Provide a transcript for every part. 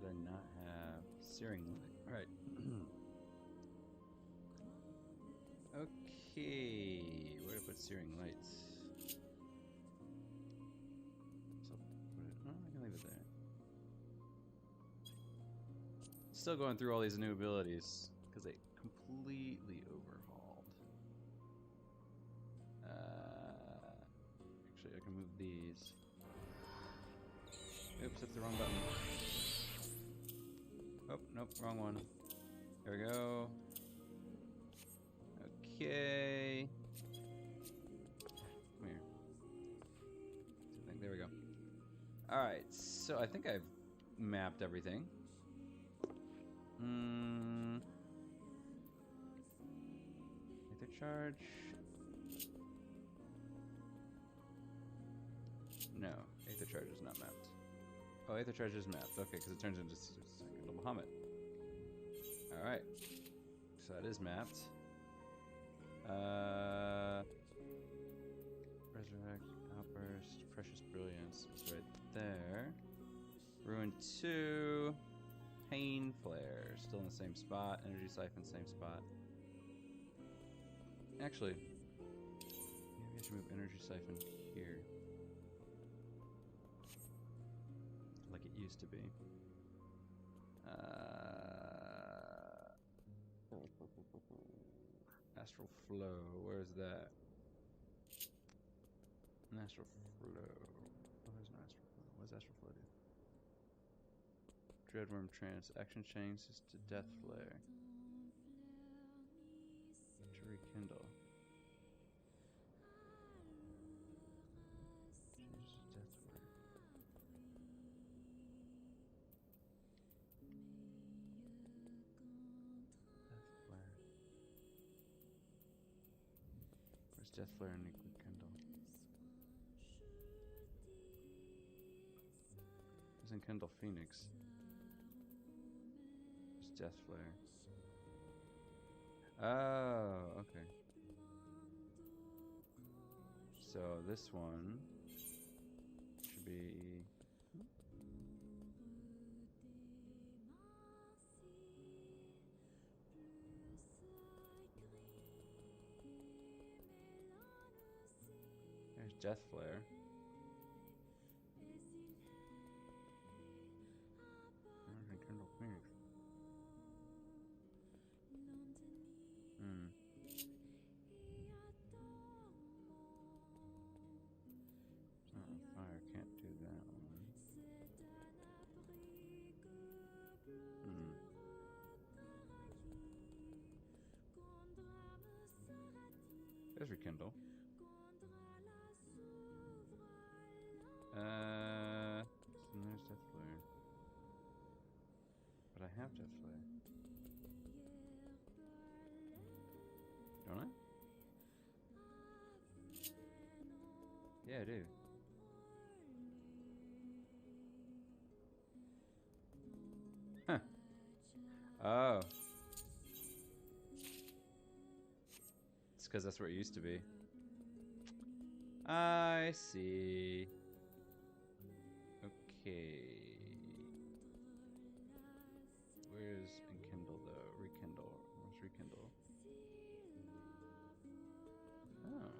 Did I not have searing light? Alright. Okay, where to put searing lights? So put it, oh, I can leave it there. Still going through all these new abilities because they completely overhauled. Actually, I can move these. Oops, hit the wrong button. Oh, nope, wrong one. There we go. Okay. Come here. There we go. Alright, so I think I've mapped everything. Ether charge. No, Aether charge is not mapped. Oh, Aether charge is mapped. Okay, because it turns into Second Bahamut. Alright. So that is mapped. Resurrect, Outburst, Precious Brilliance is right there. Ruin 2. Pain Flare, still in the same spot. Energy Siphon, same spot. Actually, maybe I should move Energy Siphon here. Like it used to be. Astral Flow, where's that? An Astral Flow. Oh, there's no Astral Flow. What does Astral Flow do? Dreadworm Trance. Action changes to Death Flare. To rekindle. Changes to Death Flare. Death Flare. Where's Death Flare and Rekindle? Where's Enkindle Phoenix? Where's Death Flare? Oh, okay. So this one should be... There's Death Flare. There's Enkindle Phoenix. It's not on fire, can't do that one. There's Rekindle. And there's Death Flare. But I have Death Flare. Don't I? Yeah, I do. Huh. Oh. It's because that's where it used to be. I see. Okay. Where's Enkindle though? Rekindle. Where's Rekindle? Oh.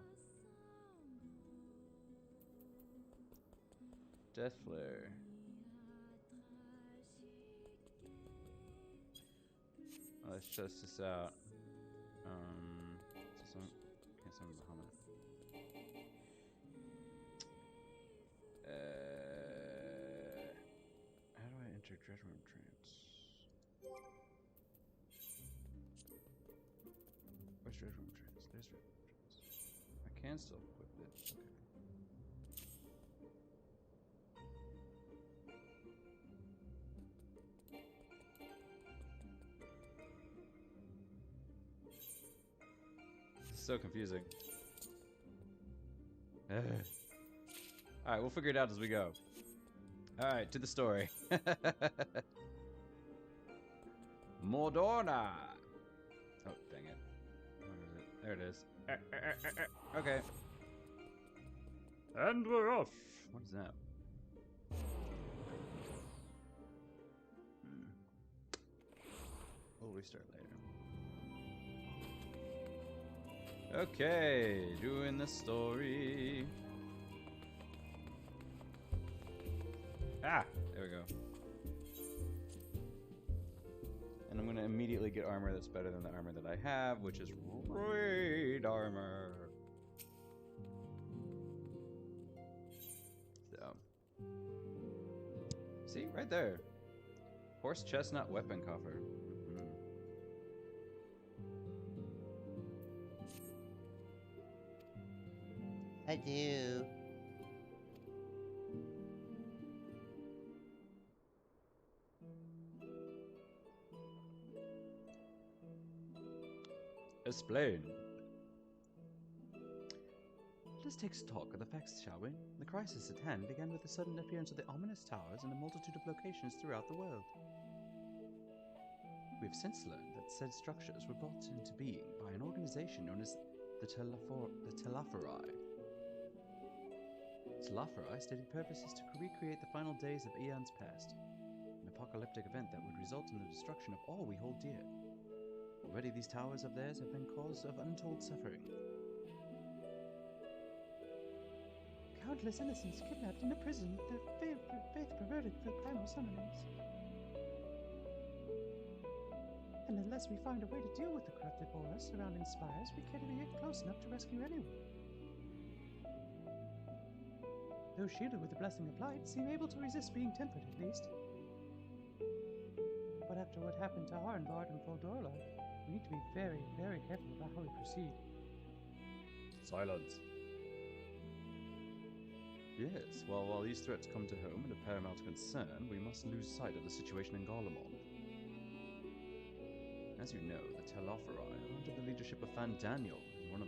Death Flare. Oh, let's test this out. So can't summon Bahamut. How do I enter Dreadworm Trance? Where's Dreadworm Trance? There's Dreadworm Trance. I can still equip it. Okay. This is so confusing. Alright, we'll figure it out as we go. Alright, to the story. Mordorna! Oh, dang it. Where is it? There it is. Okay. And we're off! What is that? we start later. Okay, doing the story. Ah, there we go. And I'm gonna immediately get armor that's better than the armor that I have, which is raid armor. So, see, right there. Horse chestnut weapon coffer. I do. Explain. Let us take stock of the facts, shall we? The crisis at hand began with the sudden appearance of the ominous towers in a multitude of locations throughout the world. We have since learned that said structures were brought into being by an organization known as the Telafori. Telafori stated purpose is to recreate the final days of eons past, an apocalyptic event that would result in the destruction of all we hold dear. Already these towers of theirs have been cause of untold suffering. Countless innocents kidnapped and imprisoned, their faith perverted for primal summonings. And unless we find a way to deal with the corrupted auras surrounding spires, we can't even get close enough to rescue anyone. Those shielded with the blessing of light seem able to resist being tempered, at least. But after what happened to Arnbard and Voldorla, we need to be very, very careful about how we proceed. Silence. Yes, well, while these threats come to home and of paramount concern, we must lose sight of the situation in Garlemald. As you know, the Telafori are under the leadership of Fan Daniel and one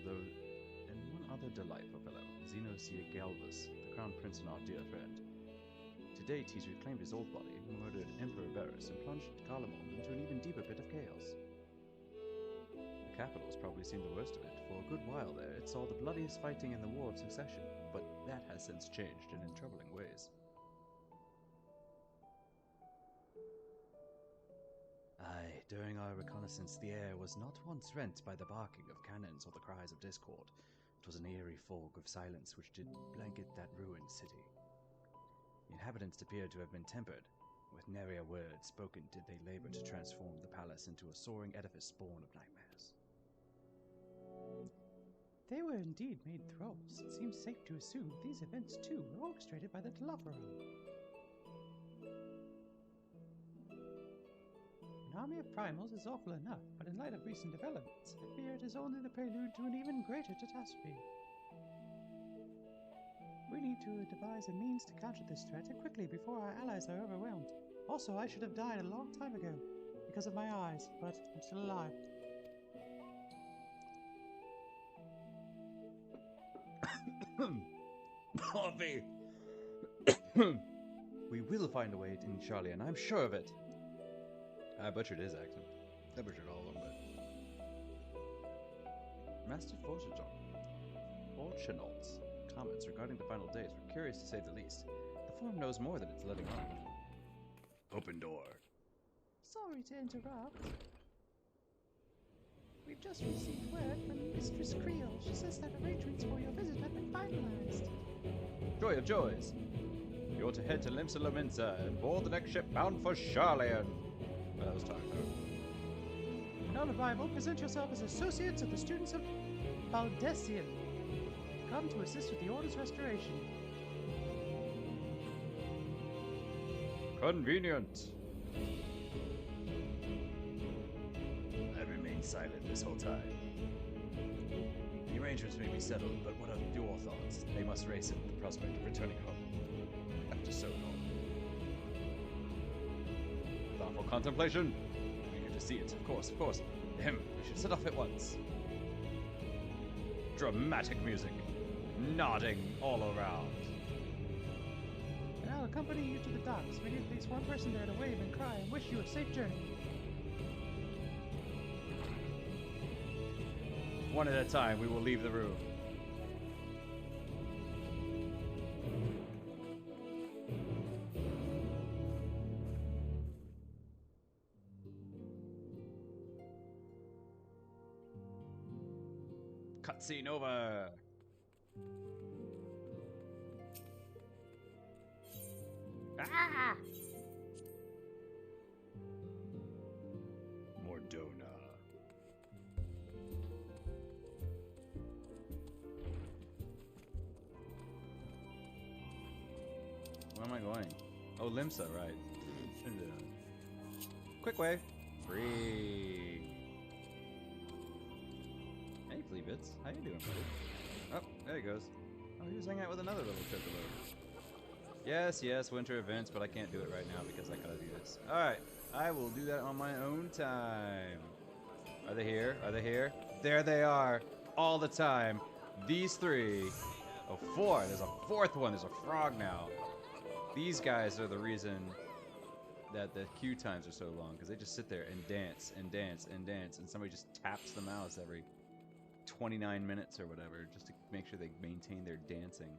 other delightful fellow, Xenosia Galvus, the Crown Prince and our dear friend. To date, he's reclaimed his old body, murdered Emperor Varus, and plunged Garlemald into an even deeper pit of chaos. The capital's probably seen the worst of it. For a good while there, it saw the bloodiest fighting in the War of Succession, but that has since changed and in troubling ways. Aye, during our reconnaissance, the air was not once rent by the barking of cannons or the cries of discord. It was an eerie fog of silence which did blanket that ruined city. The inhabitants appeared to have been tempered. With nary a word spoken did they labor to transform the palace into a soaring edifice born of nightmares. They were indeed made thralls. It seems safe to assume these events, too, were orchestrated by the Telafori. An army of primals is awful enough, but in light of recent developments, I fear it is only the prelude to an even greater catastrophe. We need to devise a means to counter this threat, and quickly before our allies are overwhelmed. Also, I should have died a long time ago, because of my eyes, but I'm still alive. Coffee! We will find a way in Charlie, and I'm sure of it. I butchered his accent. I butchered all of them, but... Master Fortunault's comments regarding the final days were curious to say the least. The form knows more than it's letting on. Open door. Sorry to interrupt. We've just received word from Mistress Creel. She says that arrangements for your visit have been finalized. Joy of joys! You're to head to Limsa Lominsa and board the next ship bound for Charlian. Well, that was time, though. On arrival, present yourself as associates of the students of Baldessian. Come to assist with the Order's restoration. Convenient. I remained silent this whole time. The arrangements may be settled, but what are your thoughts? They must race at the prospect of returning home. After so long. Thoughtful contemplation. Eager to see it, of course, of course. We should set off at once. Dramatic music. Nodding all around. And I'll accompany you to the docks. We need at least one person there to wave and cry and wish you a safe journey. One at a time, we will leave the room. Cutscene over. Ah! Mordona. Where am I going? Oh, Limsa, right. Quick way. Free. Hey, Fleabits. How you doing, buddy? Oh, there he goes. Oh, he was hanging out with another little chocolate. Yes, yes, winter events, but I can't do it right now because I gotta do this. Alright, I will do that on my own time. Are they here? Are they here? There they are. All the time. These three. Oh, four. There's a fourth one. There's a frog now. These guys are the reason that the queue times are so long, because they just sit there and dance and dance and dance, and somebody just taps the mouse every 29 minutes or whatever, just to make sure they maintain their dancing.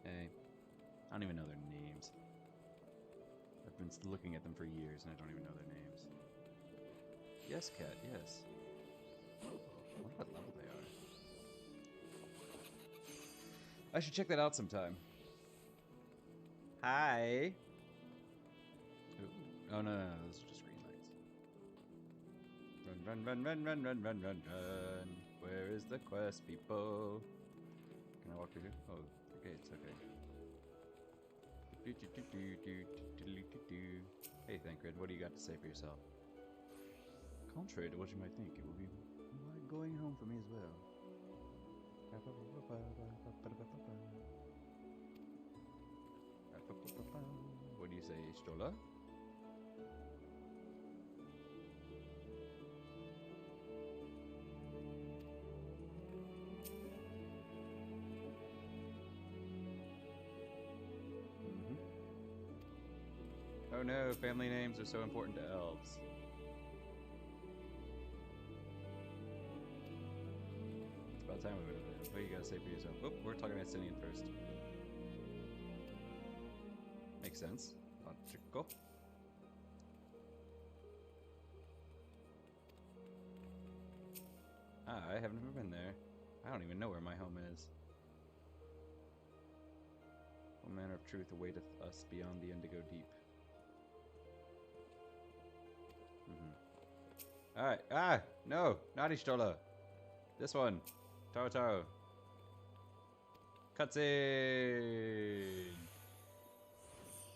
Hey, I don't even know their names. I've been looking at them for years, and I don't even know their names. Yes, cat, yes. I wonder what level they are. I should check that out sometime. Hi. Ooh. Oh, no, those are just green lights. Run, run, run, run, run, run, run, run, run. Where is the quest, people? Can I walk through here? Oh, the gates, okay. Hey, Thancred, what do you got to say for yourself? Contrary to what you might think, it will be like going home for me as well. What do you say, Stola? Oh no, family names are so important to elves. It's about time we went over there. What do you gotta say for yourself? Oh, we're talking about Sinian first. Makes sense. Logical. I have never been there. I don't even know where my home is. What manner of truth awaiteth us beyond the indigo deep? Alright. Ah! No! Not Ishtola! This one! Taro Taro. Cutscene!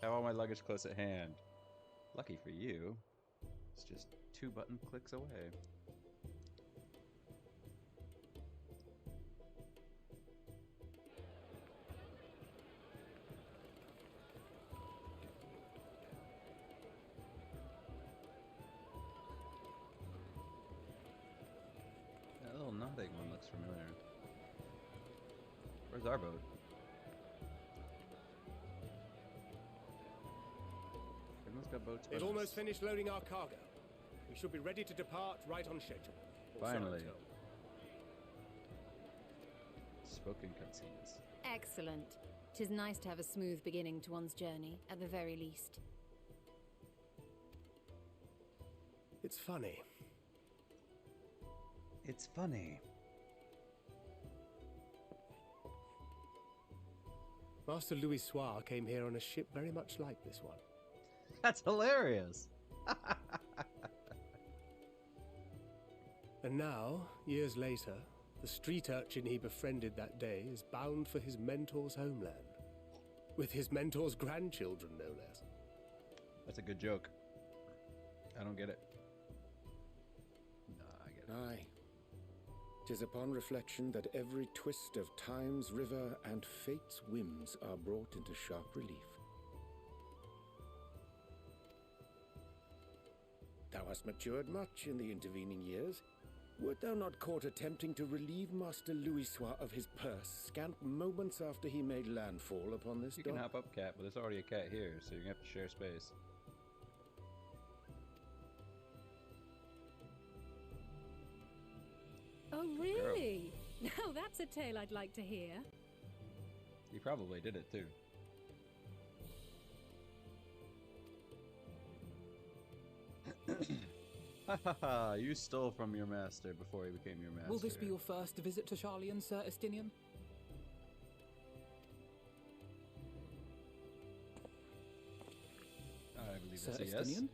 Have all my luggage close at hand. Lucky for you, it's just 2 button clicks away. That little nodding one looks familiar. Where's our boat? Everyone's got boats. They've almost finished loading our cargo. We should be ready to depart right on schedule. Finally. Spoken cutscenes. Excellent. 'Tis nice to have a smooth beginning to one's journey, at the very least. It's funny. It's funny. Master Louis Soir came here on a ship very much like this one. That's hilarious. And now, years later, the street urchin he befriended that day is bound for his mentor's homeland. With his mentor's grandchildren, no less. That's a good joke. I don't get it. Nah, I get it. Aye. 'Tis upon reflection that every twist of time's river and fate's whims are brought into sharp relief. Thou hast matured much in the intervening years. Wert thou not caught attempting to relieve Master Louis Soir of his purse scant moments after he made landfall upon this You dock? can hop up, cat, but there's already a cat here, so you're gonna have to share space. Oh, really? Now that's a tale I'd like to hear. He probably did it too. Ha ha ha! You stole from your master before he became your master. Will this be your first visit to Charlian, Sir Estinian? I believe Sir that's a yes. Estinian?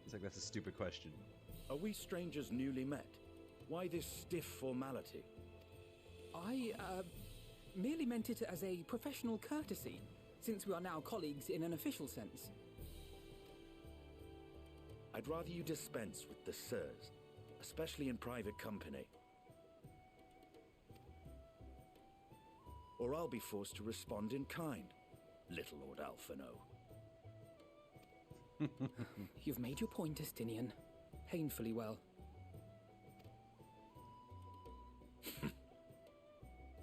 It's like that's a stupid question. Are we strangers newly met? Why this stiff formality? I, merely meant it as a professional courtesy, since we are now colleagues in an official sense. I'd rather you dispense with the sirs, especially in private company. Or I'll be forced to respond in kind, little Lord Alphino. You've made your point, Estinian. Painfully well.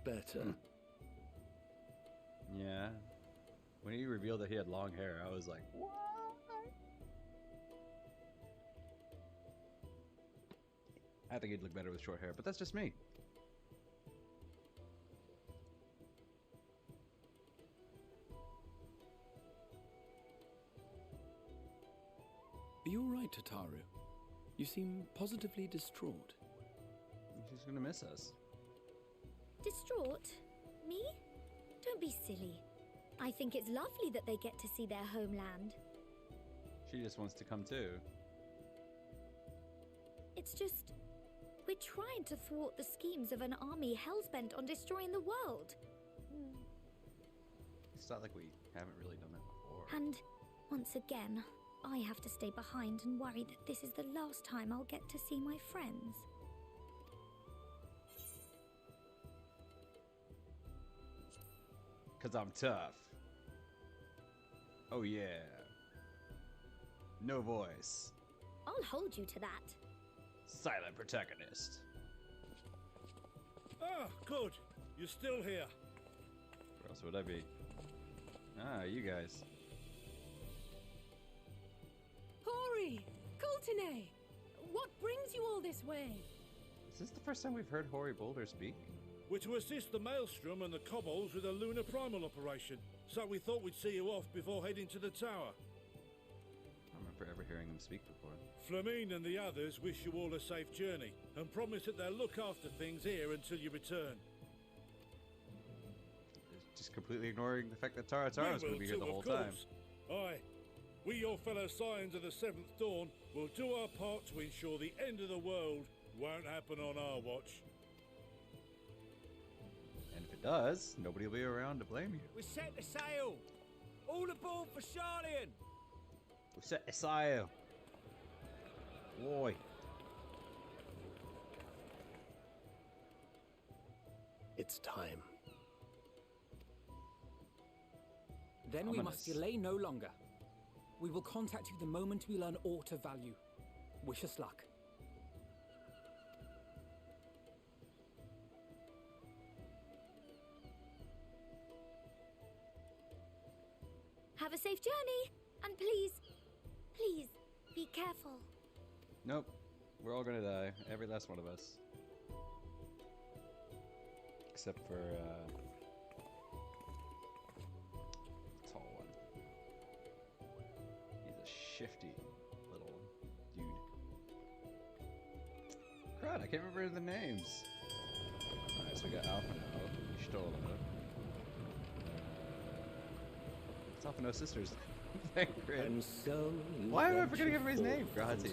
Better. Yeah. When he revealed that he had long hair, I was like, what? I think he'd look better with short hair, but that's just me. Are you all right, Tataru? You seem positively distraught. She's gonna miss us. Distraught? Me? Don't be silly. I think it's lovely that they get to see their homeland. She just wants to come too. It's just... we're trying to thwart the schemes of an army hellbent on destroying the world. It's not like we haven't really done that before. And, once again, I have to stay behind and worry that this is the last time I'll get to see my friends. 'Cause I'm tough. Oh yeah. No voice. I'll hold you to that. Silent protagonist. Ah, good. You're still here. Where else would I be? Ah, you guys. Hori! Coulternay! What brings you all this way? Is this the first time we've heard Hori Boulder speak? We're to assist the Maelstrom and the Kobolds with a lunar primal operation, so we thought we'd see you off before heading to the tower. I don't remember ever hearing him speak before. Flamine and the others wish you all a safe journey, and promise that they'll look after things here until you return. Just completely ignoring the fact that Tara was going to be here the whole time. Aye. We, your fellow Scions of the Seventh Dawn, will do our part to ensure the end of the world won't happen on our watch. And if it does, nobody will be around to blame you. We set the sail! All aboard for Charlian! We set the sail! Boy. It's time. Then we must delay no longer. We will contact you the moment we learn aught of value. Wish us luck. Have a safe journey, and please, please, be careful. Nope. We're all gonna die. Every last one of us. Except for, tall one. He's a shifty little dude. Crud, I can't remember the names. Alright, so we got Alphino, Stola. It's Alphino's sisters. Thancred. And so why am I forgetting everybody's name? Gratia.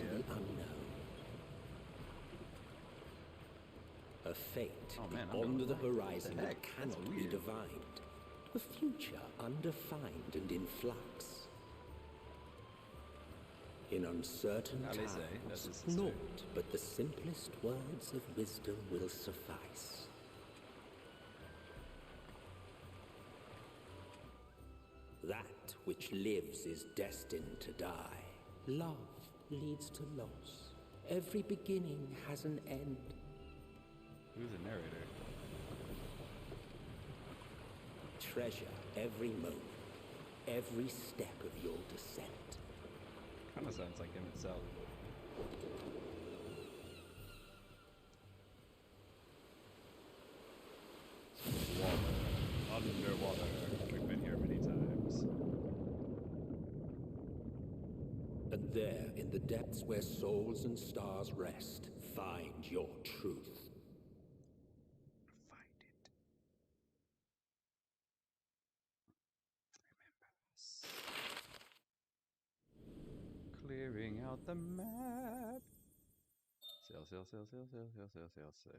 A fate man, beyond the horizon What the that heck? cannot That's be weird. divined. A future undefined and in flux. In uncertain Alice, times, that's his sister. naught but the simplest words of wisdom will suffice. That which lives is destined to die. Love leads to loss. Every beginning has an end. Who's the narrator? Treasure every moment, every step of your descent. Kinda sounds like him itself. Water. Underwater. We've been here many times. And There, in the depths where souls and stars rest, find your truth. Find it. Remember. Clearing out the map. Sail, sail, sail, sail, sail, sail, sail, sail, sail.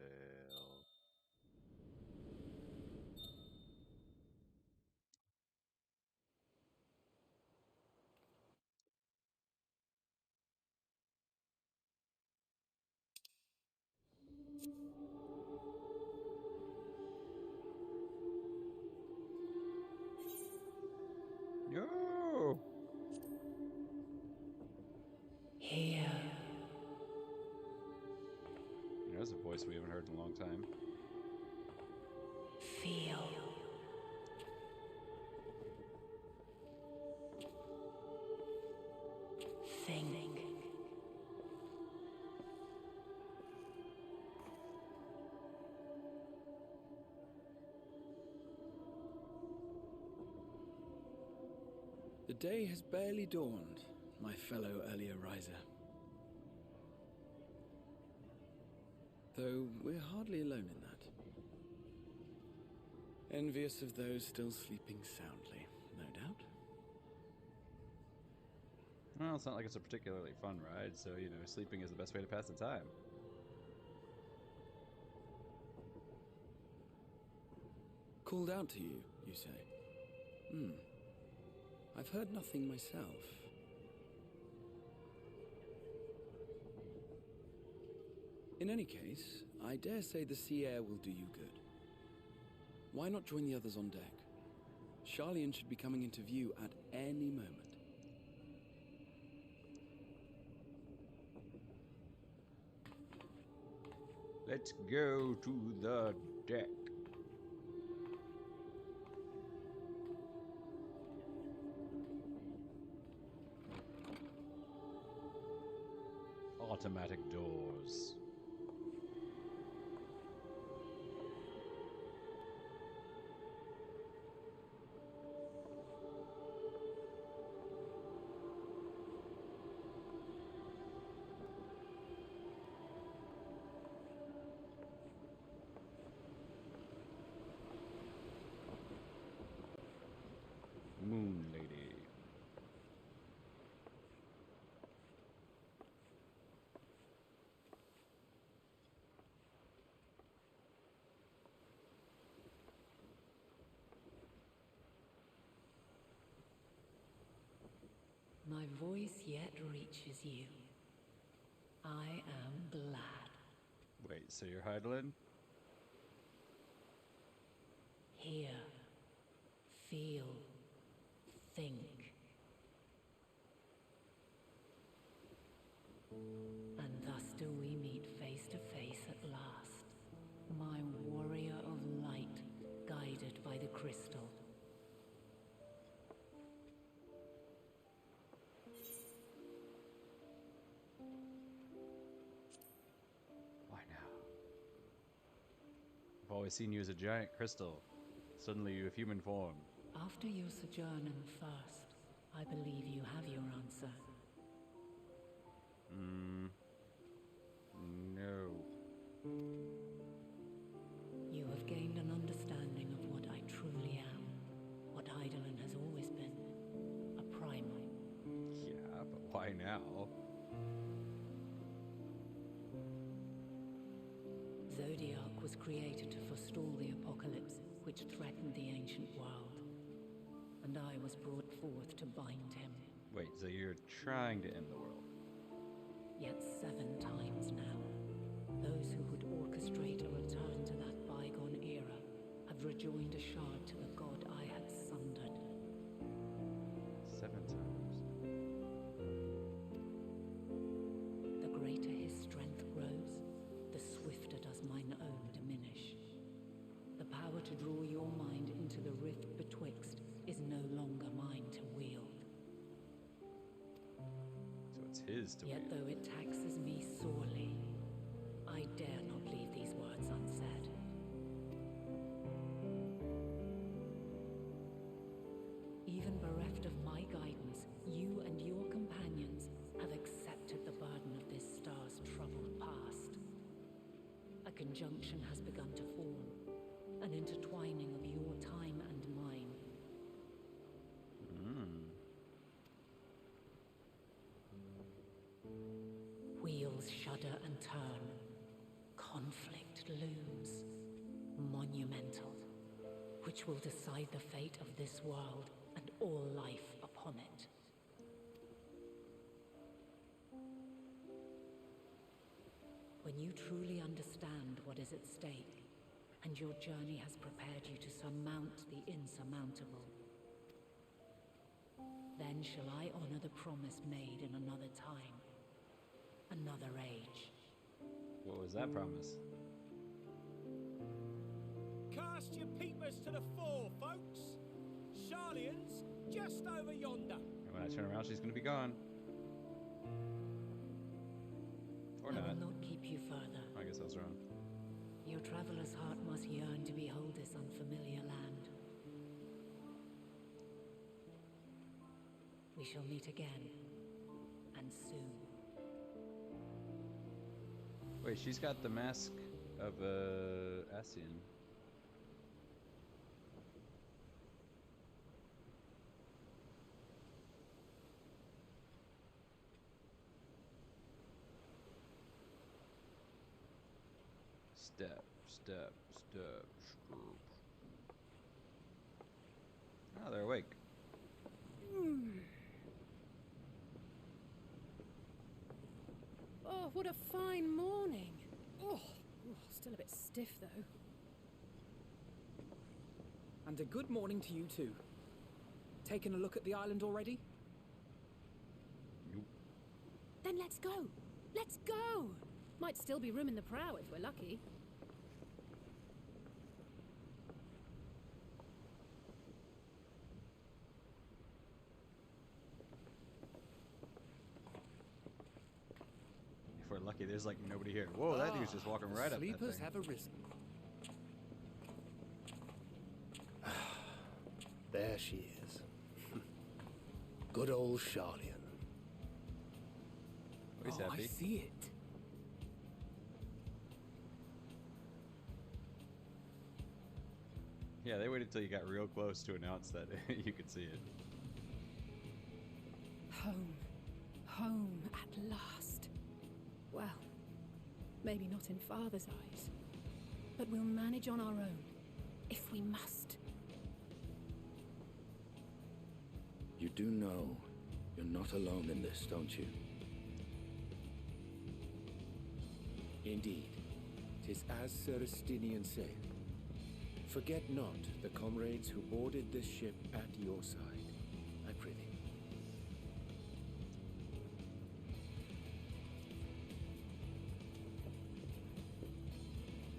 No! Here. There's a voice we haven't heard in a long time. Feel. Think. The day has barely dawned, my fellow earlier riser. Though we're hardly alone in that. Envious of those still sleeping soundly, no doubt. Well, it's not like it's a particularly fun ride, so, you know, sleeping is the best way to pass the time. Called out to you, you say? I've heard nothing myself. In any case, I dare say the sea air will do you good. Why not join the others on deck? Charlian should be coming into view at any moment. Let's go to the deck. Automatic doors. Moon Lady. My voice yet reaches you. I am glad. Wait, so you're Heidelin? Hear, feel, think. And thus do we meet face to face at last, my warrior of light, guided by the crystal. Why now? I've always seen you as a giant crystal. Suddenly you have human form. After your sojourn in the first, I believe you have your answer. No. You have gained an understanding of what I truly am, what Heidelin has always been, a primal. Yeah, but why now? Zodiac was created to forestall the apocalypse which threatened the ancient world, and I was brought forth to bind him. Wait, so you're trying to end the world? Yet 7 times now, those who would orchestrate a return to that bygone era have rejoined a shard to the god I had sundered. 7 times. The greater his strength grows, the swifter does mine own diminish. The power to draw your mind into the rift betwixt is no longer mine to wield. So it's his to Yet wield. though it taxes me sorely, I dare not leave these words unsaid. Even bereft of my guidance, you and your companions have conjunction has begun to form, an intertwining of your time and mine. Wheels shudder and turn. Conflict looms. Monumental. Which will decide the fate of this world and all life upon it. When you truly understand what is at stake, and your journey has prepared you to surmount the insurmountable, then shall I honor the promise made in another time, another age. What was that promise? Cast your peepers to the fore, folks. Charlian's just over yonder. And when I turn around, she's gonna be gone. Or I not. will not keep you further. I guess I was wrong. Your traveler's heart must yearn to behold this unfamiliar land. We shall meet again, and soon. Wait, she's got the mask of Ascian. Step, step, step, step. Oh, they're awake. Oh, what a fine morning. Oh, still a bit stiff though. And a good morning to you too. Taken a look at the island already? Nope. Then let's go. Let's go. Might still be room in the prow if we're lucky. If we're lucky, there's like nobody here. Whoa, that dude's just walking right up that Sleepers thing. have arisen. There she is. Good old Charlian. He's happy. I see it. Yeah, they waited till you got real close to announce that you could see it. Home. Home at last. Well, maybe not in Father's eyes, but we'll manage on our own, if we must. You do know you're not alone in this, don't you? Indeed, 'tis as Sir Estinian said. Forget not the comrades who boarded this ship at your side, I prithee.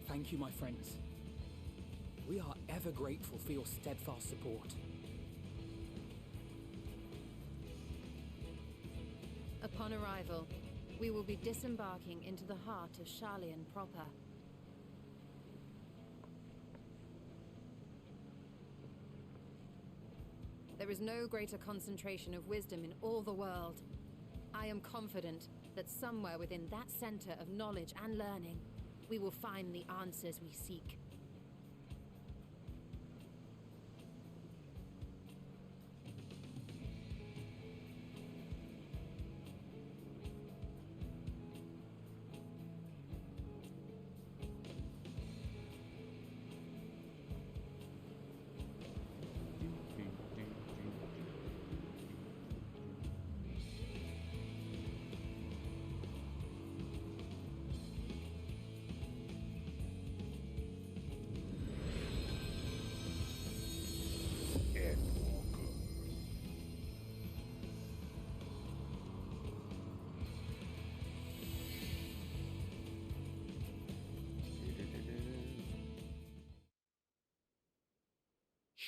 Thank you, my friends. We are ever grateful for your steadfast support. Upon arrival, we will be disembarking into the heart of Charlian proper. There is no greater concentration of wisdom in all the world. I am confident that somewhere within that center of knowledge and learning, we will find the answers we seek.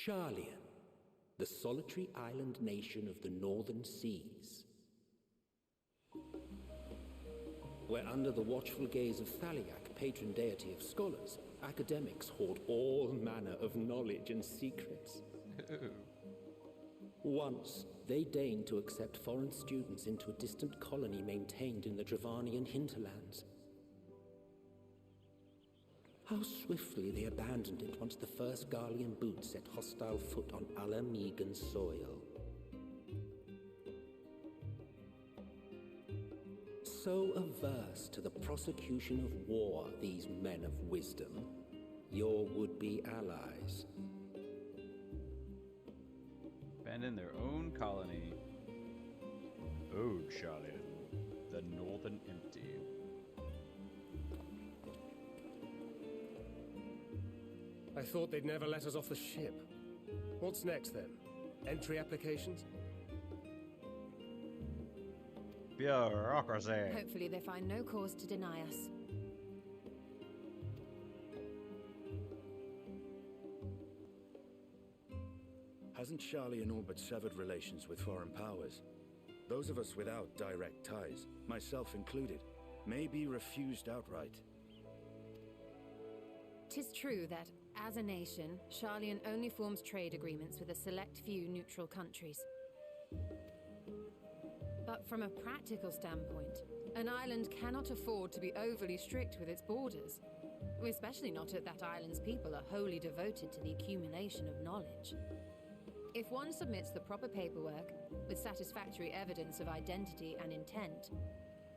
Charlian, the solitary island nation of the northern seas. Where under the watchful gaze of Thaliak, patron deity of scholars, academics hoard all manner of knowledge and secrets. Once, they deigned to accept foreign students into a distant colony maintained in the Dravanian hinterlands. How swiftly they abandoned it once the first Garlean boot set hostile foot on Alamegan soil. So averse to the prosecution of war, these men of wisdom, your would-be allies. Abandon their own colony. Ode, Charlie. The Northern Empty. I thought they'd never let us off the ship. What's next then? Entry applications? Bureaucracy. Hopefully they find no cause to deny us. Hasn't Charlian all but severed relations with foreign powers? Those of us without direct ties, myself included, may be refused outright. 'Tis true that, as a nation, Charlian only forms trade agreements with a select few neutral countries. But from a practical standpoint, an island cannot afford to be overly strict with its borders, especially not if that island's people are wholly devoted to the accumulation of knowledge. If one submits the proper paperwork, with satisfactory evidence of identity and intent,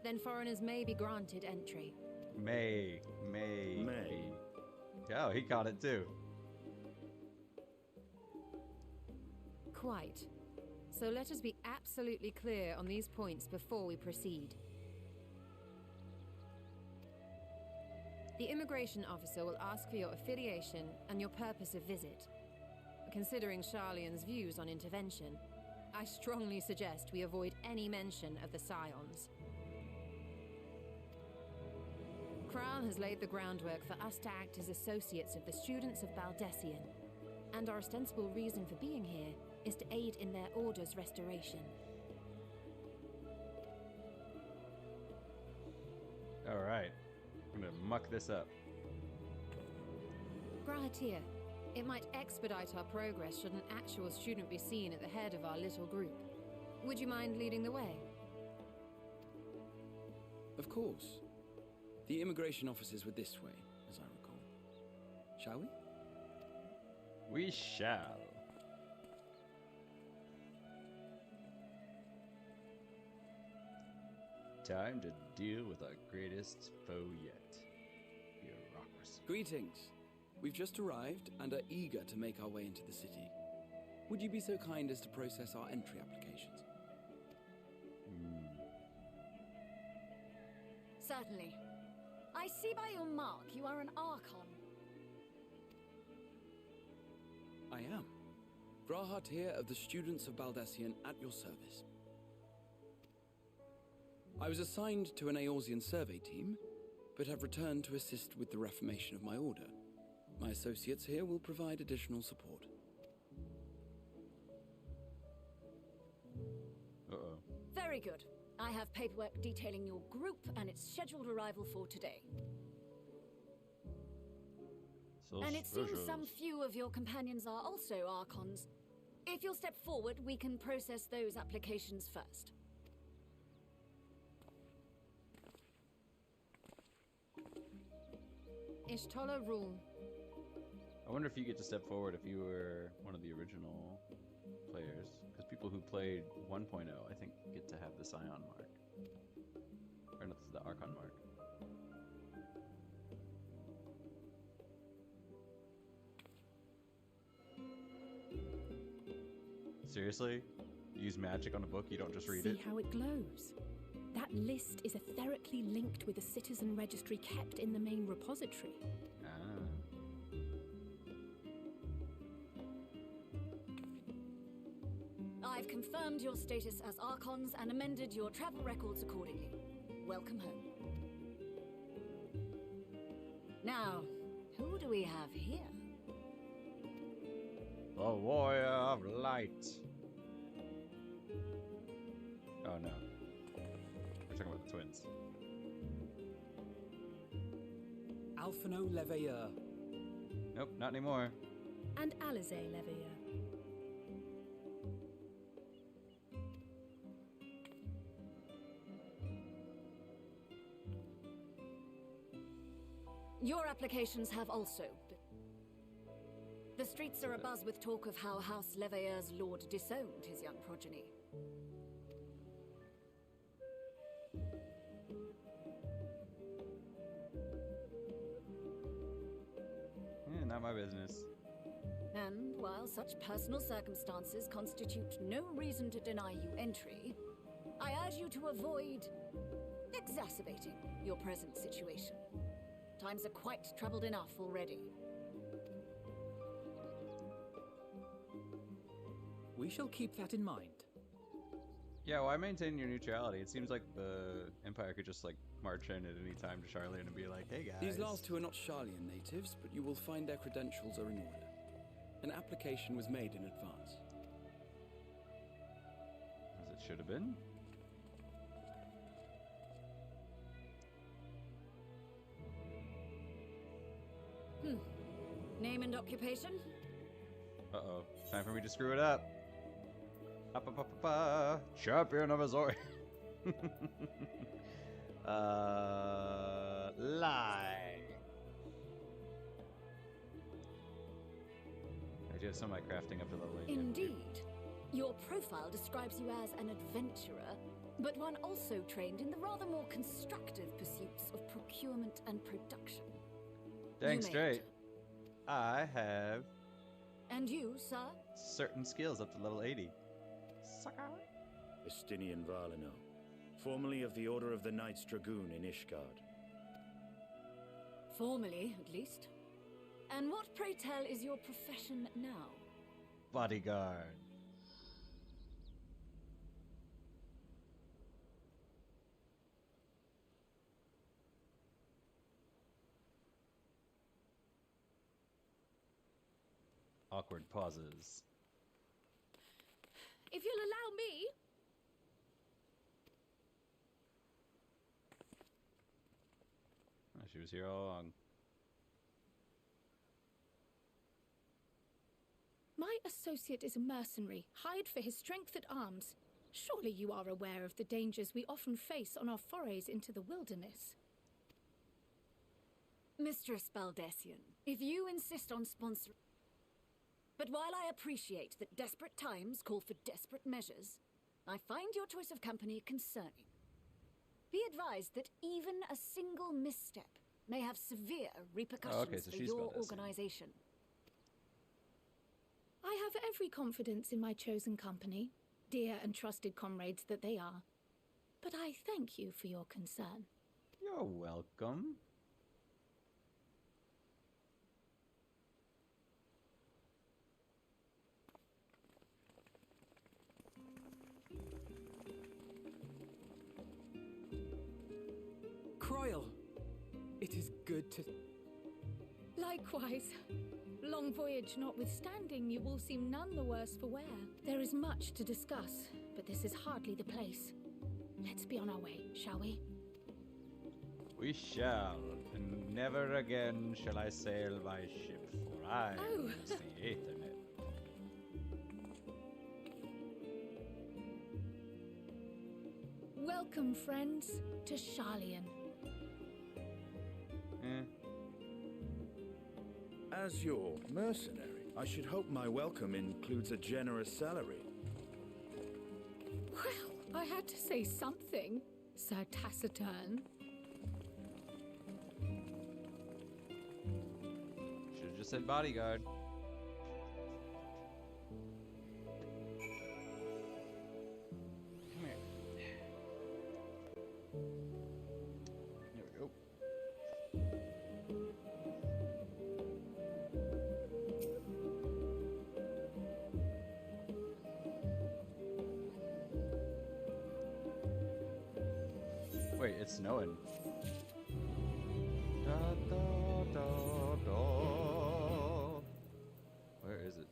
then foreigners may be granted entry. May. Oh, he got it too. Quite. So let us be absolutely clear on these points before we proceed. The immigration officer will ask for your affiliation and your purpose of visit. Considering Charlian's views on intervention, I strongly suggest we avoid any mention of the Scions. Kral has laid the groundwork for us to act as associates of the students of Baldessian, and our ostensible reason for being here is to aid in their order's restoration. Alright. I'm gonna muck this up. Grahatir, it might expedite our progress should an actual student be seen at the head of our little group. Would you mind leading the way? Of course. The immigration officers were this way, as I recall. Shall we? We shall. Time to deal with our greatest foe yet. Bureaucracy. Greetings. We've just arrived and are eager to make our way into the city. Would you be so kind as to process our entry applications? Certainly. I see by your mark you are an Archon. I am. Grahatir of the Students of Baldessian at your service. I was assigned to an Eorzean survey team, but have returned to assist with the reformation of my order. My associates here will provide additional support. Uh-oh. Very good. I have paperwork detailing your group and its scheduled arrival for today. And it seems some few of your companions are also Archons. If you'll step forward, we can process those applications first. Ishtola rule. I wonder if you get to step forward if you were one of the original players. Because people who played 1.0, I think, get to have the Scion mark. Or not, the Archon mark. Seriously? Use magic on a book, you don't just read it? See how it glows? That list is etherically linked with a citizen registry kept in the main repository. I've confirmed your status as Archons and amended your travel records accordingly. Welcome home. Now, who do we have here? The Warrior of Light. Oh no. We're talking about the twins. Alphino Leveilleur. Nope, not anymore. And Alize Leveilleur. Your applications have also been... The streets are abuzz with talk of how House Leveilleur's lord disowned his young progeny. Not my business. And while such personal circumstances constitute no reason to deny you entry, I urge you to avoid exacerbating your present situation. Times are quite troubled enough already. We shall keep that in mind. Yeah, why maintain your neutrality? It seems like the Empire could just, like, march in at any time to Charlian and be like, hey, guys. These last two are not Charlian natives, but you will find their credentials are in order. An application was made in advance. As it should have been. Name and occupation? Uh-oh. Time for me to screw it up. Champion of Azori. Lie. I do have some of my crafting up to level 8. Indeed. Your profile describes you as an adventurer, but one also trained in the rather more constructive pursuits of procurement and production. Dang straight. I have... And you, sir? Certain skills up to level 80. Sucker. Estinian Valino, formerly of the Order of the Knights Dragoon in Ishgard. Formerly, at least. And what, pray tell, is your profession now? Bodyguard. Awkward pauses. If you'll allow me... Oh, she was here all along. My associate is a mercenary, hired for his strength at arms. Surely you are aware of the dangers we often face on our forays into the wilderness. Mistress Baldessian, if you insist on sponsoring... But while I appreciate that desperate times call for desperate measures, I find your choice of company concerning. Be advised that even a single misstep may have severe repercussions for your organization. I have every confidence in my chosen company, dear and trusted comrades that they are. But I thank you for your concern. You're welcome. Croyle, it is good to... Likewise. Long voyage notwithstanding, you will seem none the worse for wear. There is much to discuss, but this is hardly the place. Let's be on our way, shall we? We shall, and never again shall I sail by ship, for I is the Aethernet. Welcome, friends, to Charlian. As your mercenary, I should hope my welcome includes a generous salary. Well, I had to say something, Sir Taciturn. Should have just said bodyguard. Wait, it's snowing. Da, da, da, da. Where is it?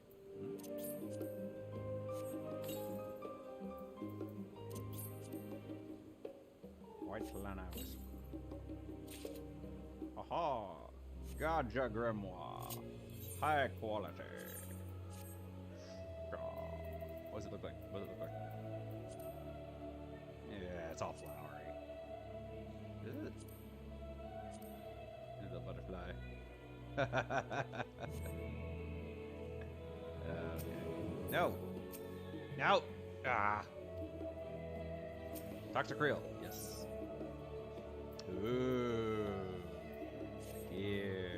White flannels. Aha! Gaja grimoire. High quality. What does it look like? What does it look like? Yeah, it's all flowery. Is it? Is a butterfly. No! No! Ah! Dr. Creel. Yes. Ooh. Here.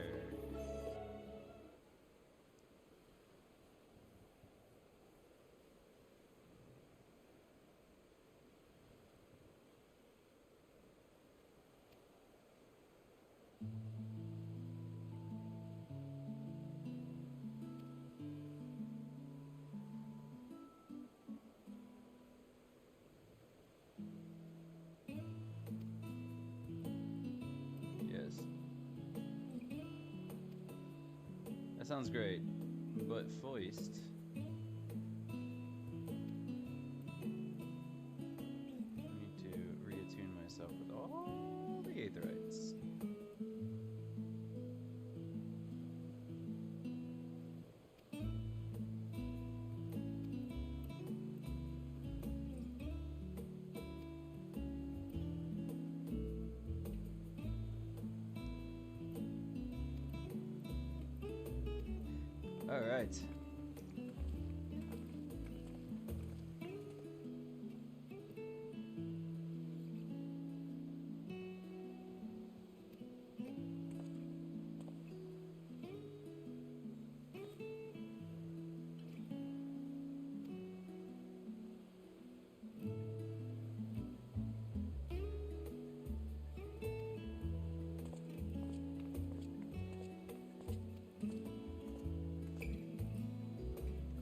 Yes. That sounds great. But Foist. I need to reattune myself with all the aetherites. All right.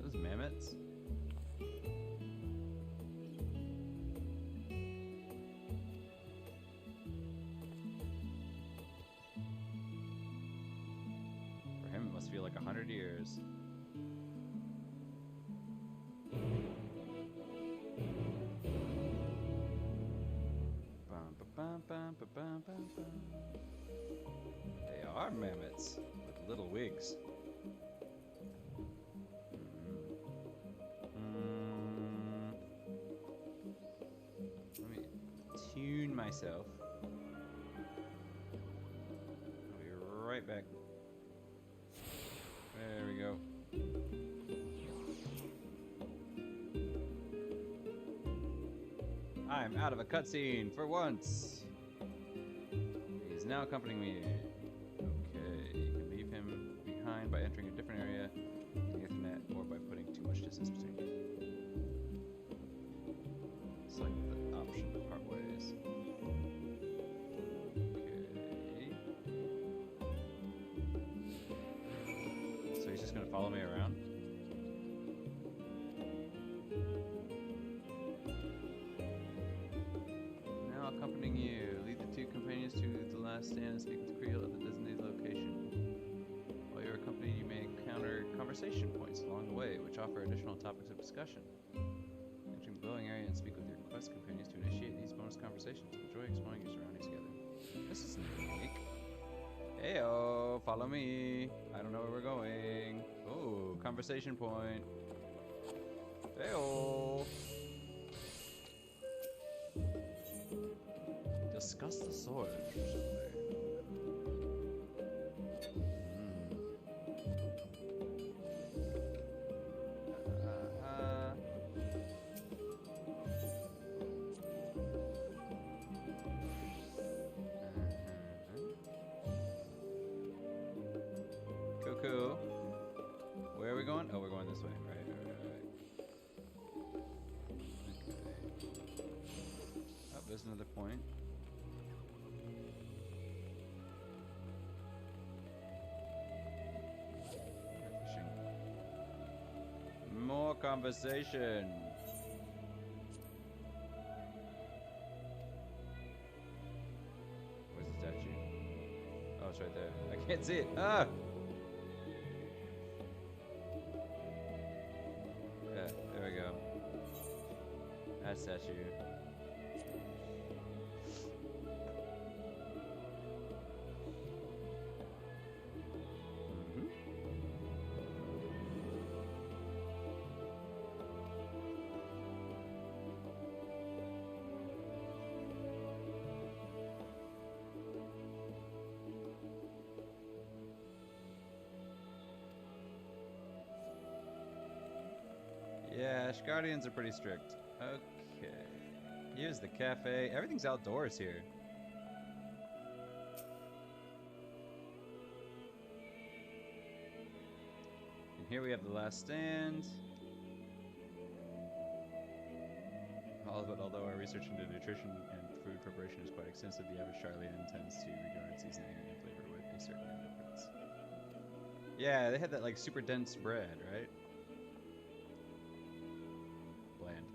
Those mammoths. For him, it must feel like 100 years. Bum, ba, bum, bum, ba, bum, bum, bum. They are mammoths with little wigs. Let me tune myself. I'll be right back. There we go. I'm out of a cutscene for once. He's now accompanying me. Okay, you can leave him behind by entering a different area in the internet or by putting too much distance between you. Select the option to part ways. Okay. So he's just gonna follow me around? Now accompanying you, lead the two companions to the last stand and speak with Creel at the designated location. While you're accompanied, you may encounter conversation points along the way, which offer additional topics of discussion. Enter the glowing area and speak with your quest companions to initiate these bonus conversations. Enjoy exploring your surroundings together. This is unique. Heyo, follow me. I don't know where we're going. Oh, conversation point. Heyo. Discuss the sword. Cool. Where are we going? Oh, we're going this way. Right. Okay. Oh, there's another point. Fishing. More conversation. Where's the statue? Oh, it's right there. I can't see it. Ah! Yeah, there we go. That statue. Guardians are pretty strict. Okay. Here's the cafe. Everything's outdoors here. And here we have the last stand. Although our research into nutrition and food preparation is quite extensive, the average Charlian tends to regard seasoning and flavor with a certain indifference. Yeah, they had that like super dense bread, right? Bland.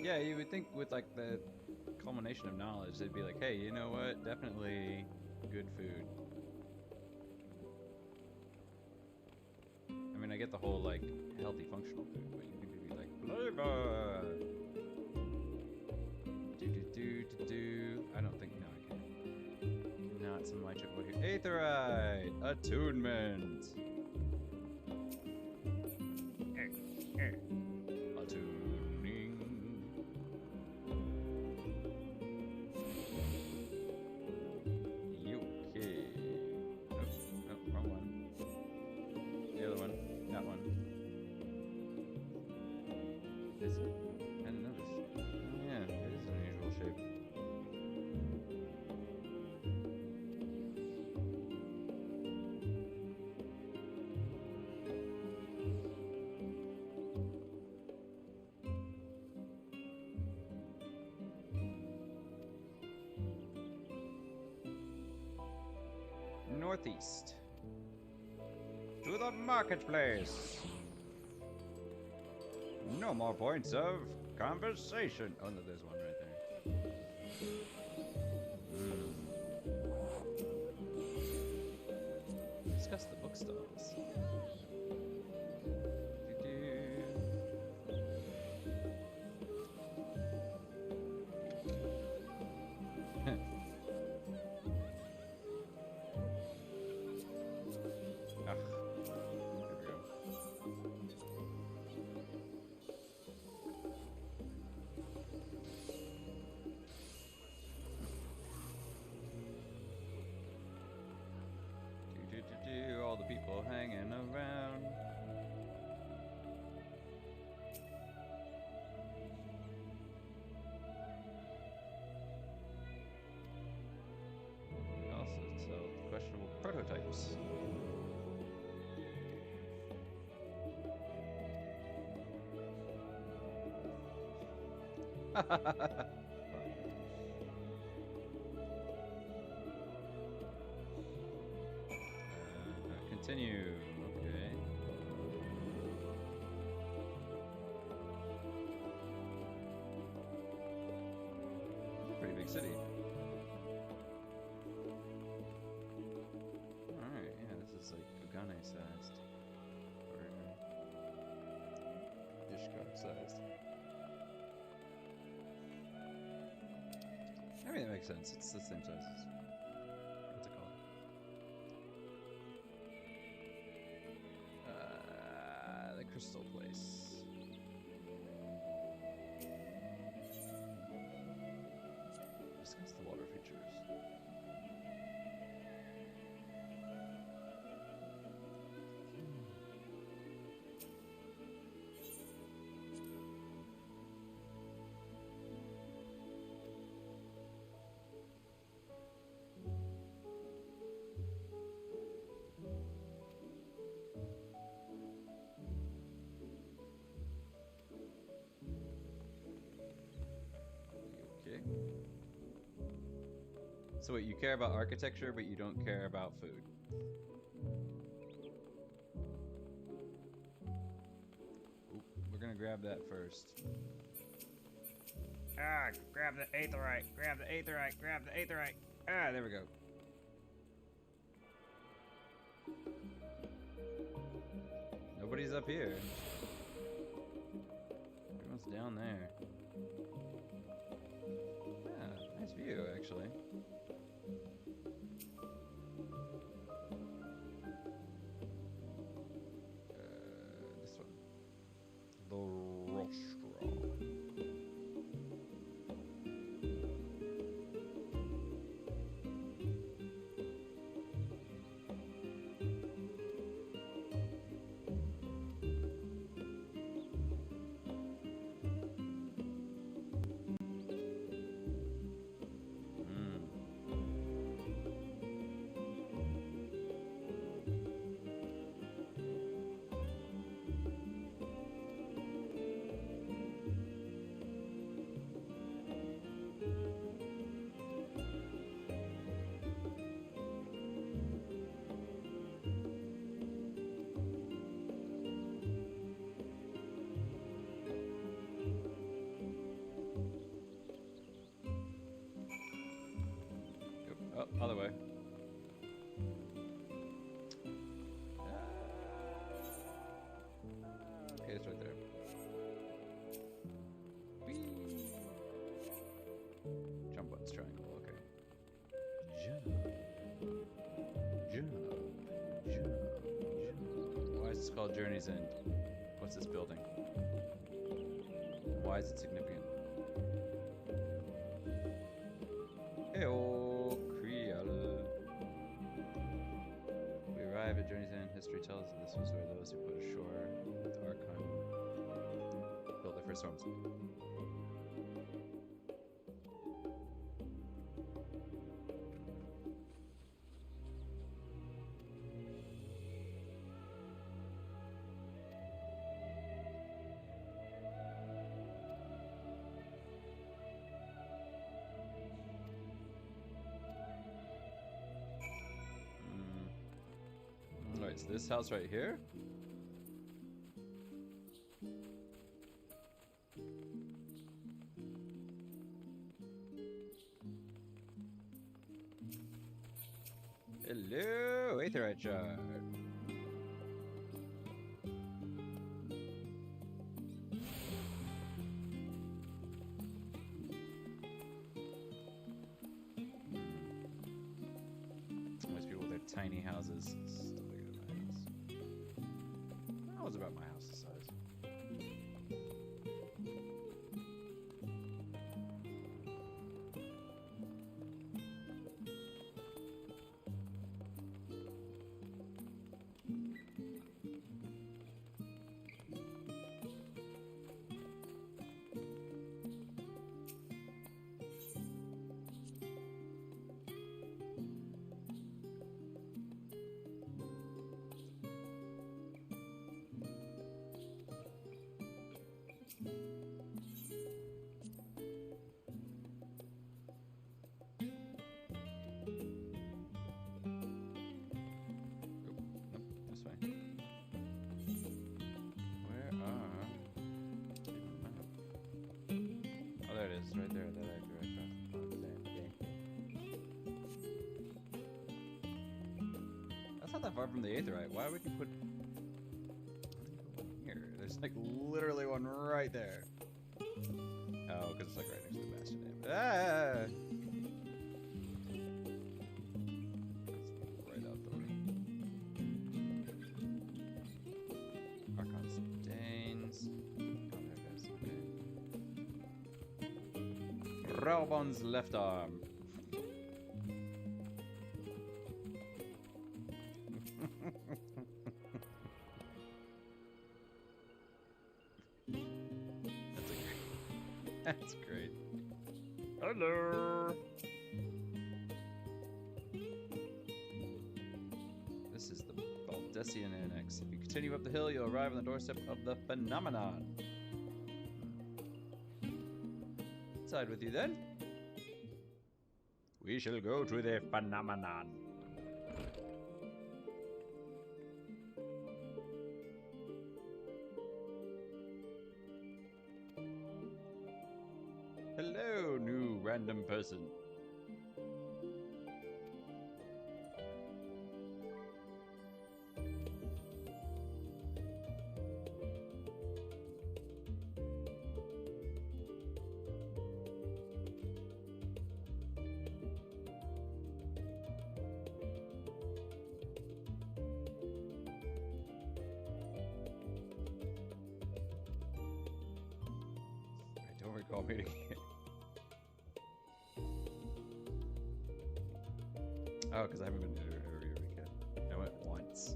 Yeah, you would think with like the culmination of knowledge, they'd be like, hey, you know what? Definitely good food. I mean, I get the whole like healthy functional food, but you can be like, flavor! Do. I don't think, no, I can't. Not some light chip over here. Aetherite! Attunement! Northeast. To the marketplace. No more points of conversation. Oh no, there's one right there. Discuss the bookstalls. All the people hanging around. We also sell questionable prototypes. Continue. Okay. It's a pretty big city. Alright, yeah, this is like Kugane sized. Or Ishkar sized. I mean, that makes sense. It's the same size as. What's it called? The Crystal Place. Discuss the water features. So wait, you care about architecture, but you don't care about food. gonna grab that first. Ah, grab the aetherite, grab the aetherite, grab the aetherite. Ah, there we go. Nobody's up here. Everyone's down there. Yeah, nice view, actually. This one. The rostra. Oh, other way. Okay, it's right there. Whee! Jump buttons, triangle, okay. Jump. Jump. Jump. Jump. Why is this called Journey's End? What's this building? Why is it significant? Heyo, Creole. We arrive at Journey's End. History tells that this was where those who put ashore with Archon built their first homes. Alright, so this house right here? Hello, Aetherite Shard. These people with their tiny houses. Still bigger than my house. That was about my house's size. This way. Where are... Oh, there it is, right there. That actor right across the pond there. That's not that far from the Aetherite. Why would you put... one here? There's like literally one right there. Oh, because it's like right next to the Bastion Dam. Ah! Right out the way. Archon Stains. Oh, there it is. Okay. Raubon's left arm. That's great. Hello. This is the Baldessian Annex. If you continue up the hill, you'll arrive on the doorstep of the Phenomenon. Inside with you then. We shall go to the Phenomenon. Hello, new random person. I don't recall meeting it. Oh, because I haven't been to every weekend. I went once.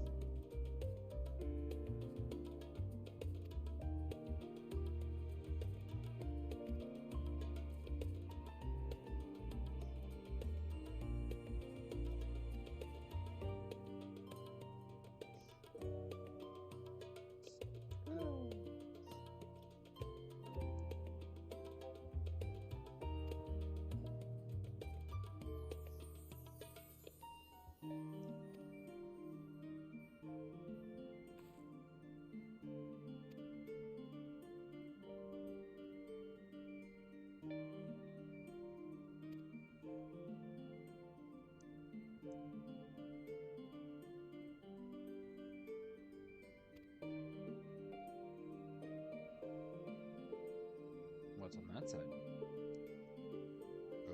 What's on that side?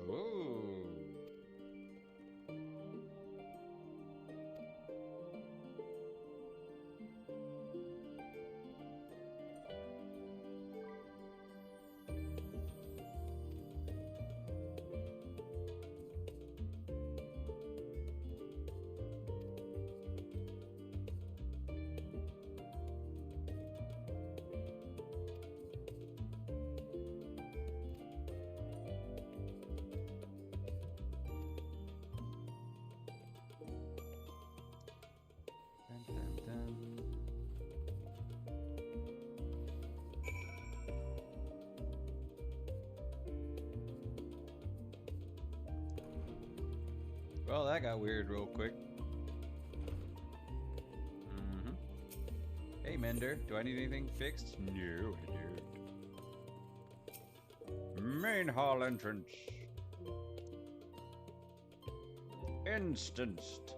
Oh. Dun, dun. Well, that got weird real quick. Hey, Mender, do I need anything fixed? No, I don't. Main hall entrance. Instanced.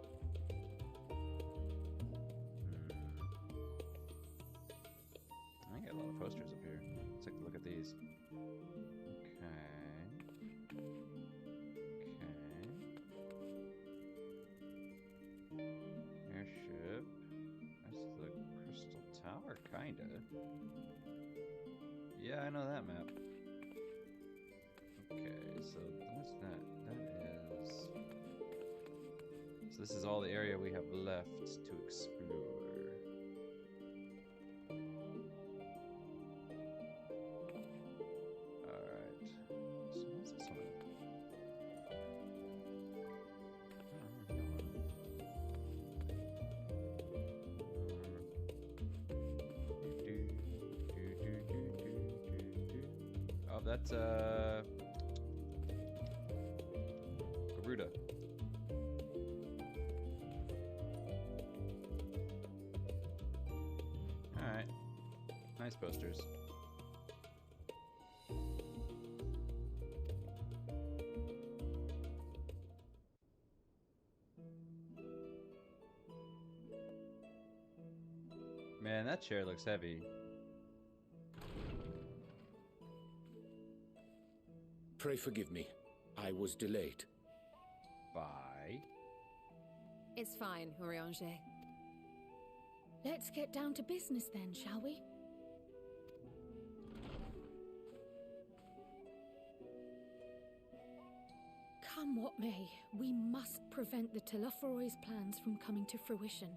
I got a lot of posters up here. Let's take a look at these. Airship. That's the Crystal Tower, kinda. Yeah, I know that map. Okay, so what's that? That is... So this is all the area we have left to explore. Alright. So what's this one? Oh, that's Garuda. Alright. Nice posters. Man, that chair looks heavy. Pray forgive me. I was delayed. Bye. It's fine, Urianger. Let's get down to business then, shall we? Come what may, we must prevent the Telophoroi's plans from coming to fruition.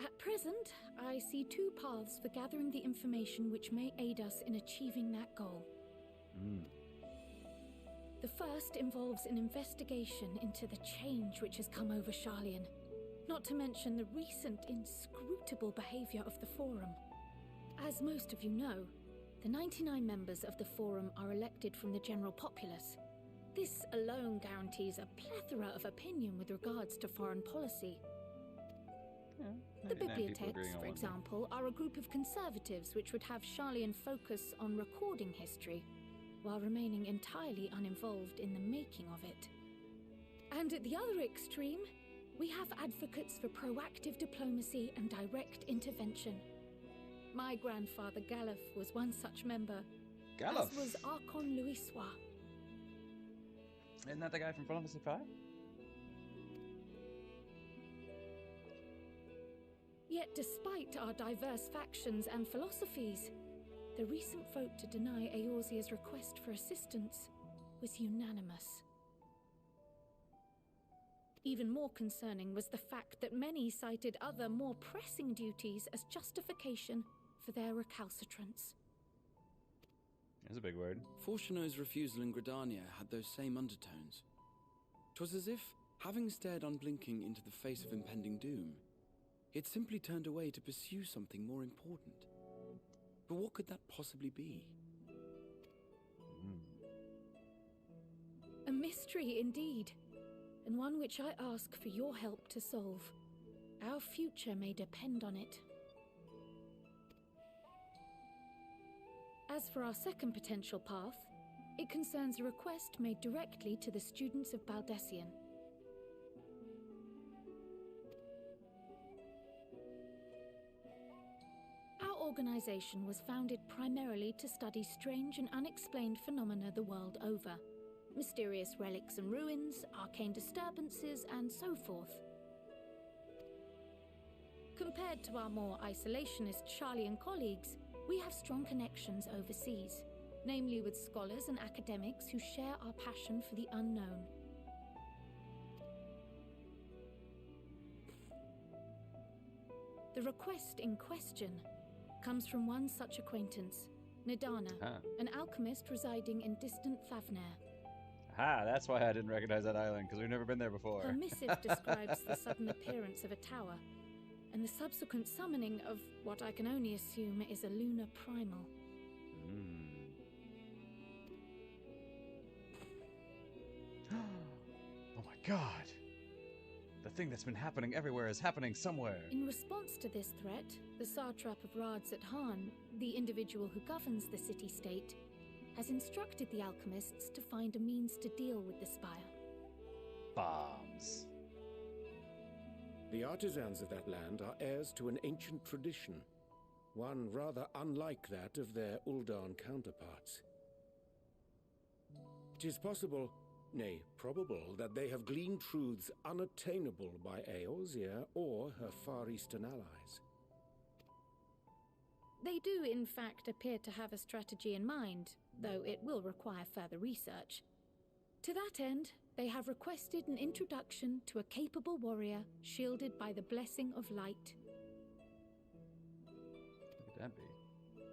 At present, I see two paths for gathering the information which may aid us in achieving that goal. The first involves an investigation into the change which has come over Sharlayan, not to mention the recent inscrutable behavior of the Forum. As most of you know, the 99 members of the Forum are elected from the general populace. This alone guarantees a plethora of opinion with regards to foreign policy. The bibliotheques, for example, are a group of conservatives which would have Sharlayan focus on recording history, while remaining entirely uninvolved in the making of it. And at the other extreme, we have advocates for proactive diplomacy and direct intervention. My grandfather Galuf was one such member, Galuf? as was Archon Louisois. Isn't that the guy from Final Fantasy V? Yet despite our diverse factions and philosophies, the recent vote to deny Eorzea's request for assistance was unanimous. Even more concerning was the fact that many cited other, more pressing duties as justification for their recalcitrance. That's a big word. Fortuno's refusal in Gridania had those same undertones. 'Twas as if, having stared unblinking into the face of impending doom, he had simply turned away to pursue something more important. But what could that possibly be? A mystery indeed, and one which I ask for your help to solve. Our future may depend on it. As for our second potential path, it concerns a request made directly to the students of Baldessian. Our organization was founded primarily to study strange and unexplained phenomena the world over. Mysterious relics and ruins, arcane disturbances, and so forth. Compared to our more isolationist Sharlayan colleagues, we have strong connections overseas, namely with scholars and academics who share our passion for the unknown. The request in question comes from one such acquaintance, Nidana, an alchemist residing in distant Thavnair. Ah, that's why I didn't recognize that island, because we've never been there before. Her missive describes the sudden appearance of a tower, and the subsequent summoning of what I can only assume is a lunar primal. Oh my god! The thing that's been happening everywhere is happening somewhere. In response to this threat, the Satrap of Radzat-Han, the individual who governs the city-state, has instructed the alchemists to find a means to deal with the spire. Bombs. The artisans of that land are heirs to an ancient tradition, one rather unlike that of their Uldan counterparts. It is possible, nay, probable, that they have gleaned truths unattainable by Eorzea or her Far Eastern allies. They do, in fact, appear to have a strategy in mind, though it will require further research. To that end, they have requested an introduction to a capable warrior shielded by the blessing of light. Who could that be?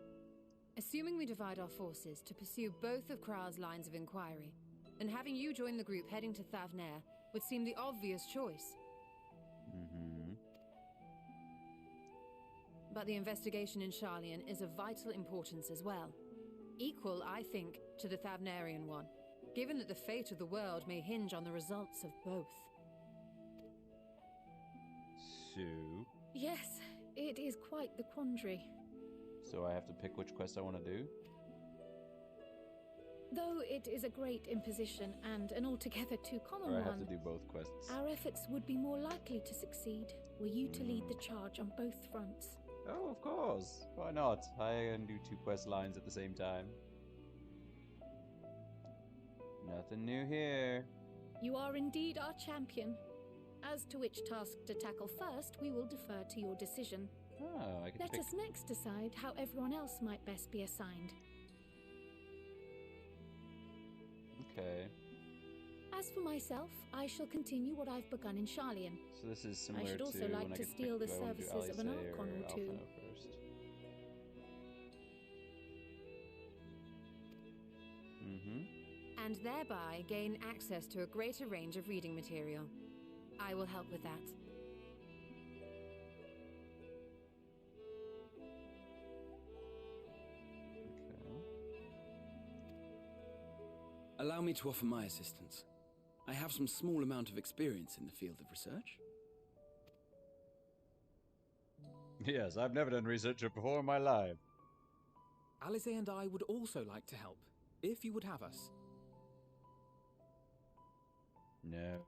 Assuming we divide our forces to pursue both of Kral's lines of inquiry, then having you join the group heading to Thavnair would seem the obvious choice. But the investigation in Sharlayan is of vital importance as well. Equal, I think, to the Thavnarian one, given that the fate of the world may hinge on the results of both. So? Yes, it is quite the quandary. So I have to pick which quest I want to do? Though it is a great imposition and an altogether too common or I one, have to do both quests. Our efforts would be more likely to succeed were you to lead the charge on both fronts. Oh, of course. Why not? I can do 2 quest lines at the same time. Nothing new here. You are indeed our champion. As to which task to tackle first, we will defer to your decision. Oh, I get to Let pick... us next decide how everyone else might best be assigned. Okay. As for myself, I shall continue what I've begun in Sharlayan. So this is similar I should also to like when I to get steal the pick, do I wanna do services of an Alisaie Archon or two. Alphino first? And thereby gain access to a greater range of reading material. I will help with that. Allow me to offer my assistance. I have some small amount of experience in the field of research. Yes, I've never done research before in my life. Alisaie and I would also like to help, if you would have us. No,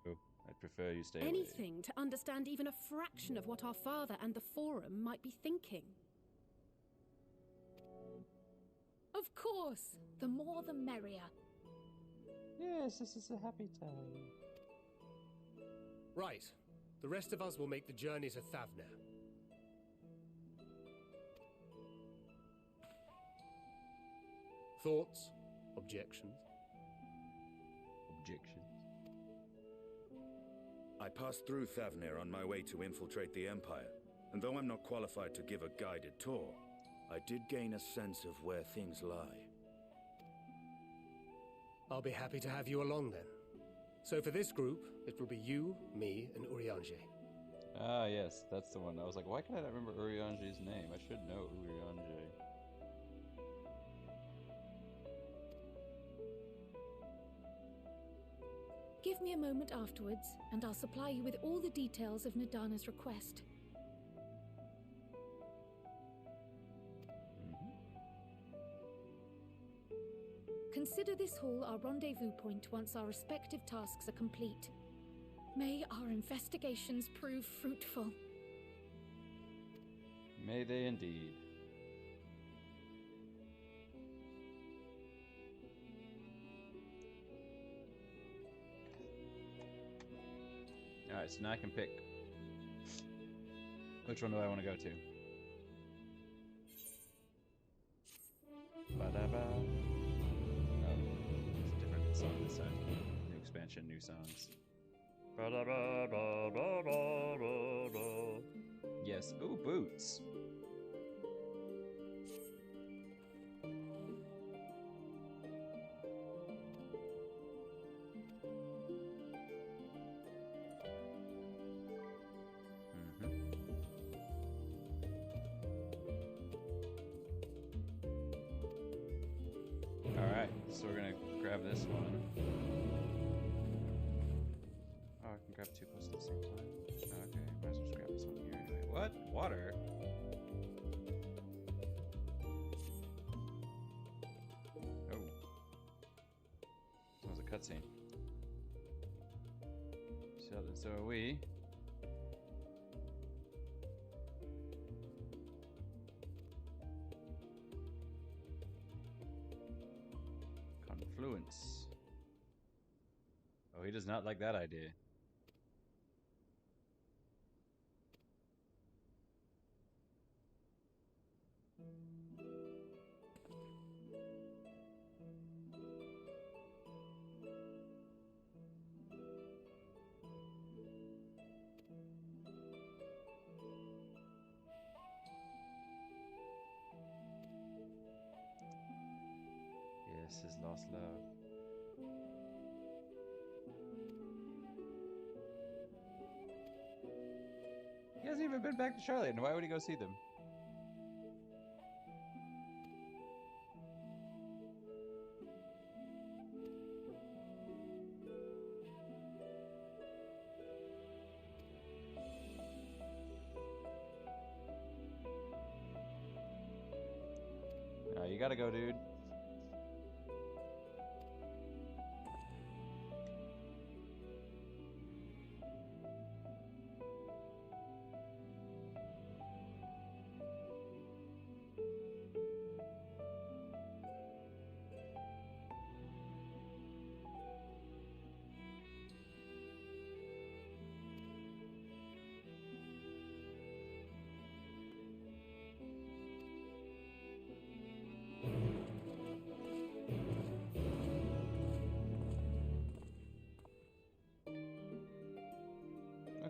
I'd prefer you stay away. Anything to understand even a fraction of what our father and the Forum might be thinking. Of course, the more the merrier. Yes, this is a happy time. Right. The rest of us will make the journey to Thavner. Thoughts? Objections? Objections? I passed through Thavner on my way to infiltrate the Empire, and though I'm not qualified to give a guided tour, I did gain a sense of where things lie. I'll be happy to have you along then. So for this group, it will be you, me, and Urianger. Ah, yes, that's the one. I was like, why can't I not remember Urianger's name? I should know Urianger. Give me a moment afterwards, and I'll supply you with all the details of Nadana's request. Consider this hall our rendezvous point once our respective tasks are complete. May our investigations prove fruitful. May they indeed. Alright, so now I can pick. Which one do I want to go to? Ba-da-ba. Oh, it's a different song this time. New expansion, new songs. Ba-da-ba-ba-ba-ba-ba-ba. Yes. Ooh, boots. Alright, so we're gonna grab this one. Oh, I can grab two posts at the same time. Oh, okay, might as well just grab this one here anyway. What? Water? Oh. That was a cutscene. So are we. Confluence. Oh, he does not like that idea. Yes, his lost love. He hasn't even been back to Charlotte, and why would he go see them? You gotta go, dude.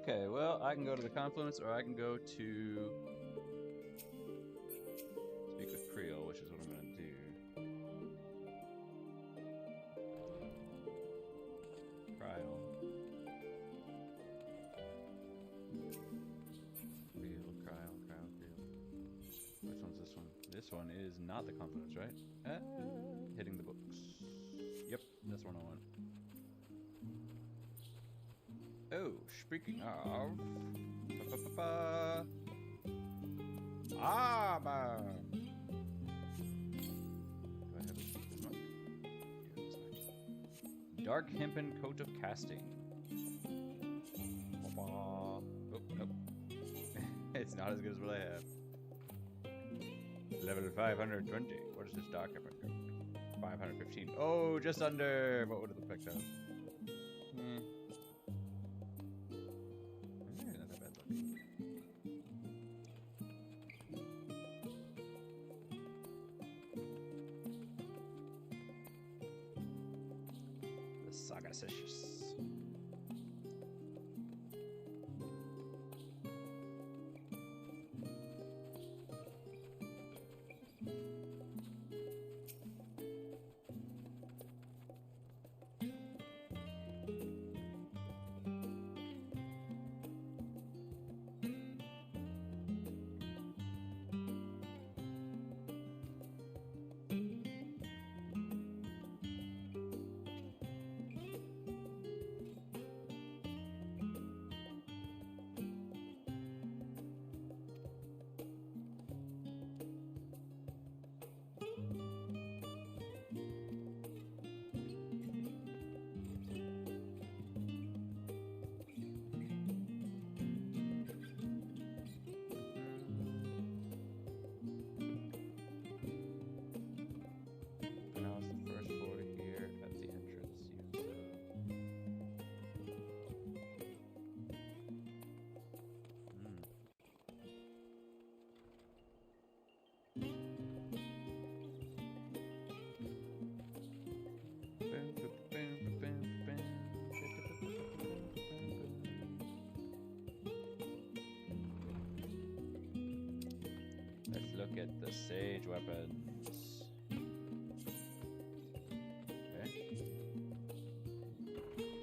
Okay, well, I can go to the Confluence, or I can go to speak with Creole, which is what I'm going to do. Creole. Creole. Which one's this one? This one is not the Confluence, right? Hitting the books. Yep, that's one I want. Oh, speaking of... Ah, man! Do I have a smoke? Dark hempen coat of casting. Oh, nope. It's not as good as what I have. Level 520. What is this dark hempen coat? 515. Oh, just under. What would it look like though? Not that bad looking. The Sagasicious. Let's look at the sage weapons. Okay.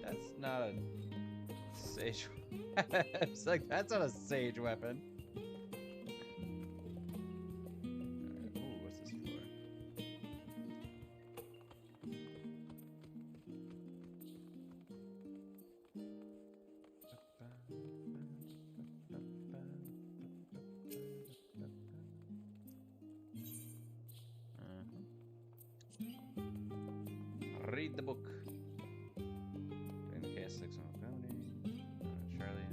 That's not a sage. It's like, that's not a sage weapon. Ooh, what's this for? Read the book. Doing the KS6 on Comedy. Charlie.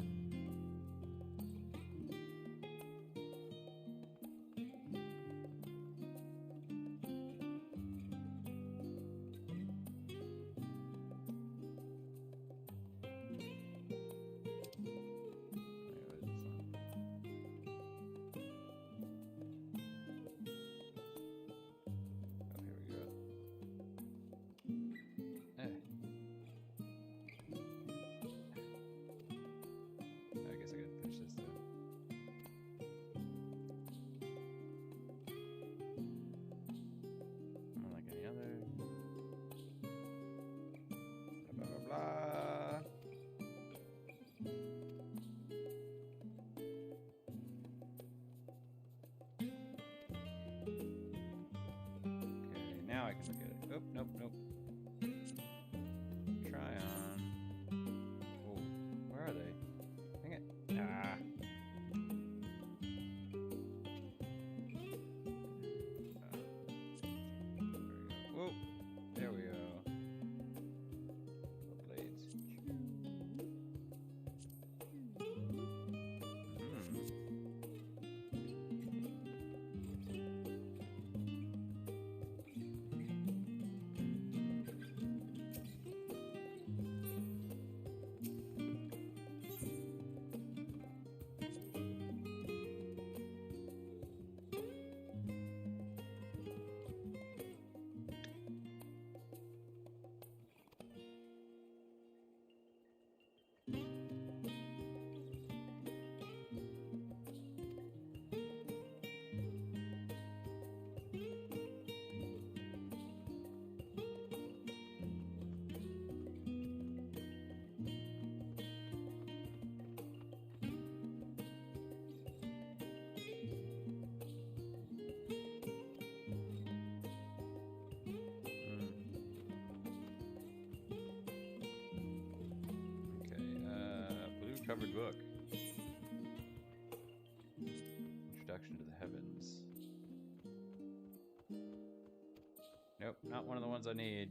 Now I can look at it. Oh, nope. Try on. Oh, where are they? Dang it. Ah. Whoa. There we go. The blades. Covered book. Introduction to the Heavens. Nope, not one of the ones I need.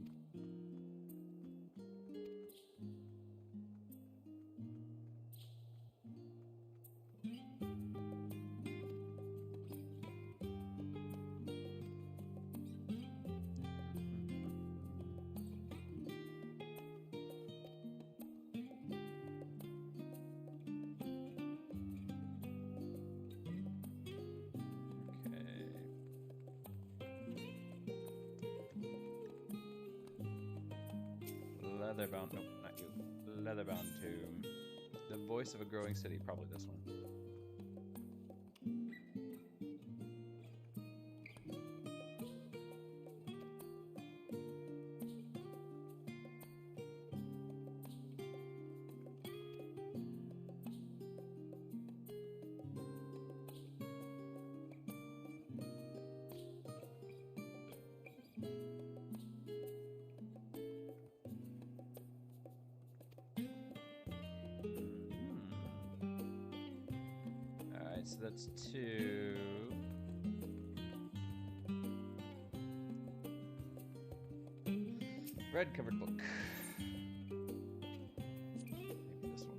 Leatherbound. Nope, not you. Leatherbound tomb. The voice of a growing city. Probably this one. So that's 2. Red covered book. Maybe this one.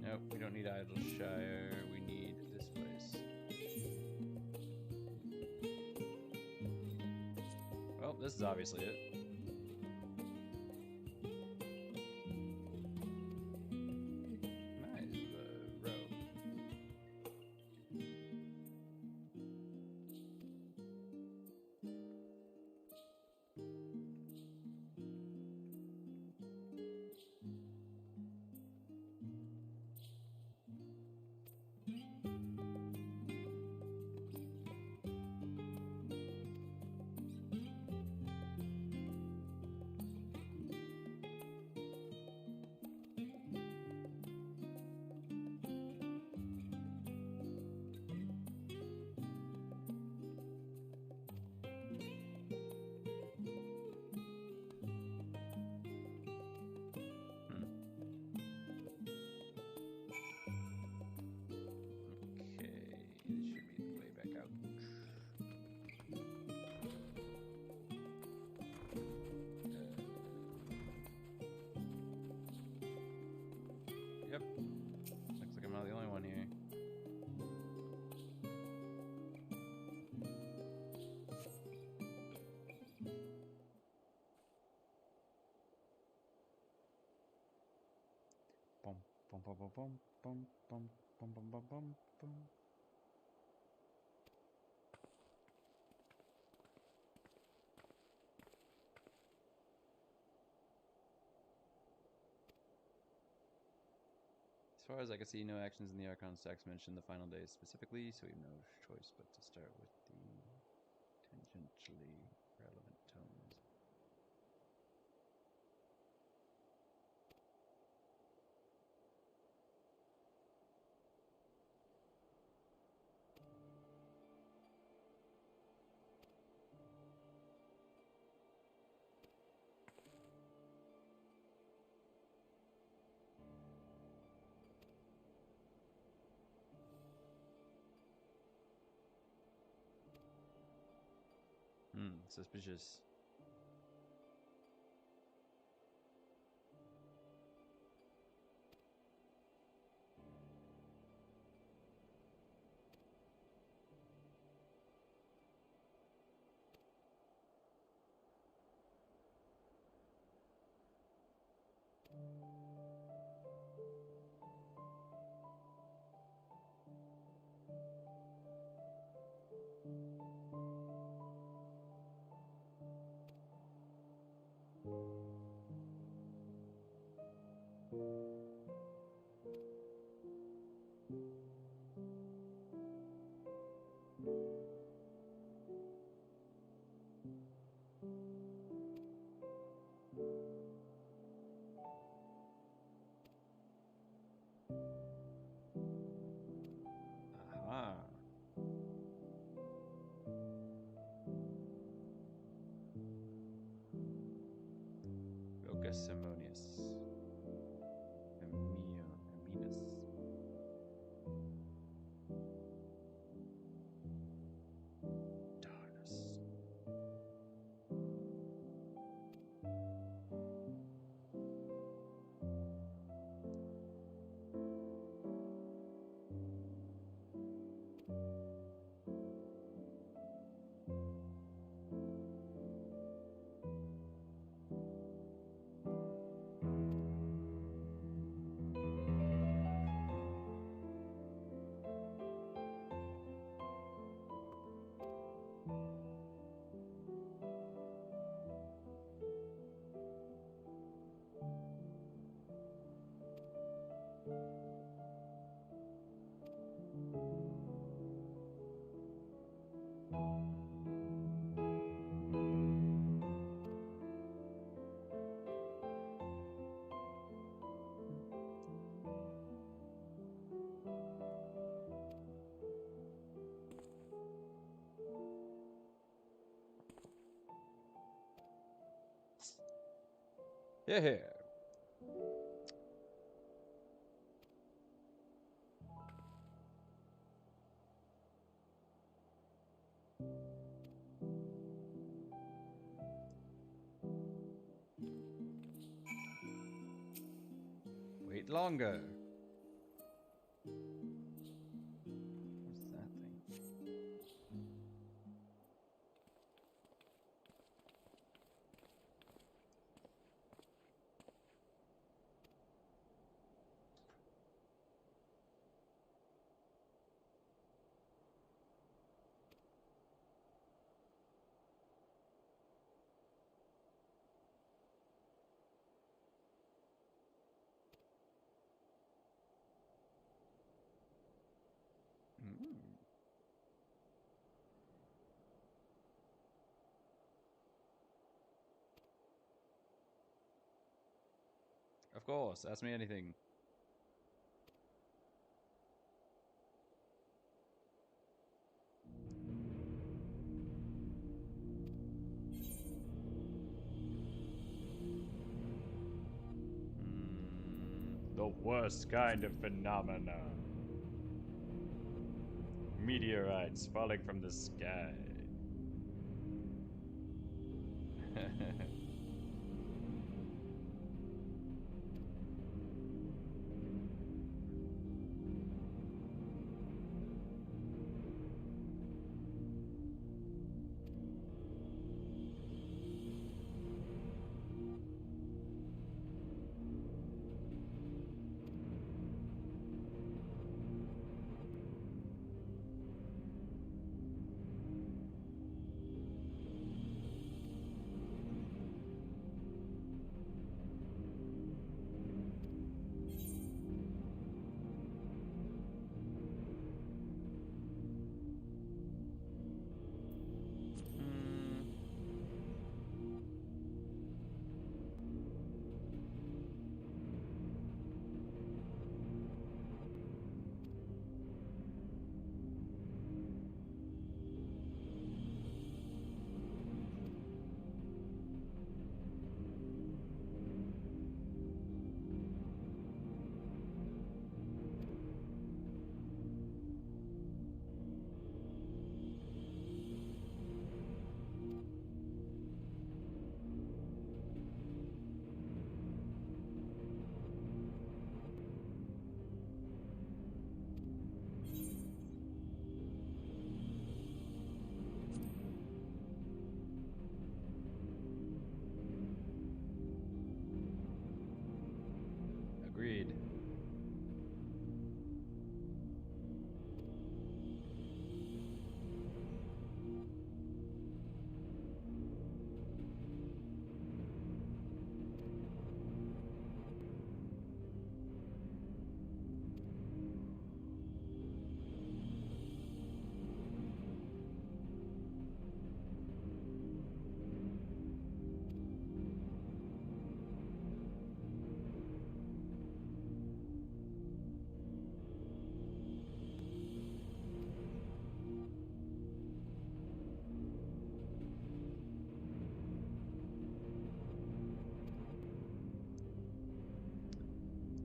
Nope, we don't need Idleshire. We need this place. Well, this is obviously it. Nice, row. Yep. Looks like I'm not the only one here. Bum bum bum bum bum bum bum bum bum bum bum bum. As far as I can see, no actions in the Archon stacks mention the final days specifically, so we have no choice but to start with the tangentially relevant tones. Suspicious. Yeah. Wait longer. What's that thing? Of course, ask me anything. The worst kind of phenomena. Meteorites falling from the sky. Agreed.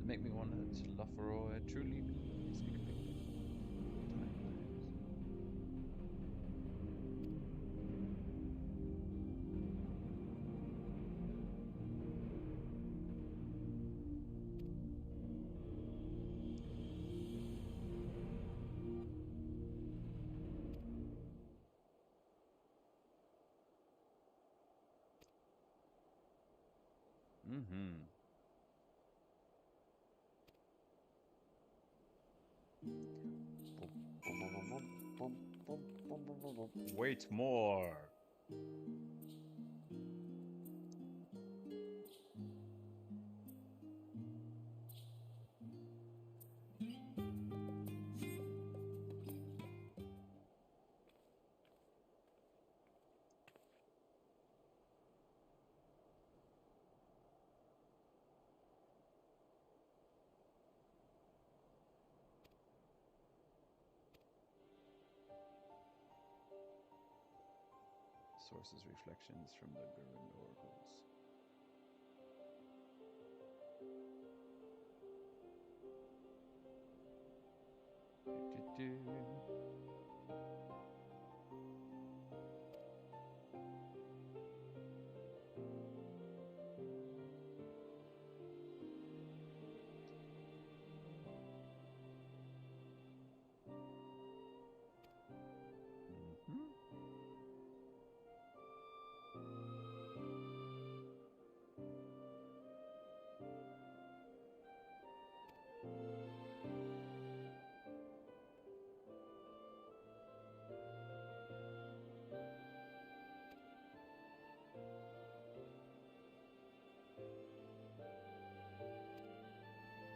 Make me wonder that Lafroy truly means we can pick up timelines. Wait more. Sources reflections from the Gurren oracles.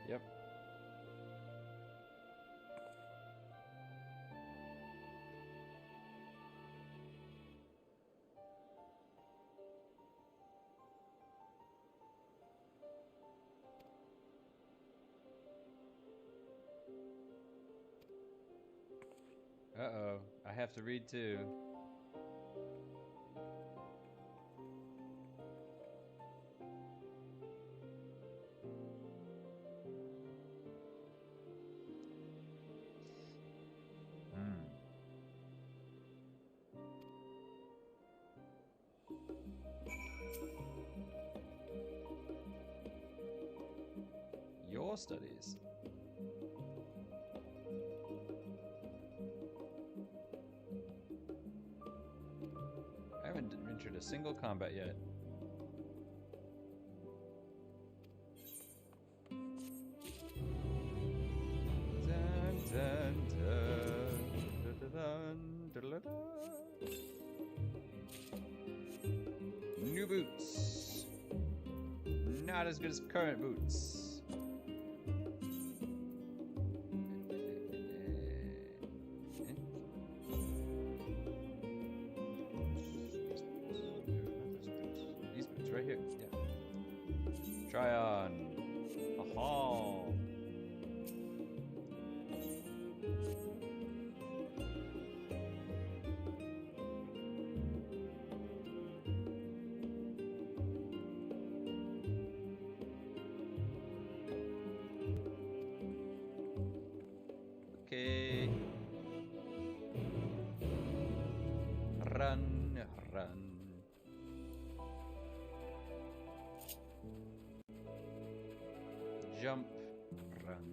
Yep. Uh-oh, I have to read too. Your studies. I haven't entered a single combat yet. Dun, dun, dun, dun, dun, dun, dun, dun. New boots. Not as good as current boots. These boots right here. Yeah. Try on. Aha. Okay. Run, run. Jump, run.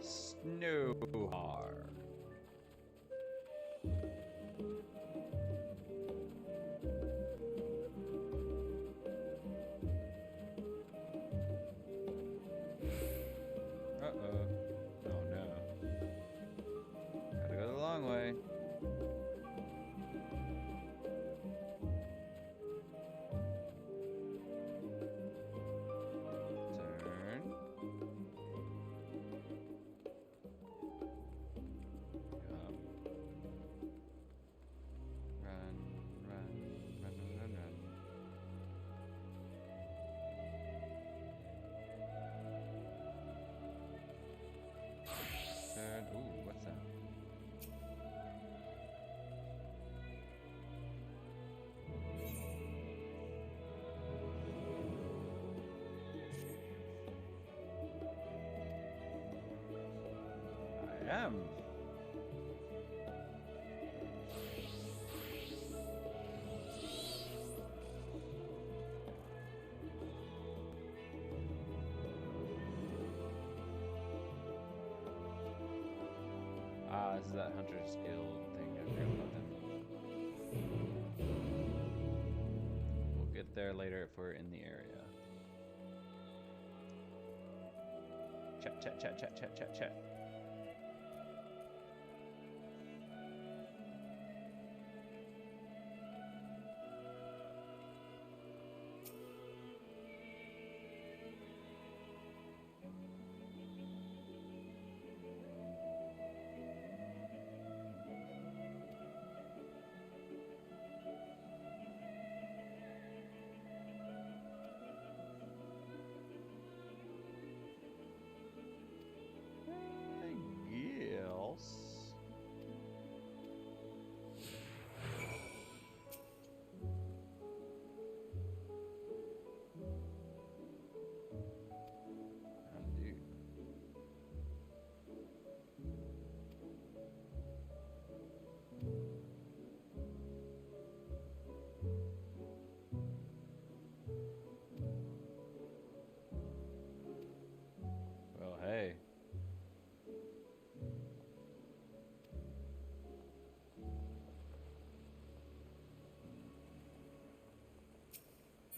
Snow hard. Uh-oh. Oh no. Gotta go the long way. Turn. Jump. Run, run, run, run, run. Turn. Ooh, what's that? I am. Ah, this is that Hunter's Guild thing. I forgot about them. We'll get there later if we're in the area. Chat, chat, chat, chat, chat, chat, chat.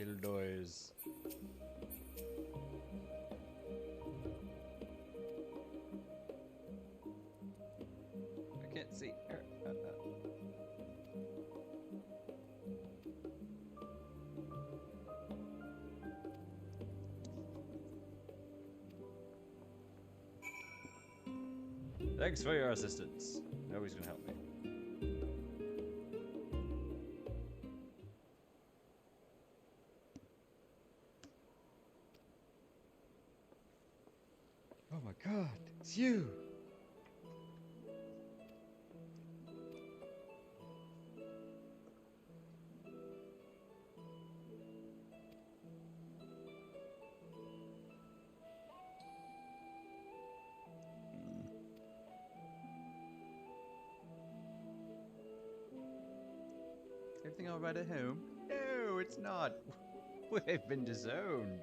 little noise. I can't see her. Thanks for your assistance. Nobody's gonna help me. Oh my god, it's you! Everything alright at home? No, it's not. We've been disowned.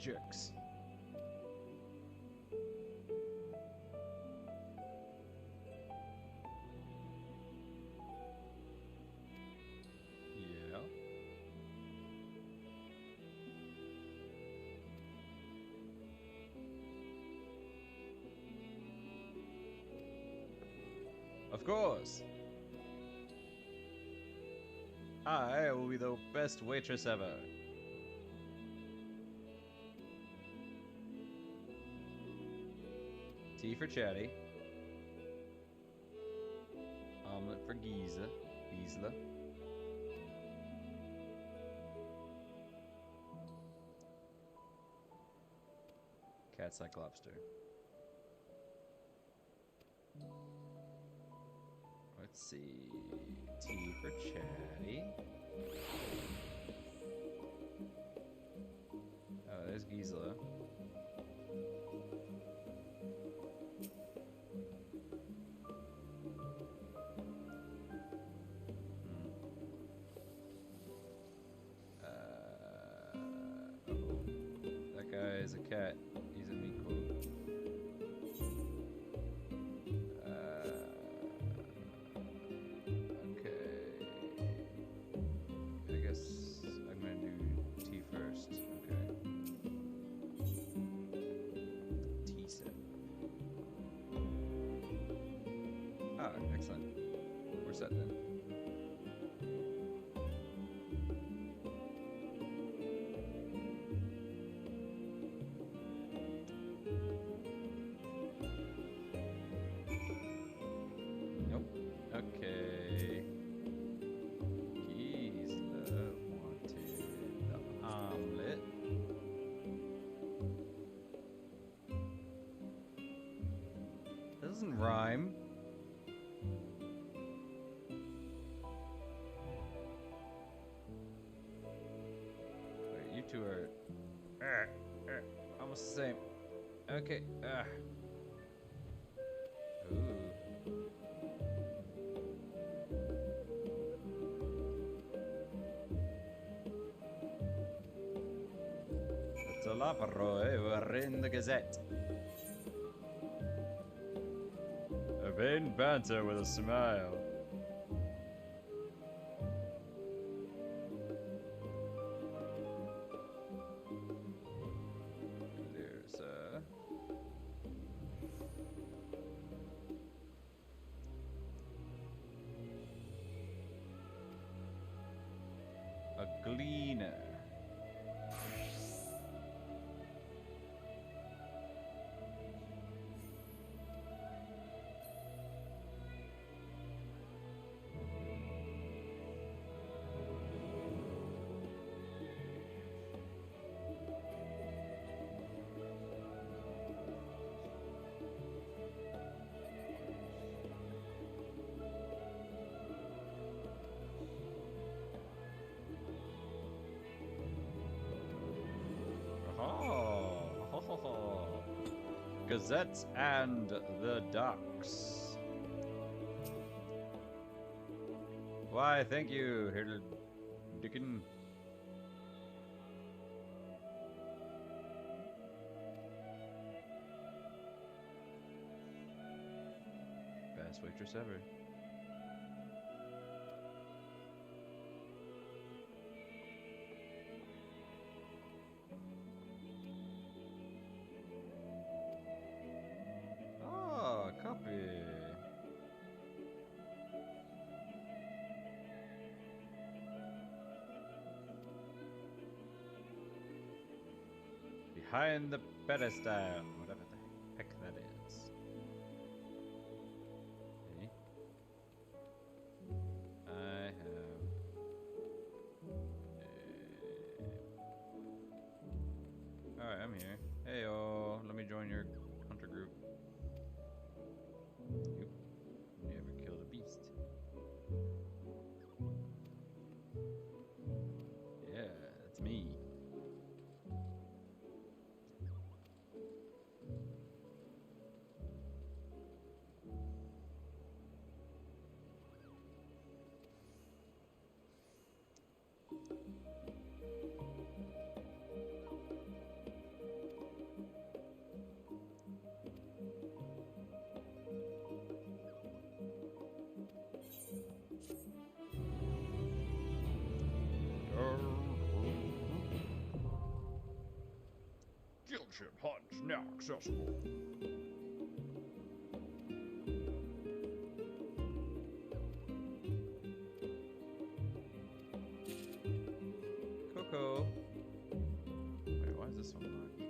Jerks. Yeah. Of course. I will be the best waitress ever. Tea for Chatty. Omelet for Gisela. Cat's like lobster. Let's see. Tea for Chatty. Oh, there's Gisela. That guy is a cat. He's a meat quote. Okay. I guess I'm gonna do tea first. Okay. Tea set. Ah, excellent. We're set then. Okay. Gisela wanted the omelet. That doesn't rhyme. Wait, you two are almost the same. Okay. Ooh. Lavarroy were in the Gazette. A vain banter with a smile. There's a gleaner. gazettes and the ducks. Why, thank you, Hiddle Dickon. Best waitress ever. Oh, copy. Behind the pedestal, whatever the heck that is. Okay. I have Alright, I'm here. Hey, let me join your hunter group. You ever killed a beast? Yeah, that's me. Guildship Hunt now accessible. Coco. Wait, why is this one locked?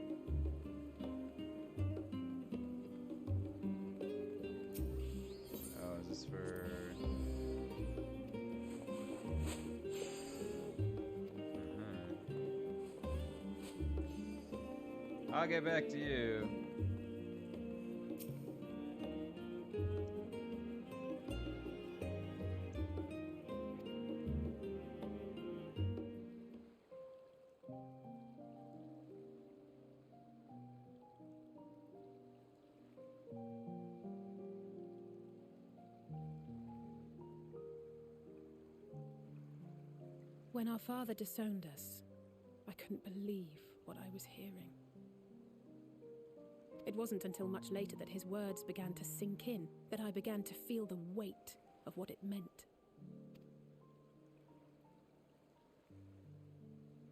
Oh, is this for... I'll get back to you. When our father disowned us, I couldn't believe what I was hearing. It wasn't until much later that his words began to sink in, that I began to feel the weight of what it meant.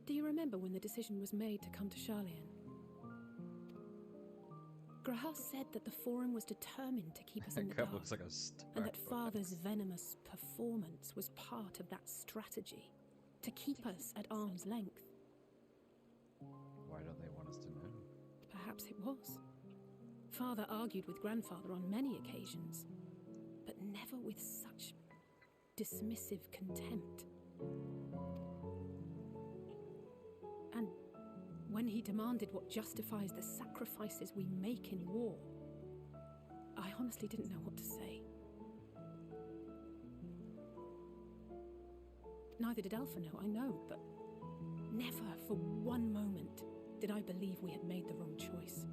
Do you remember when the decision was made to come to Charlian? Graham said that the Forum was determined to keep us in the dark, looks like a and that Father's venomous performance was part of that strategy, to keep us at arm's length. Why don't they want us to know? Perhaps it was. Father argued with Grandfather on many occasions, but never with such dismissive contempt. And when he demanded what justifies the sacrifices we make in war, I honestly didn't know what to say. Neither did Alpha know, I know, but never for one moment did I believe we had made the wrong choice.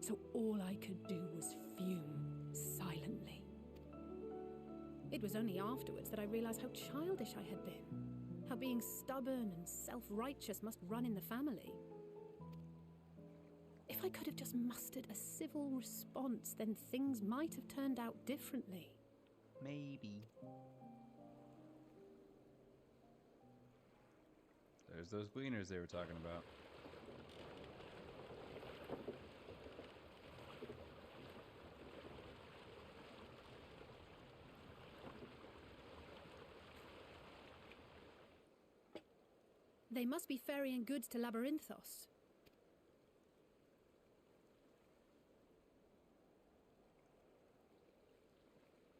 So all I could do was fume silently. It was only afterwards that I realized how childish I had been, how being stubborn and self-righteous must run in the family. If I could have just mustered a civil response, then things might have turned out differently. Maybe. There's those gleaners they were talking about. They must be ferrying goods to Labyrinthos.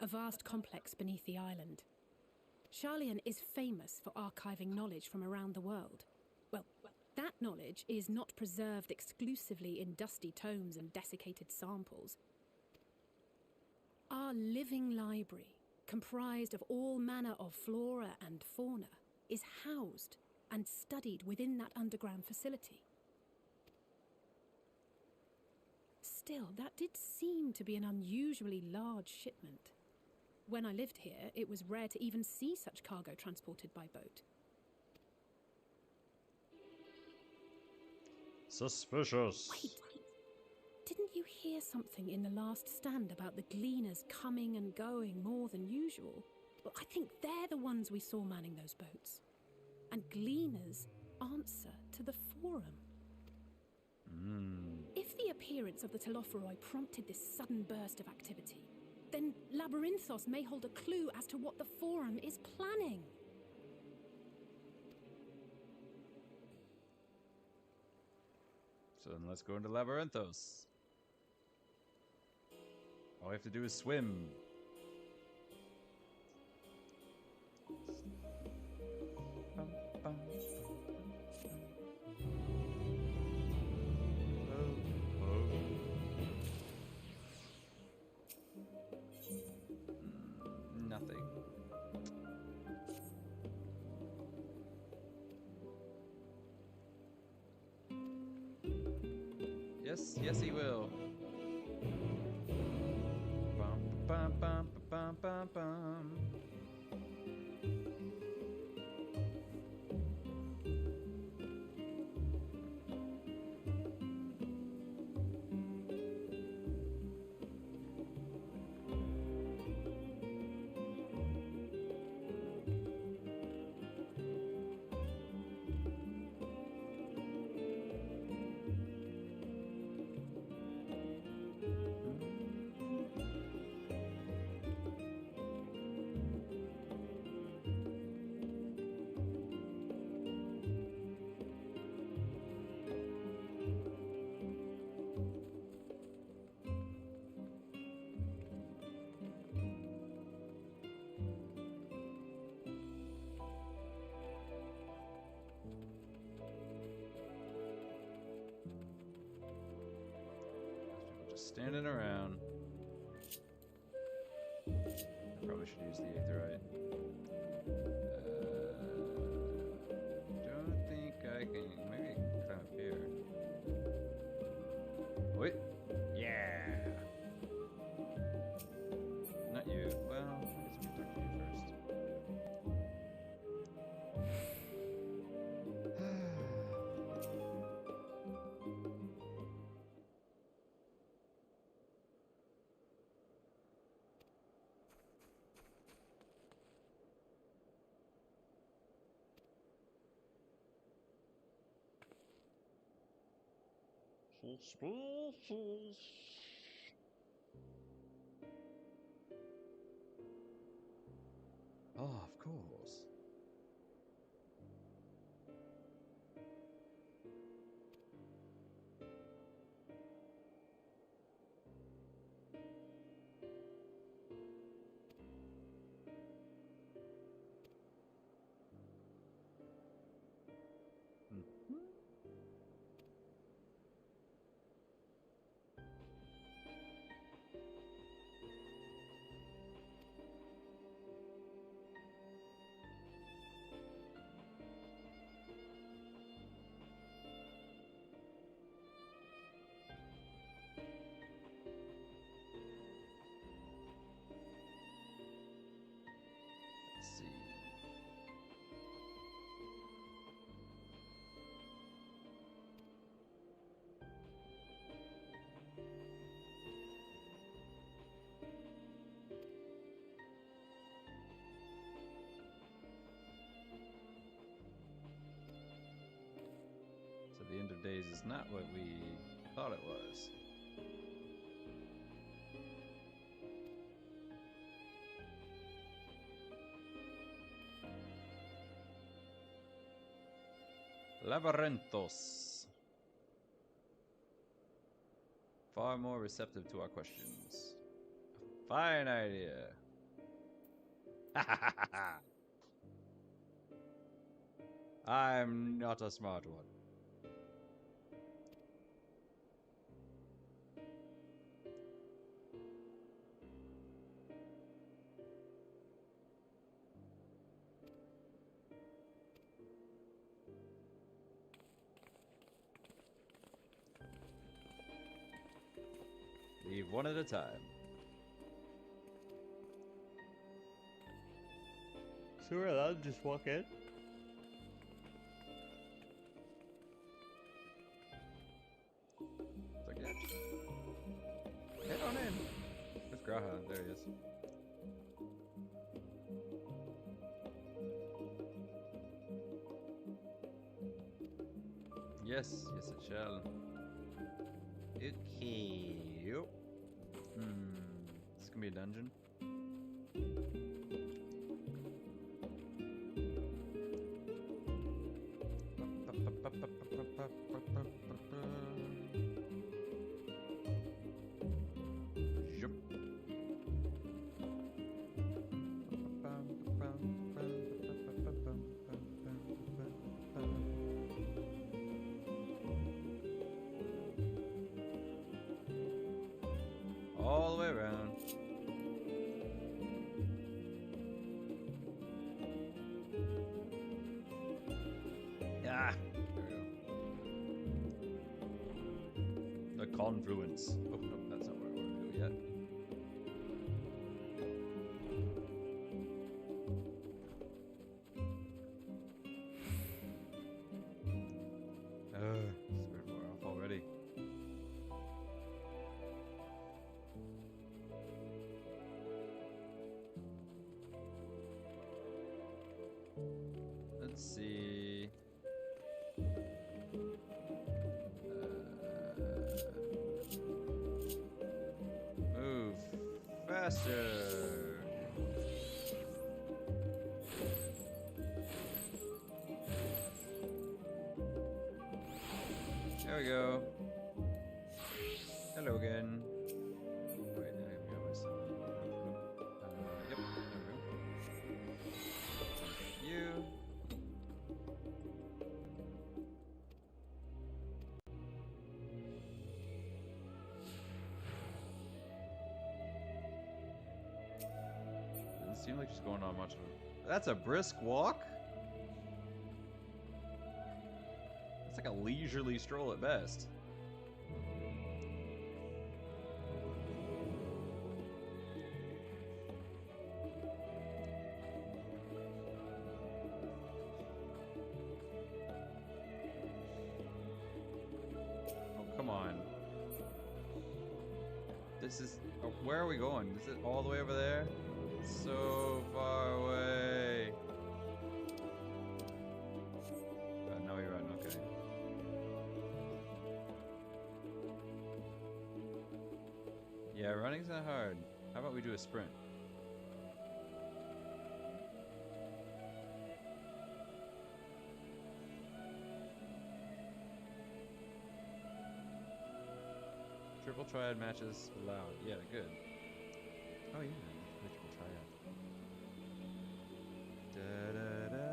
A vast complex beneath the island. Charlian is famous for archiving knowledge from around the world. Well, that knowledge is not preserved exclusively in dusty tomes and desiccated samples. Our living library, comprised of all manner of flora and fauna, is housed and studied within that underground facility. Still, that did seem to be an unusually large shipment. When I lived here, it was rare to even see such cargo transported by boat. Suspicious. Wait. Didn't you hear something in the last stand about the gleaners coming and going more than usual? Well, I think they're the ones we saw manning those boats. And gleaners answer to the forum. If the appearance of the Telophoroi prompted this sudden burst of activity, then Labyrinthos may hold a clue as to what the forum is planning. So then let's go into Labyrinthos. All we have to do is swim. Nothing. Yes, he will. Bum, bum, bum, bum, bum, bum. Just standing around. I probably should use the aetherite. Don't think I can. Maybe I can climb up here. Wait. Yeah. Not you. Well, I guess we talk to you first. Suspicious. Oh, of course. Let's see. So the end of days is not what we thought it was. Labyrinthos. Far more receptive to our questions. A fine idea. I'm not a smart one. Leave one at a time. So we're allowed to just walk in? It's like, yeah. Head on in. There's Graha. There he is. Yes, yes it shall. Okay. Yep. This is gonna be a dungeon. Yep. All the way around. Ah, there we go. The confluence. Oh no, that's not where I want to go yet. It's very far off already. Let's see. Move faster. There we go. Hello again. Wait, now I got myself. Yep, there we go. You. Doesn't seem like she's going on much of a... That's a brisk walk? It's like a leisurely stroll at best. Oh, come on. This is... Oh, where are we going? Is it all the way over there? So far away. No, you're right. Okay. Yeah, running's not hard. How about we do a sprint? Triple triad matches allowed. Yeah, good. Oh yeah, the triple triad. Da da da.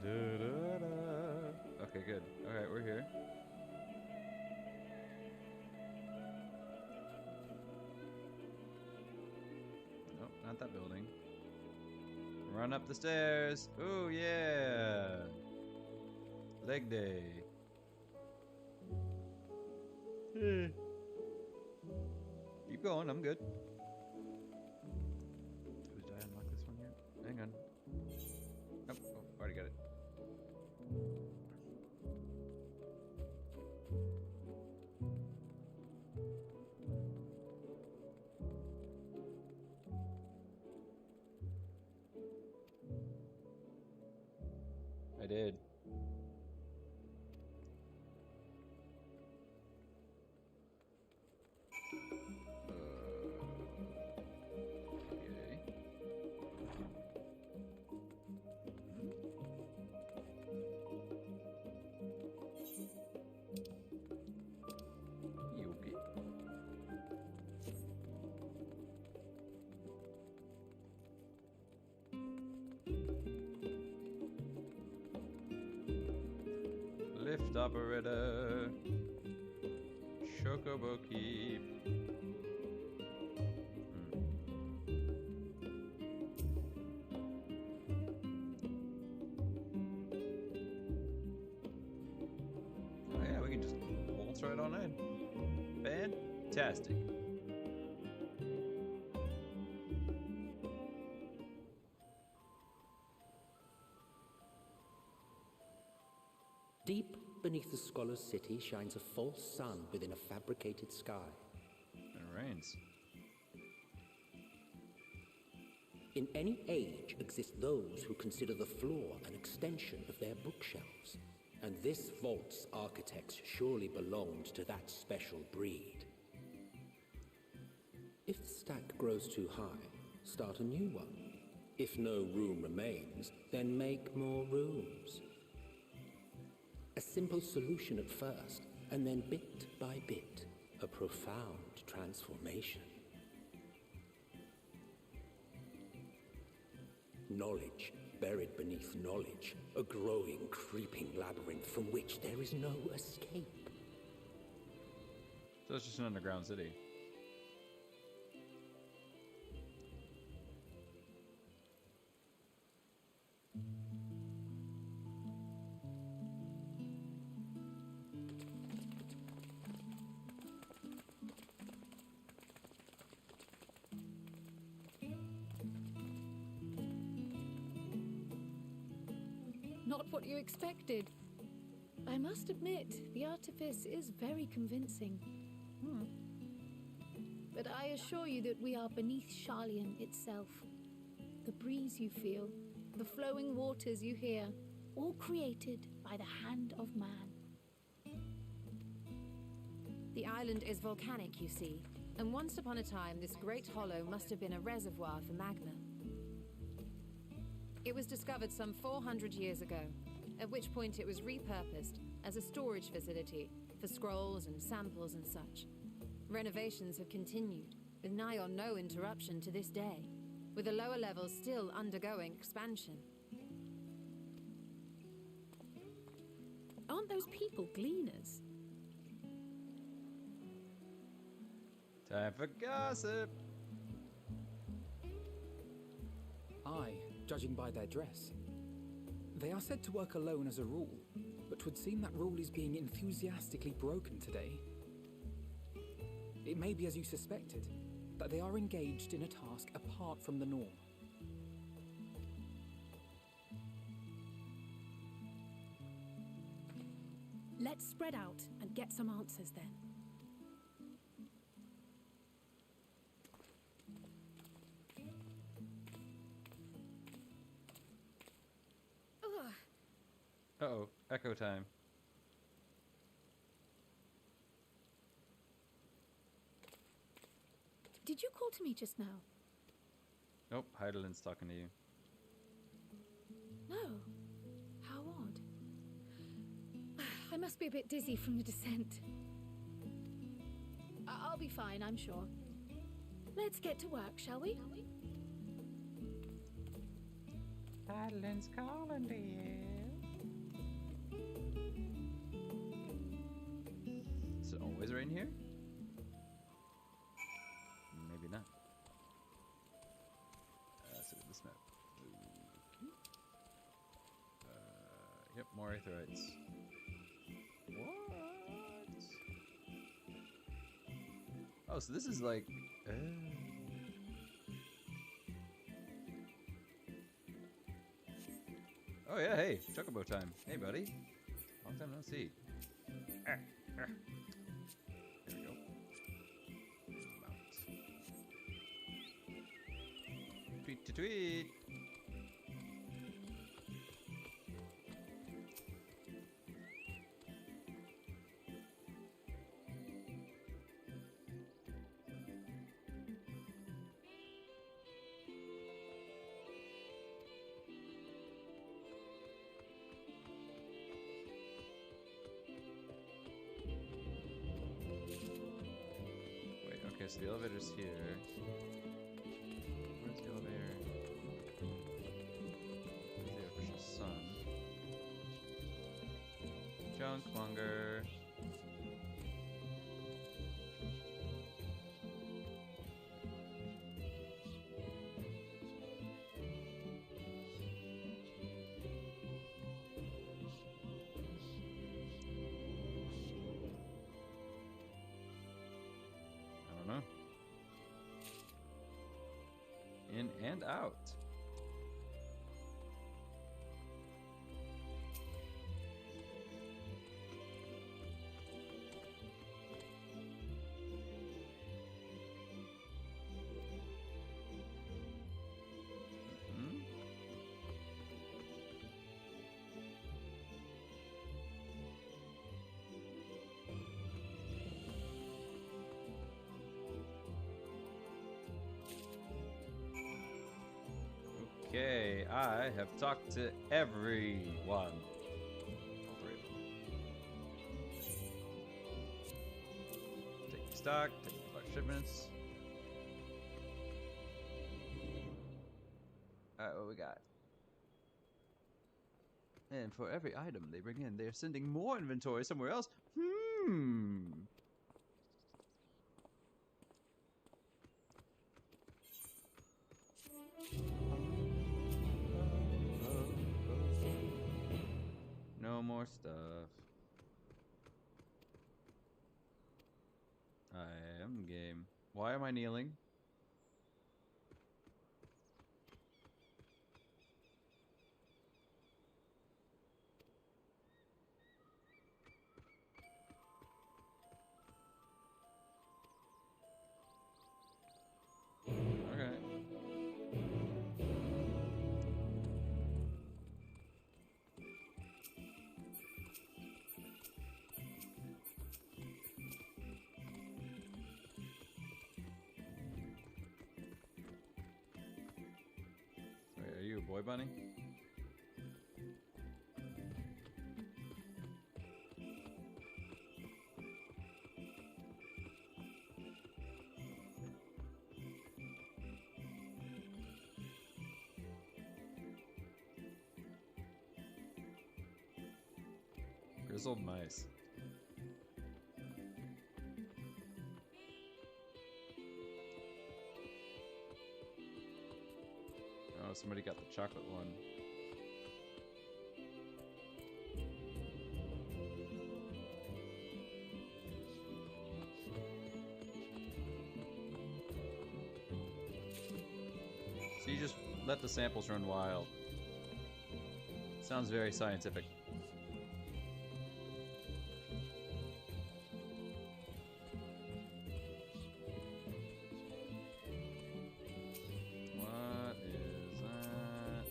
Da da da. Okay, good. Alright, we're here. Nope, not that building. Run up the stairs. Ooh, yeah. Leg day. Keep going, I'm good. Did I unlock this one yet? Hang on. Nope, oh, already got it. I did. Lift operator. Chocobo keep. Oh yeah, we can just waltz right on in. Ben? Fantastic. Deep beneath the scholar's city shines a false sun within a fabricated sky. It rains. In any age exist those who consider the floor an extension of their bookshelves, and this vault's architects surely belonged to that special breed. If the stack grows too high, start a new one. If no room remains, then make more rooms. A simple solution at first, and then bit by bit, a profound transformation. Knowledge buried beneath knowledge, a growing, creeping labyrinth from which there is no escape. So it's just an underground city. Not what you expected. I must admit, the artifice is very convincing. But I assure you that we are beneath Sharlayan itself. The breeze you feel, the flowing waters you hear, all created by the hand of man. The island is volcanic, you see, and once upon a time this great hollow must have been a reservoir for magma. It was discovered some 400 years ago, at which point it was repurposed as a storage facility for scrolls and samples and such. Renovations have continued, with nigh on no interruption to this day, with the lower levels still undergoing expansion. Aren't those people gleaners? Time for gossip. Aye, judging by their dress. They are said to work alone as a rule, but 'twould seem that rule is being enthusiastically broken today. It may be as you suspected, that they are engaged in a task apart from the norm. Let's spread out and get some answers then. Uh-oh, echo time. Did you call to me just now? Nope, Heidelin's talking to you. No. How odd. I must be a bit dizzy from the descent. I'll be fine, I'm sure. Let's get to work, shall we? Heidelin's calling to you. Is it always rain here? Maybe not. Let's look at this map. Okay. Yep, more aetherites. What? Oh, so this is like... Oh yeah, hey, Chocobo time. Hey buddy. Long time no see. There we go. Mount. Tweet to tweet. Okay, so the elevator's here. Where's the elevator? The official sun. Junkmonger. in and out. Okay, I have talked to everyone. All three of them. Taking stock, taking large shipments. Alright, what we got? And for every item they bring in, they're sending more inventory somewhere else. No more stuff. I am game. Why am I kneeling? Okay. Wait, are you a boy bunny? Grizzled mice. Oh, somebody got the chocolate one. So you just let the samples run wild. Sounds very scientific. What is that?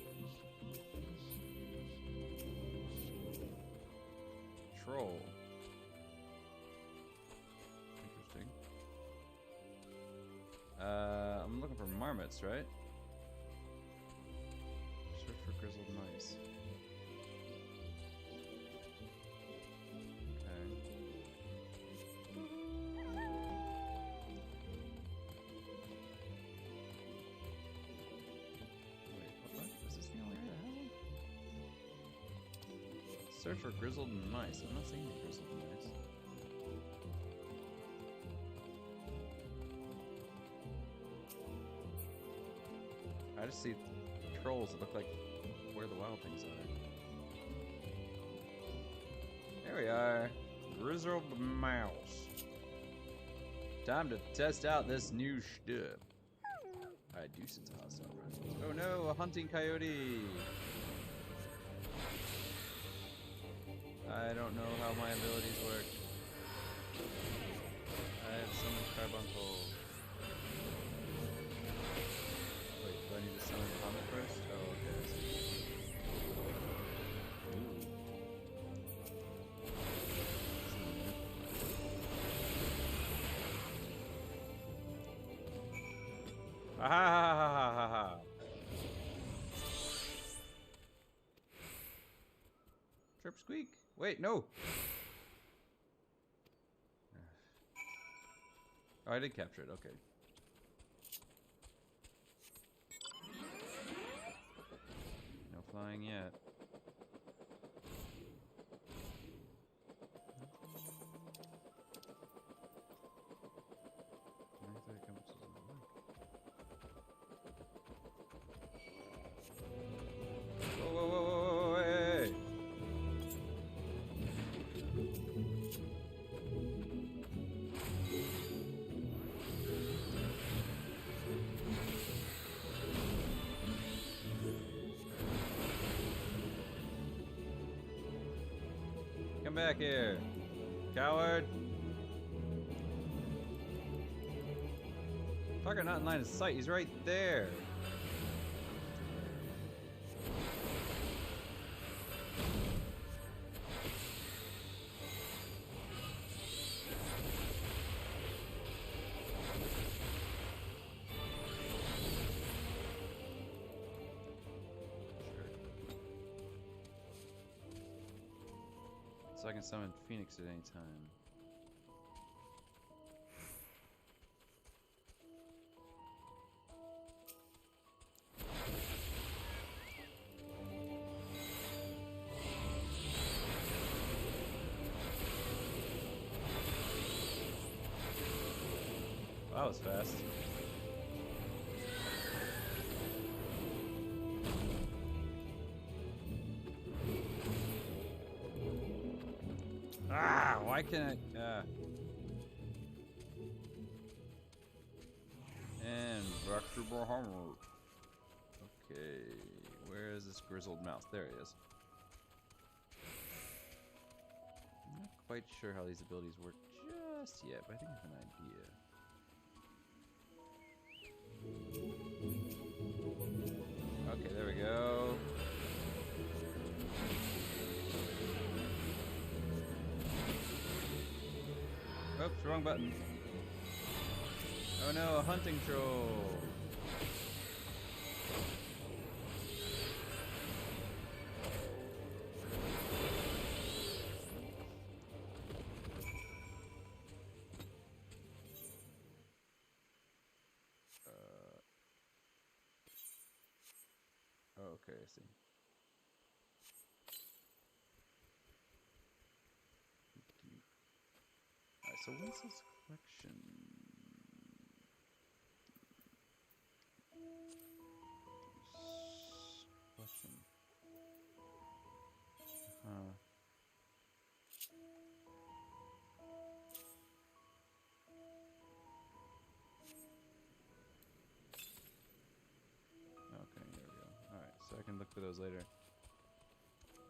Troll. Interesting. I'm looking for marmots, right? Search for grizzled mice. Okay. Wait, what? Is this the only area I have? Search for grizzled mice. I'm not seeing any grizzled mice. I just see trolls that look like where the wild things are. There we are. Grizzled mouse. Time to test out this new stuff. I do sense a hostile presence. Oh no, a hunting coyote! I don't know how my abilities work. I have summoned carbuncle. Wait, do I need to summon Comet first? Oh, okay, I see. Ha ha ha ha ha ha. Trip squeak. Wait, no. Oh, I did capture it. Okay. No flying yet. Whoa, whoa, whoa, whoa, whoa, hey! Come back here, coward! Fucker, not in line of sight. He's right there. So I can summon Phoenix at any time. That was fast. Ah, why can't I? And back to Bahamut. Okay, where is this grizzled mouse? There he is. I'm not quite sure how these abilities work just yet, but I think I have an idea. Okay, there we go. Oops, wrong button. Oh no, a hunting troll. Okay, I see. Alright, so what's this collection? Collection. Huh. Okay, there we go. Alright, so I can look for those later.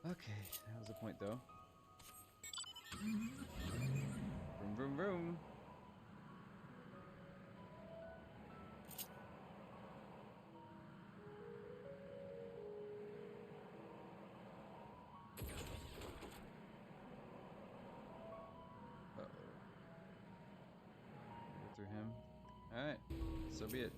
Okay, that was the point though. Vroom vroom vroom. Uh-oh. Go through him. Alright, so be it.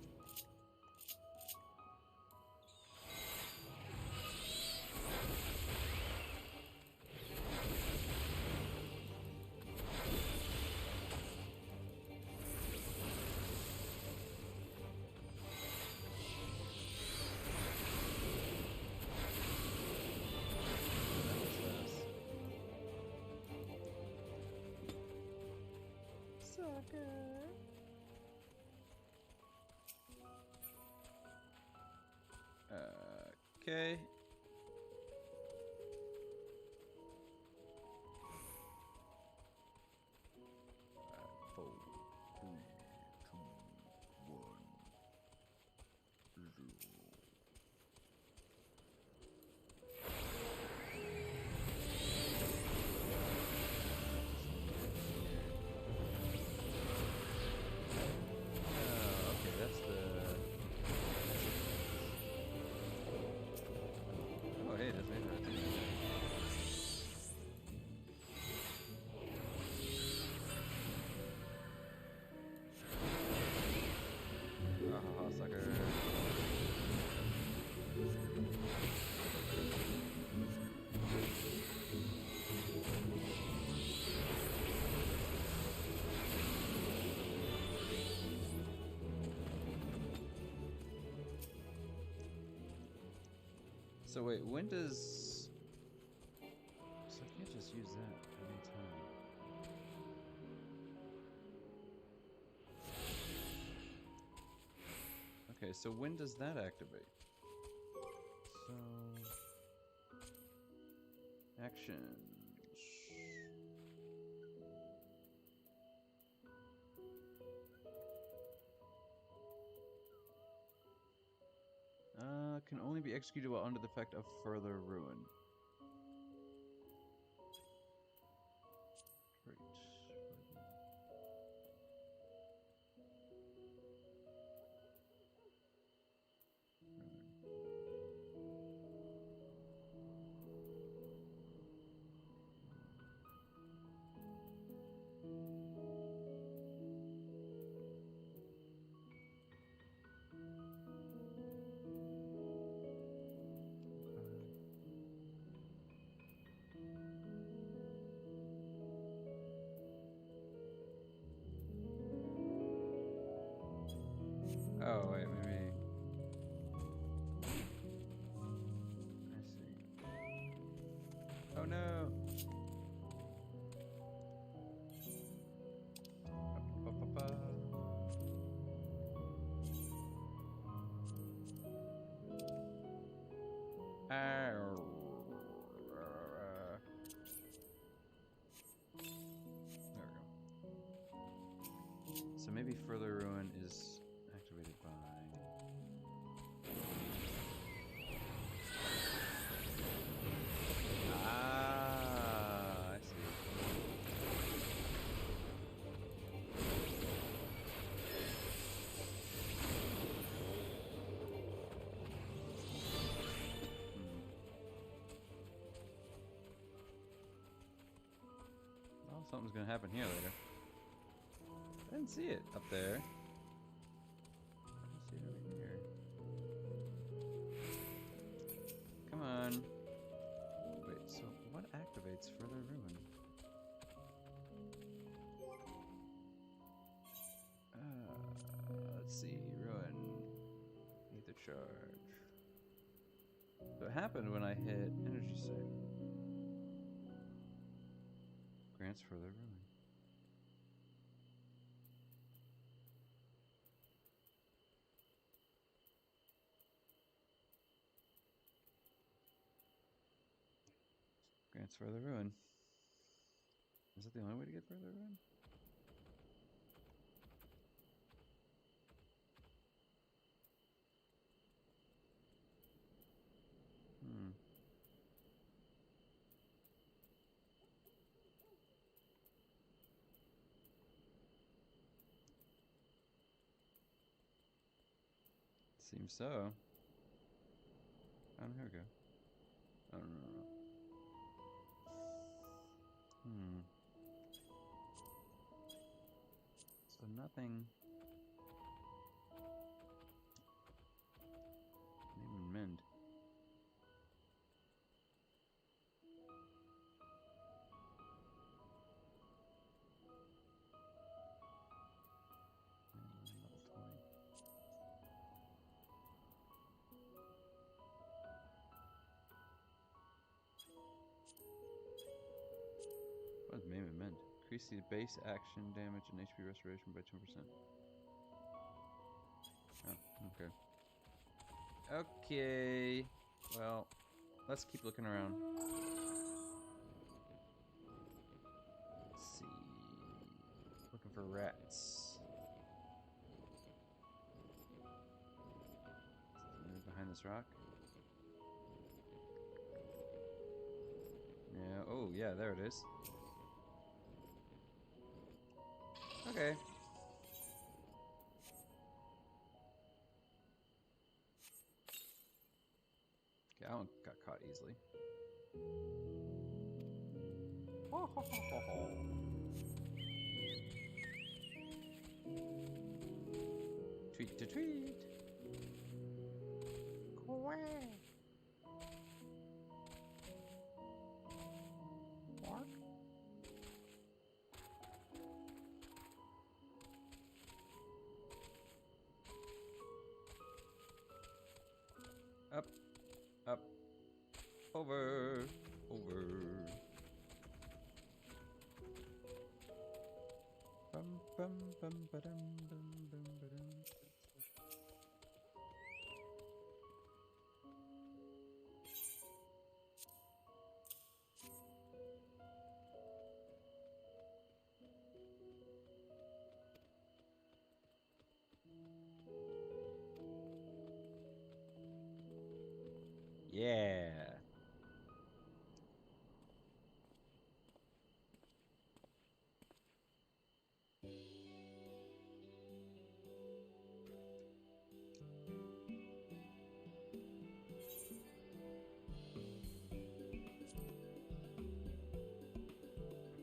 Okay. Four, three, two, one, zero. Okay, that's the. Oh, hey, that's right. Ah, sucker. So wait, when does... So I can't just use that at any time. Okay, so when does that activate? So... Actions... Can only be executed while under the effect of further ruin. Oh, wait, maybe... I see. Oh no! There we go. So maybe Further Ruin is activated by... Ah, I see. Well, something's gonna happen here later. I didn't see it up there. I didn't see it over here. Come on. Wait, so what activates Further Ruin? Let's see. Ruin. Ether charge. So it happened when I hit Energy Sight. Grants Further Ruin. Grants Further Ruin. Is that the only way to get Further Ruin? Seems so. Oh, here we go. Oh, no. So nothing. Even mend. Level 20. What does Maim and Mend? Increase the base action damage and HP restoration by 10%. Oh, okay. Okay. Well, let's keep looking around. Let's see. Looking for rats. Something behind this rock. Yeah. Oh, yeah. There it is. Okay. Okay, that one got caught easily. Ho, ho, ho, ho, ho. Tweet to tweet. Quack. Bark. Up, up, over, over. Bum bum bum ba-dum bum bum ba-dum. Yeah.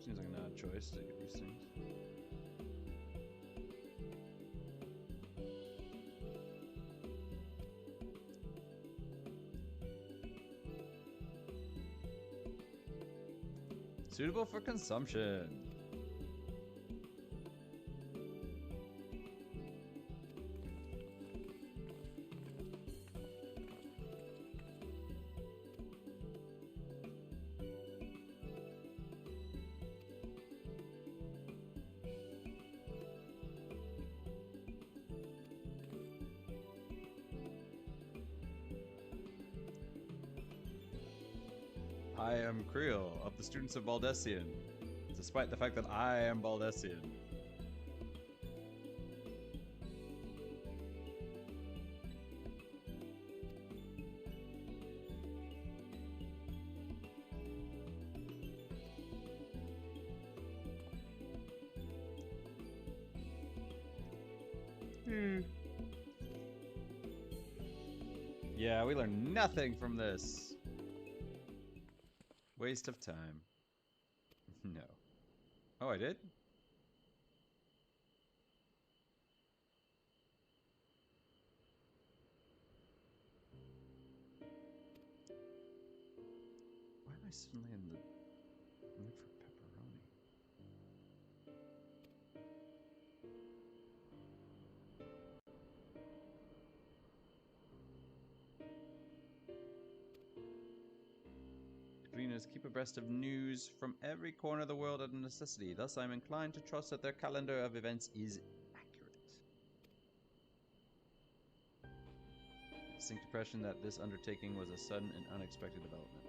Seems like an odd choice to get these things. Suitable for consumption. I am Creel of the students of Baldessian, despite the fact that I am Baldessian. Yeah, we learned nothing from this. Waste of time. No. Oh, I did? Why am I suddenly in the mood for pepperoni? Readers keep abreast of news from every corner of the world at a necessity. Thus, I'm inclined to trust that their calendar of events is accurate. Distinct impression that this undertaking was a sudden and unexpected development.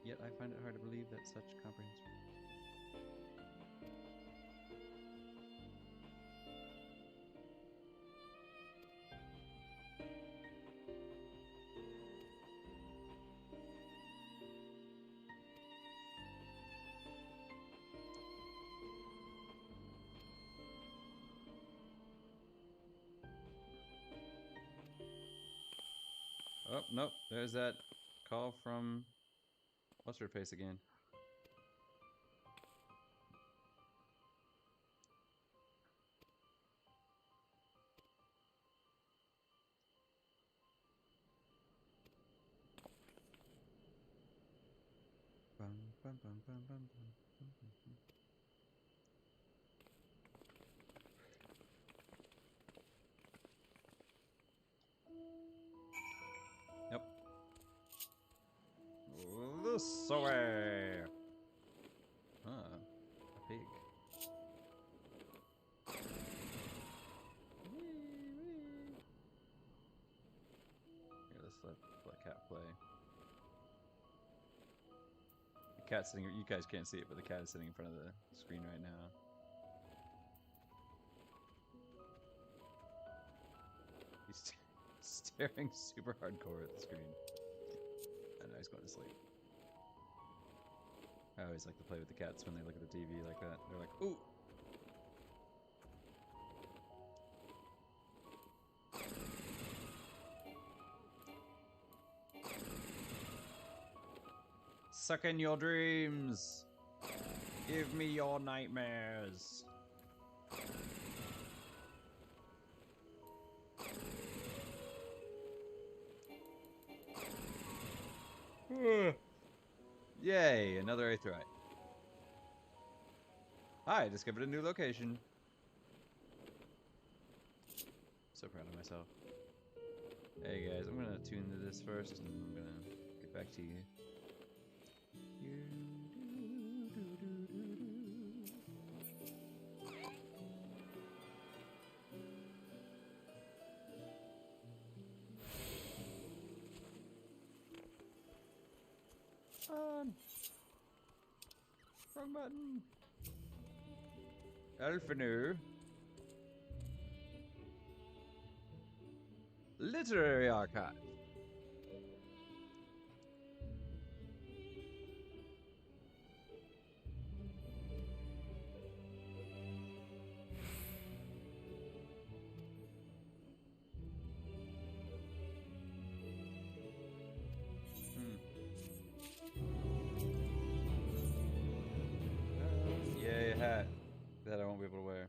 Yet I find it hard to believe that such comprehensive. Oh, nope. There's that call from... What's her face again? Bum, bum, bum, bum, bum, bum, bum, bum. Yep. This way. Ah, a pig. Here, let's let cat play. The cat's sitting. You guys can't see it, but the cat is sitting in front of the screen right now. He's staring super hardcore at the screen. And now he's going to sleep. I always like to play with the cats when they look at the TV like that. They're like, ooh! Suck in your dreams! Give me your nightmares! Yay, another Aetheryte. I discovered a new location. So proud of myself. Hey guys, I'm gonna tune to this first and I'm gonna get back to you. Wrong button. Elfinu. Literary Archive. Yay, a hat that I won't be able to wear.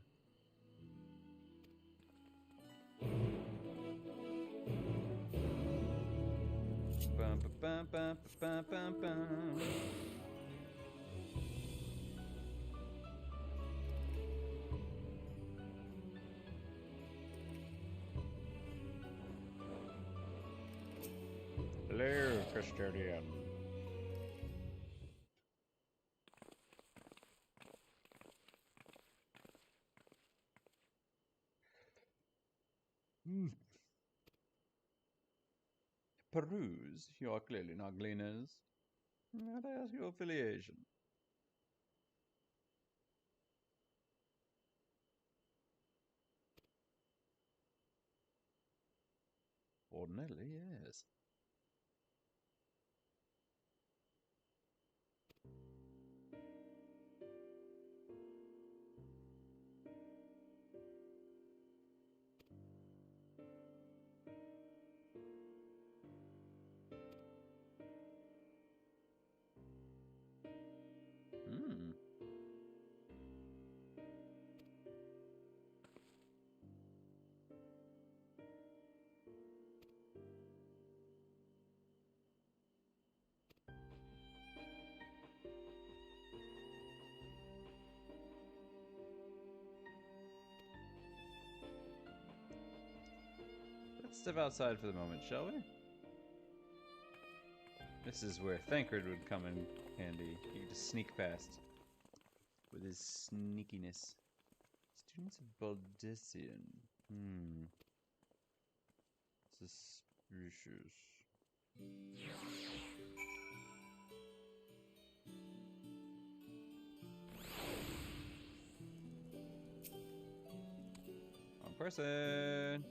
Bum, bum, bum, bum, bum, bum. Hello, custodian. Peruse your clearly not gleaners. Might I ask your affiliation? Ordinarily, yes. Hmm. Let's step outside for the moment, shall we? This is where Thancred would come in handy. He could just sneak past with his sneakiness. Students of Baldician. Suspicious. Wrong person.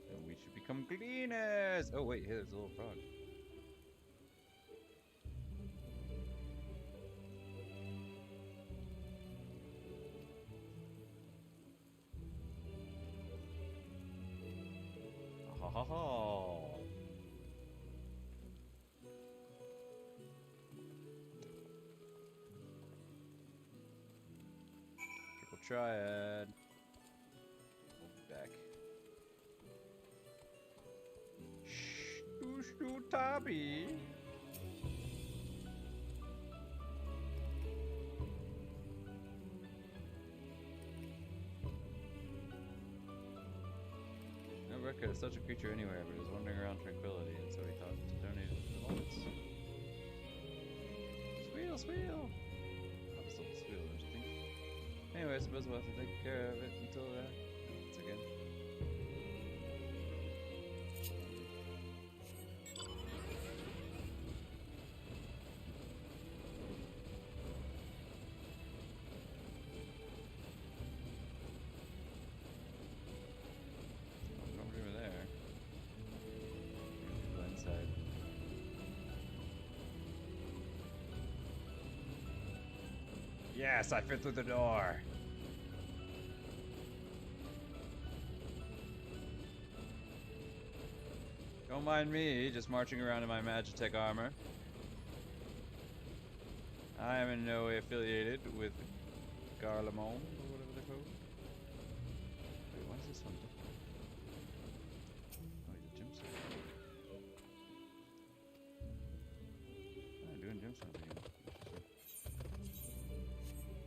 And we should become cleaners. Oh wait, here's a little frog. Ha ha ha. Triple triad. We'll be back. Shoo Tabby. No record of such a creature anywhere, but it was wandering around tranquility, and so he thought to donate it to the vaults. Squeal, squeal! Oh, it's still squeal, don't you think? Anyway, I suppose we'll have to take care of it until once again. Nobody over there. People inside. Yes, I fit through the door. Don't mind me, just marching around in my Magitech armor. I am in no way affiliated with Garlemald, or whatever they're called. Wait, why is this one different? Oh, he's a gym server. I'm doing gym server again.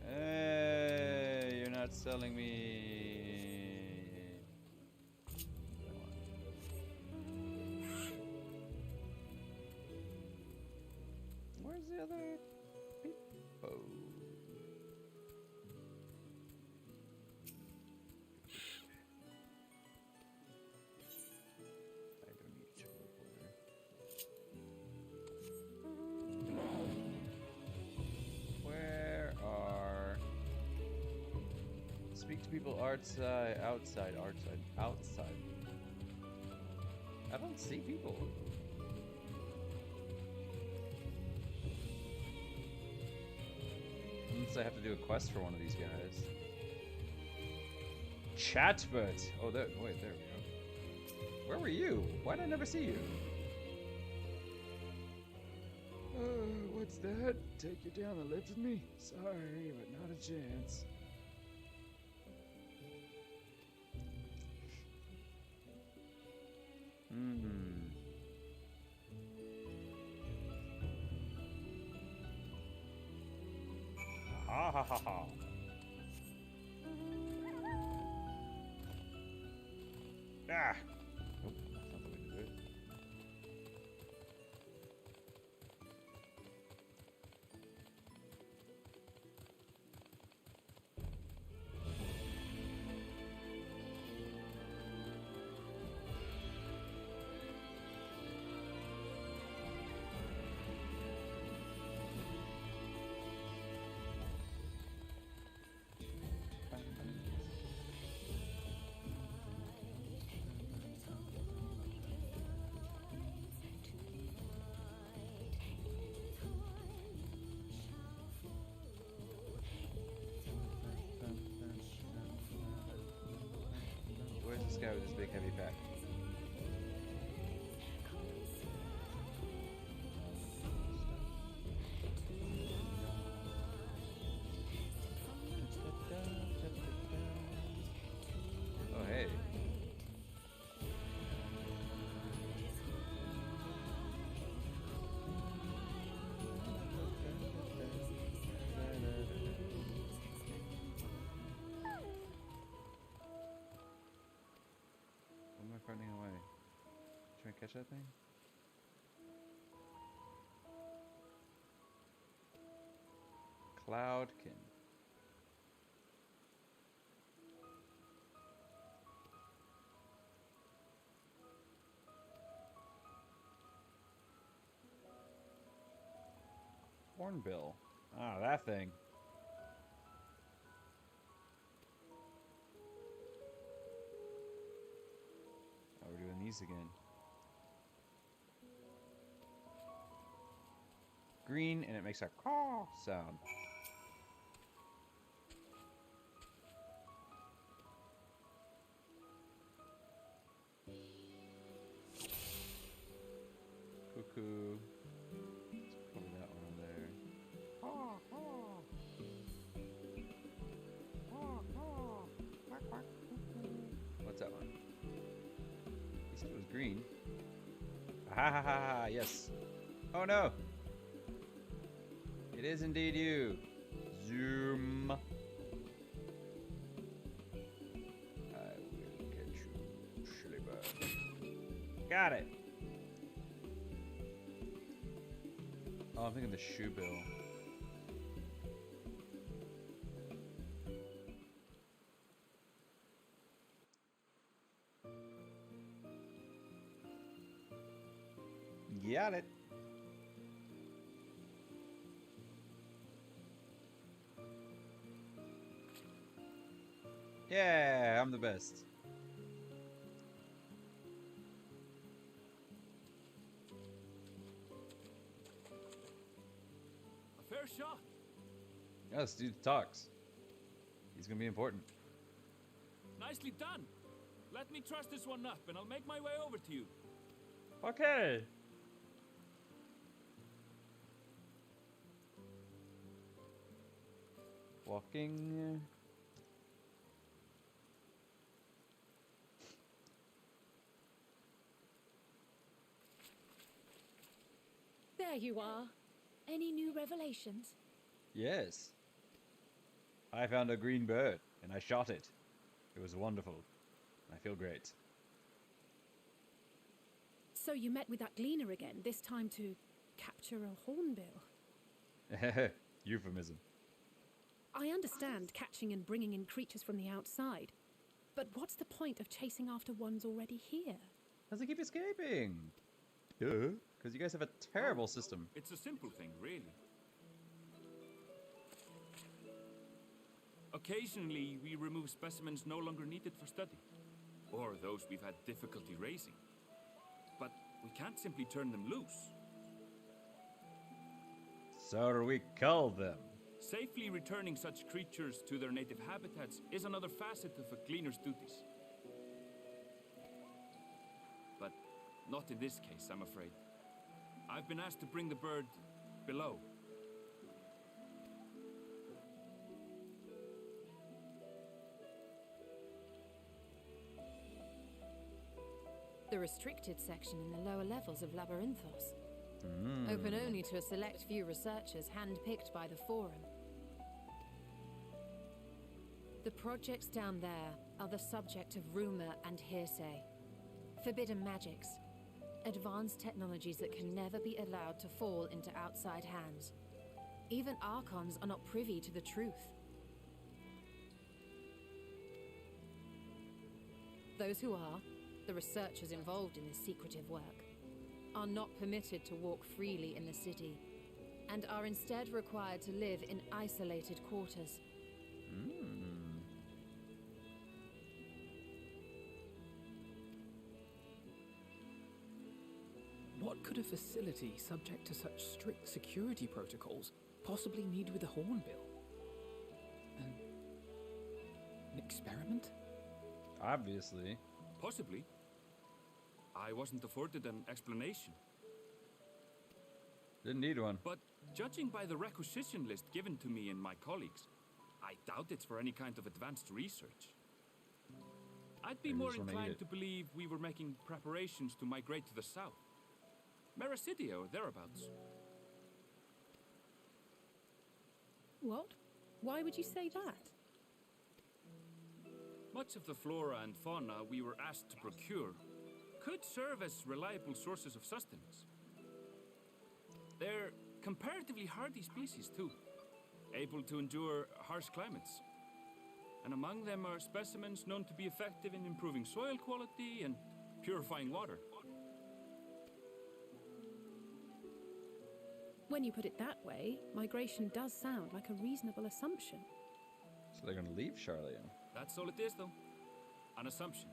Hey, you're not selling me. Where's the other people? I don't need chocolate powder. Where are... Speak to people outside. I don't see people. Unless I have to do a quest for one of these guys. Chatbot! Oh, there, wait, there we go. Where were you? Why did I never see you? What's that? Take you down the lift with me? Sorry, but not a chance. Ha ha ha ha. Ah! Nope, that's not the way to do it. guy with his big heavy pack? Oh, hey. What am I running away? Trying to catch that thing? Cloudkin. Hornbill. Ah, that thing. Oh, we're doing these again. Green, and it makes a caw sound. Cuckoo. Let's probably that one over there. What's that one? He said it was green. Ha ha ha ha, yes. Oh no! It is indeed you. Zoom. I will get you, silly bird. Got it. Oh, I'm thinking the shoe bill. Got it. Yeah, I'm the best. A fair shot. Yes, dude talks. He's gonna be important. Nicely done. Let me truss this one up, and I'll make my way over to you. Okay. Walking. There you are. Any new revelations? Yes. I found a green bird, and I shot it. It was wonderful. I feel great. So you met with that gleaner again, this time to capture a hornbill. Euphemism. I understand catching and bringing in creatures from the outside, but what's the point of chasing after ones already here? Because they keep escaping. Duh. Because you guys have a terrible system. It's a simple thing, really. Occasionally, we remove specimens no longer needed for study, or those we've had difficulty raising. But we can't simply turn them loose. So we kill them. Safely returning such creatures to their native habitats is another facet of a cleaner's duties. But not in this case, I'm afraid. I've been asked to bring the bird below. The restricted section in the lower levels of Labyrinthos. Open only to a select few researchers handpicked by the Forum. The projects down there are the subject of rumor and hearsay. Forbidden magics. Advanced technologies that can never be allowed to fall into outside hands. Even Archons are not privy to the truth. Those who are, the researchers involved in this secretive work, are not permitted to walk freely in the city, and are instead required to live in isolated quarters. What could a facility subject to such strict security protocols possibly need with a hornbill? An experiment? Obviously. Possibly. I wasn't afforded an explanation. Didn't need one. But judging by the requisition list given to me and my colleagues, I doubt it's for any kind of advanced research. I'd be Maybe more just wanna eat inclined it. to believe we were making preparations to migrate to the south. Mericidia or thereabouts. What? Why would you say that? Much of the flora and fauna we were asked to procure could serve as reliable sources of sustenance. They're comparatively hardy species, too, able to endure harsh climates. And among them are specimens known to be effective in improving soil quality and purifying water. When you put it that way, migration does sound like a reasonable assumption. So they're gonna leave Charlian. That's all it is, though. An assumption.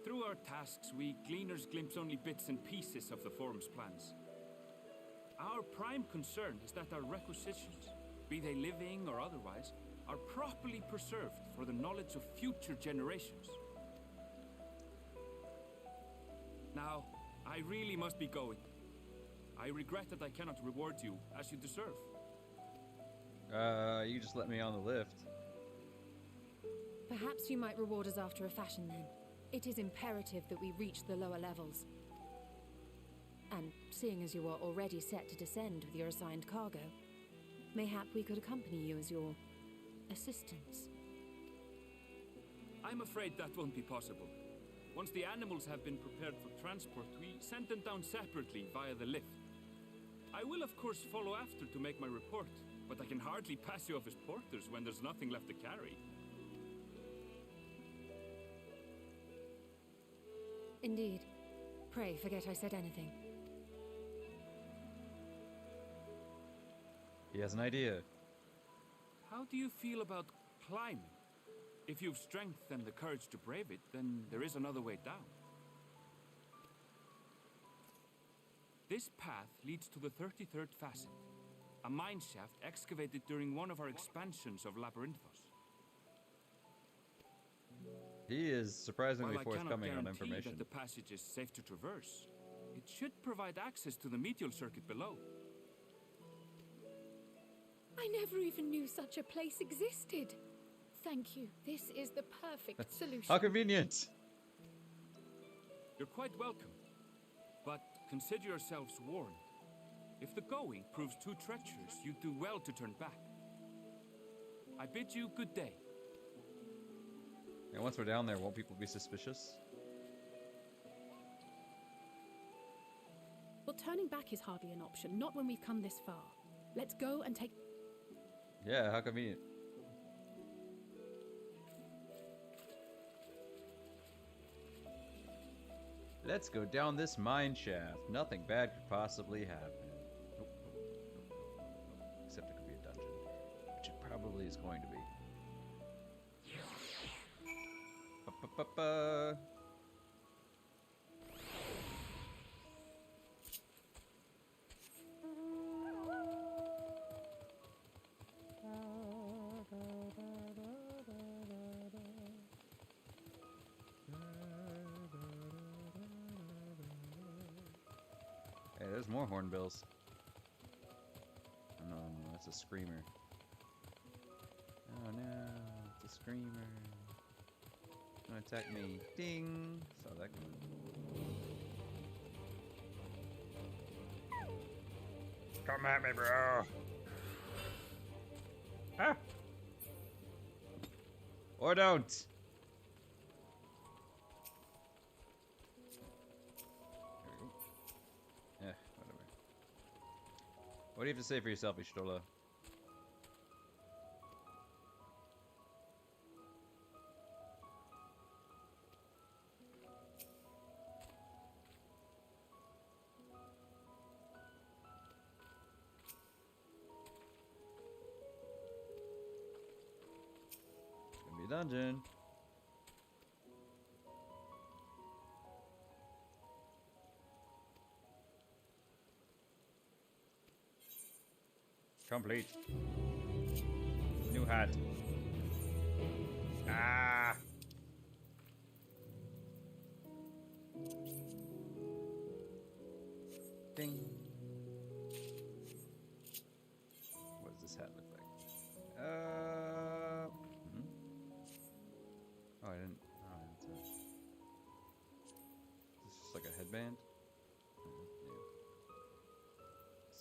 Through our tasks, we gleaners glimpse only bits and pieces of the forum's plans. Our prime concern is that our requisitions, be they living or otherwise, are properly preserved for the knowledge of future generations. Now, I really must be going. I regret that I cannot reward you as you deserve. You just let me on the lift. Perhaps you might reward us after a fashion then. It is imperative that we reach the lower levels. And seeing as you are already set to descend with your assigned cargo, mayhap we could accompany you as your assistants. I'm afraid that won't be possible. Once the animals have been prepared for transport, we send them down separately via the lift. I will of course follow after to make my report, but I can hardly pass you off as porters when there's nothing left to carry. Indeed. Pray forget I said anything. He has an idea. How do you feel about climbing? If you've strength and the courage to brave it, then there is another way down. This path leads to the 33rd facet, a mine shaft excavated during one of our expansions of Labyrinthos. He is surprisingly While I cannot forthcoming on guarantee information. that the passage is safe to traverse, it should provide access to the medial circuit below. I never even knew such a place existed. Thank you. This is the perfect solution. How convenient! You're quite welcome, but consider yourselves warned. If the going proves too treacherous, you do well to turn back. I bid you good day. And once we're down there, won't people be suspicious? Well, turning back is hardly an option, not when we've come this far. Let's go and take... Yeah, how convenient. Let's go down this mine shaft. Nothing bad could possibly happen. Nope, nope, nope, nope. Except it could be a dungeon, which it probably is going to be. Ba-ba-ba-ba. Hey, there's more hornbills. Oh no, that's a screamer. Oh no, it's a screamer. It's gonna attack me. Ding! Saw that coming. Come at me, bro. Ah! Or don't! Yeah, whatever. What do you have to say for yourself, Ishtola? It's gonna be a dungeon. Complete. New hat. Ah. Oh, I didn't. Oh, I didn't. Is this just like a headband? Yeah.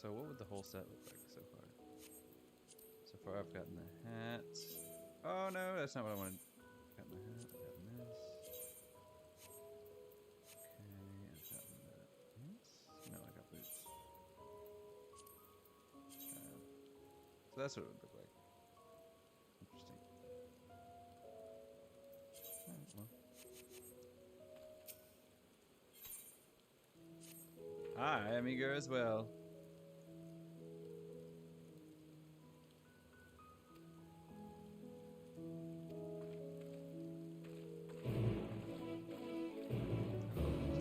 So, what would the whole set look like so far? So far, I've gotten the hat. Oh no, that's not what I wanted. Got the hat. I've gotten this. Okay, I've gotten the boots. No, I got boots. So that's what it would look like. Interesting. Alright, well. Hi, I'm eager as well.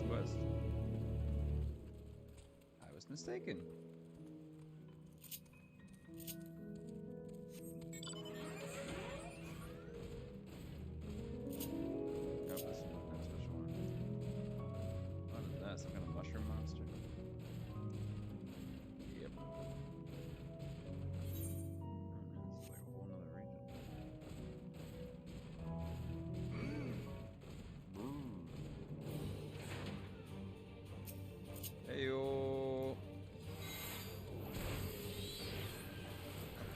Quest. I was mistaken. Oh, this one, no special one. What is that? Some kind of mushroom monster? Yep. Oh man, this is like a whole nother region. Heyo.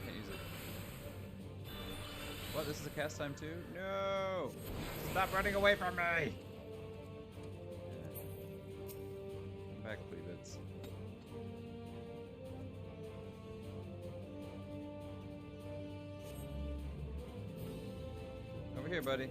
Can't use it. What? This is a cast time too? No! Stop running away from me! Come back, Pleebits. Over here, buddy.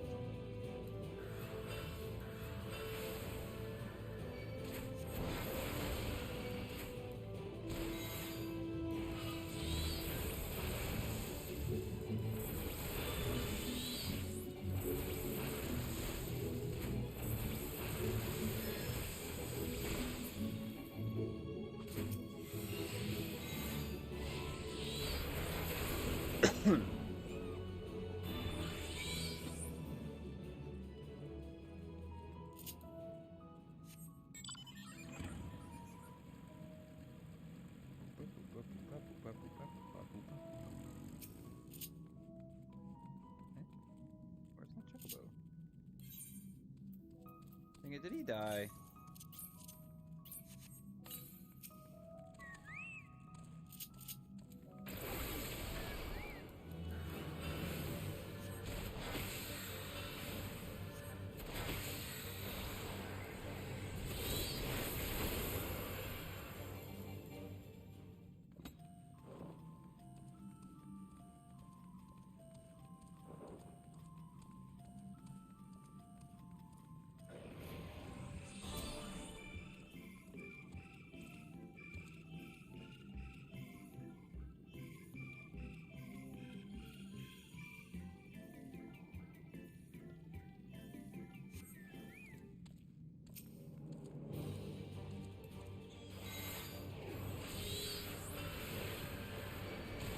Where's my chocobo? Dang it, did he die?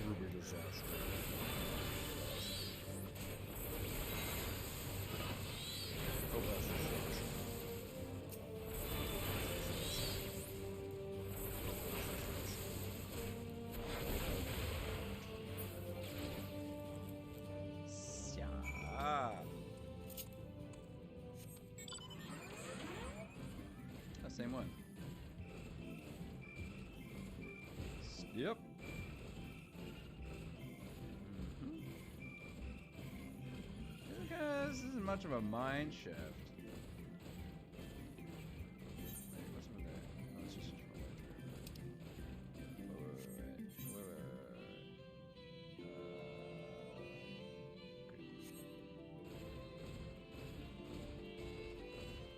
Ruby disaster. Oh, that's the six. Same one. Yep. This isn't much of a mine shaft. Wait, what's over there? Oh, it's just a troll.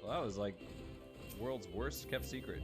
Well, that was like world's worst kept secret.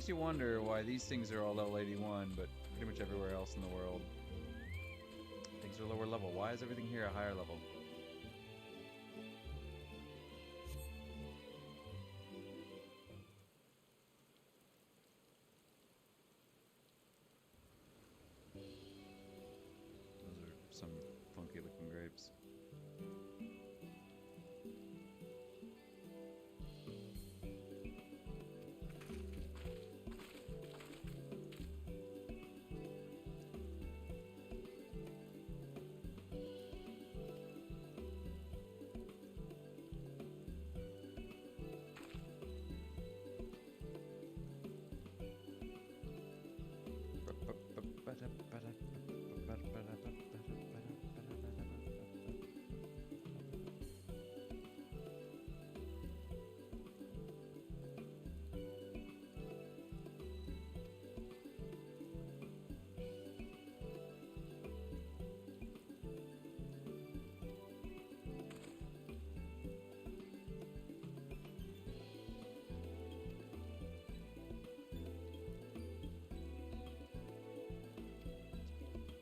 makes you wonder why these things are all level 81, but pretty much everywhere else in the world things are lower level. Why is everything here a higher level? Those are some funky looking grapes.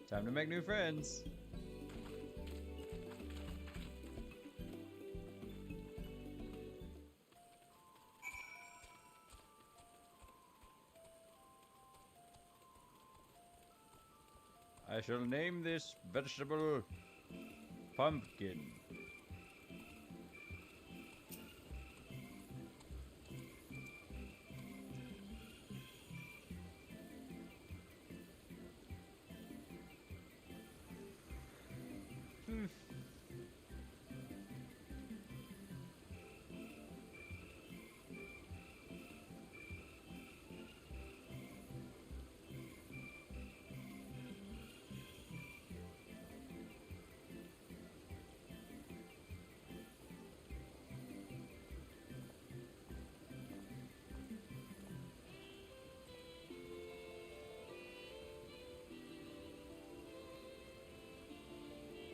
Time to make new friends. I shall name this vegetable pumpkin.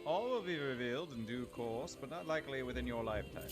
All will be revealed in due course, but not likely within your lifetime.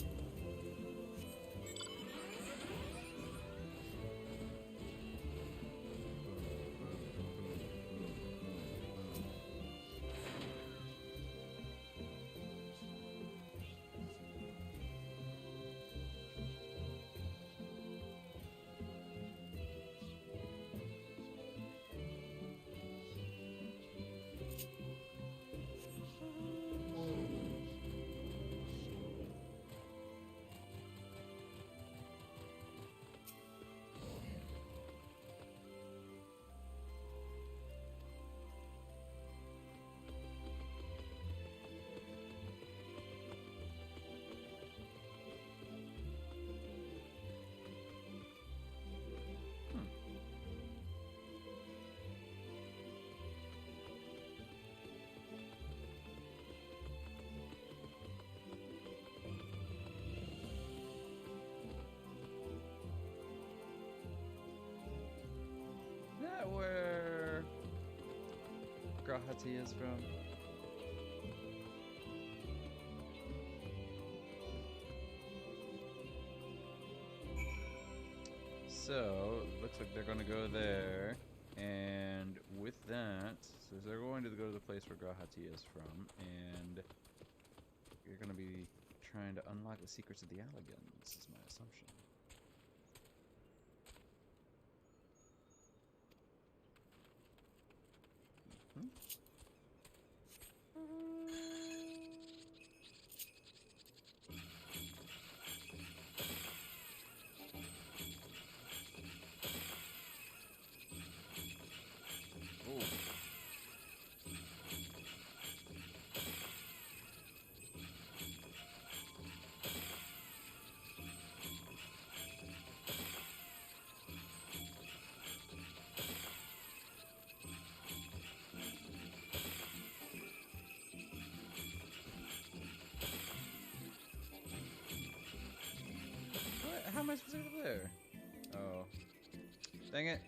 That where Grahati is from? So, looks like they're gonna go there, and with that, so they're going to go to the place where Grahati is from, and you're gonna be trying to unlock the secrets of the Alligans, is my assumption. How am I supposed to get up there? Oh. Dang it.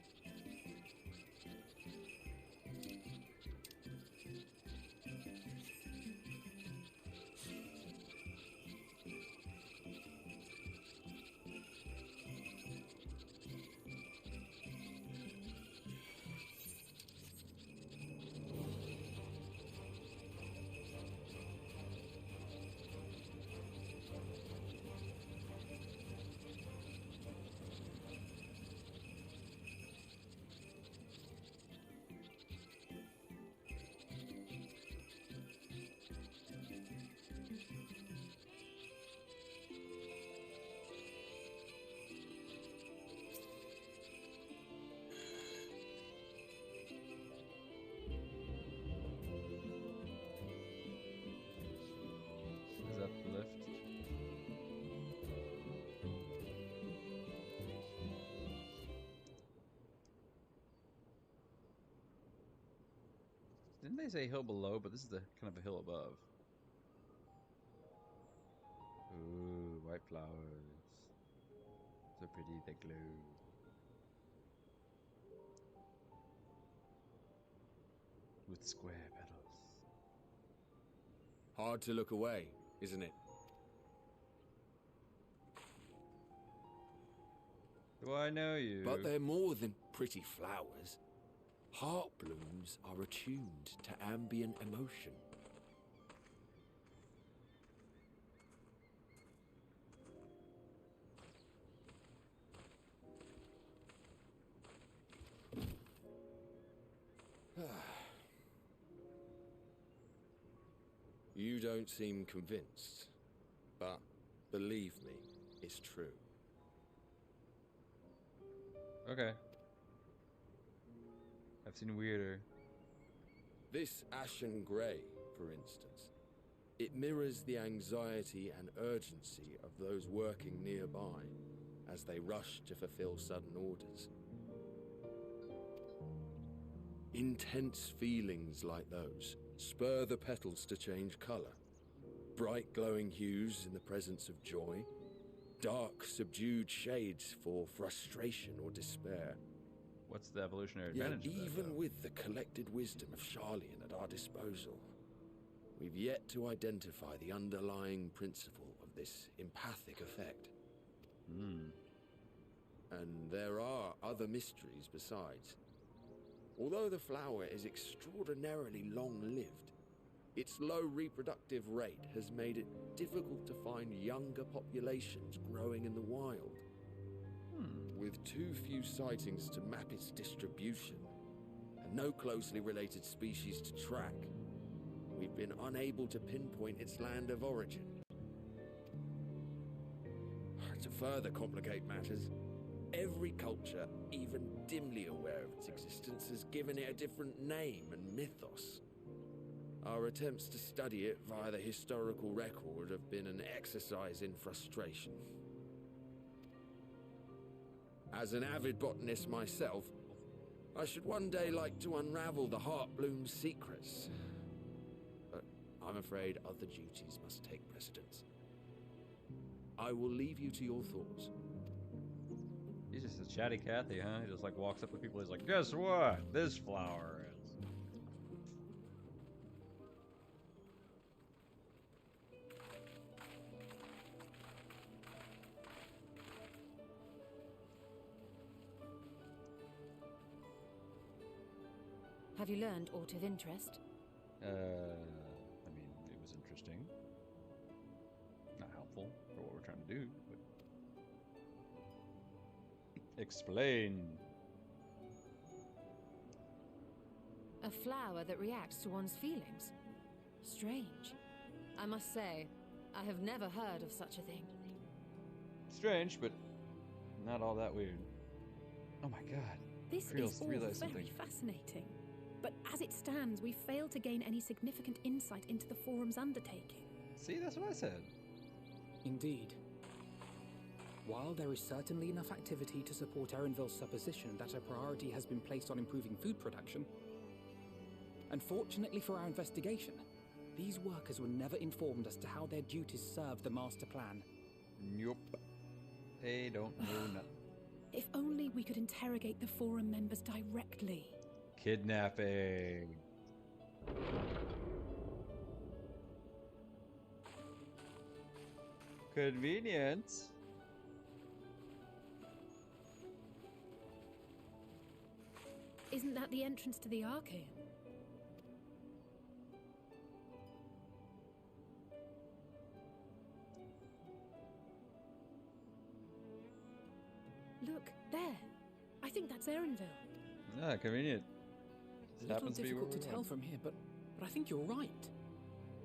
Didn't they say hill below? But this is the kind of a hill above. Ooh, white flowers. So pretty, they glow. With square petals. Hard to look away, isn't it? Do I know you? But they're more than pretty flowers. Heart blooms are attuned to ambient emotion. You don't seem convinced, but believe me, it's true. Okay. I've seen weirder. This ashen grey, for instance, it mirrors the anxiety and urgency of those working nearby as they rush to fulfill sudden orders. Intense feelings like those spur the petals to change colour. Bright glowing hues in the presence of joy, dark subdued shades for frustration or despair. What's the evolutionary Yet advantage of that, even though? with the collected wisdom of Charlian at our disposal, we've yet to identify the underlying principle of this empathic effect. And there are other mysteries besides. Although the flower is extraordinarily long-lived, its low reproductive rate has made it difficult to find younger populations growing in the wild. With too few sightings to map its distribution, and no closely related species to track, we've been unable to pinpoint its land of origin. To further complicate matters, every culture, even dimly aware of its existence, has given it a different name and mythos. Our attempts to study it via the historical record have been an exercise in frustration. As an avid botanist myself, I should one day like to unravel the Heartbloom's secrets. But I'm afraid other duties must take precedence. I will leave you to your thoughts. He's just a chatty Cathy, huh? He just like walks up to people. He's like, "Guess what? This flower is." Have you learned aught of interest? I mean, it was interesting. Not helpful for what we're trying to do, but... Explain. A flower that reacts to one's feelings? Strange. I must say, I have never heard of such a thing. Strange, but not all that weird. Oh my god. This is all very fascinating. But as it stands, we fail to gain any significant insight into the Forum's undertaking. See, that's what I said. Indeed. While there is certainly enough activity to support Erenville's supposition that a priority has been placed on improving food production, unfortunately for our investigation, these workers were never informed as to how their duties serve the master plan. Nope. They don't know nothing. If only we could interrogate the Forum members directly. Kidnapping. Convenient. Isn't that the entrance to the Archaeum? Look, there. I think that's Erenville. Ah, convenient. It's a little difficult to tell from here, but I think you're right.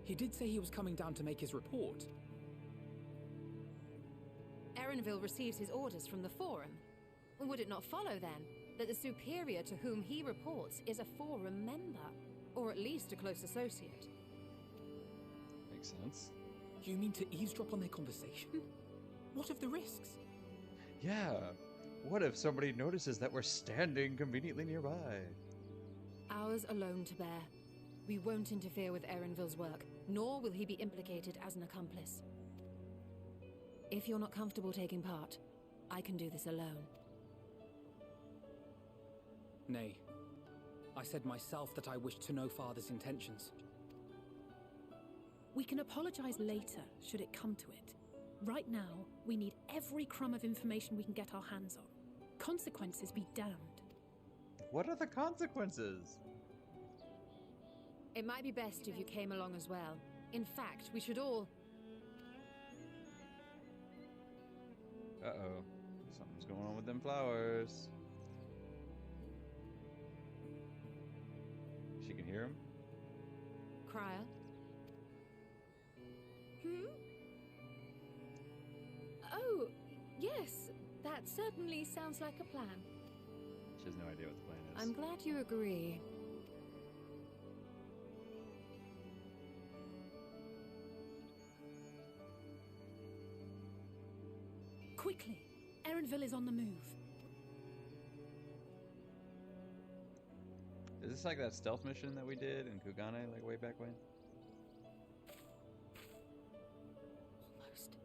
He did say he was coming down to make his report. Erenville receives his orders from the Forum. Would it not follow, then, that the superior to whom he reports is a Forum member, or at least a close associate? Makes sense. You mean to eavesdrop on their conversation? What of the risks? Yeah. What if somebody notices that we're standing conveniently nearby? Ours alone to bear. We won't interfere with Erenville's work, nor will he be implicated as an accomplice. If you're not comfortable taking part, I can do this alone. Nay. I said myself that I wished to know Father's intentions. We can apologize later, should it come to it. Right now, we need every crumb of information we can get our hands on. Consequences be damned. What are the consequences? It might be best if you came along as well. In fact, we should all... Uh-oh. Something's going on with them flowers. She can hear him? Cryer? Oh, yes. That certainly sounds like a plan. She has no idea what the plan is. I'm glad you agree. Quickly! Erenville is on the move. Is this like that stealth mission that we did in Kugane, like way back when? Almost.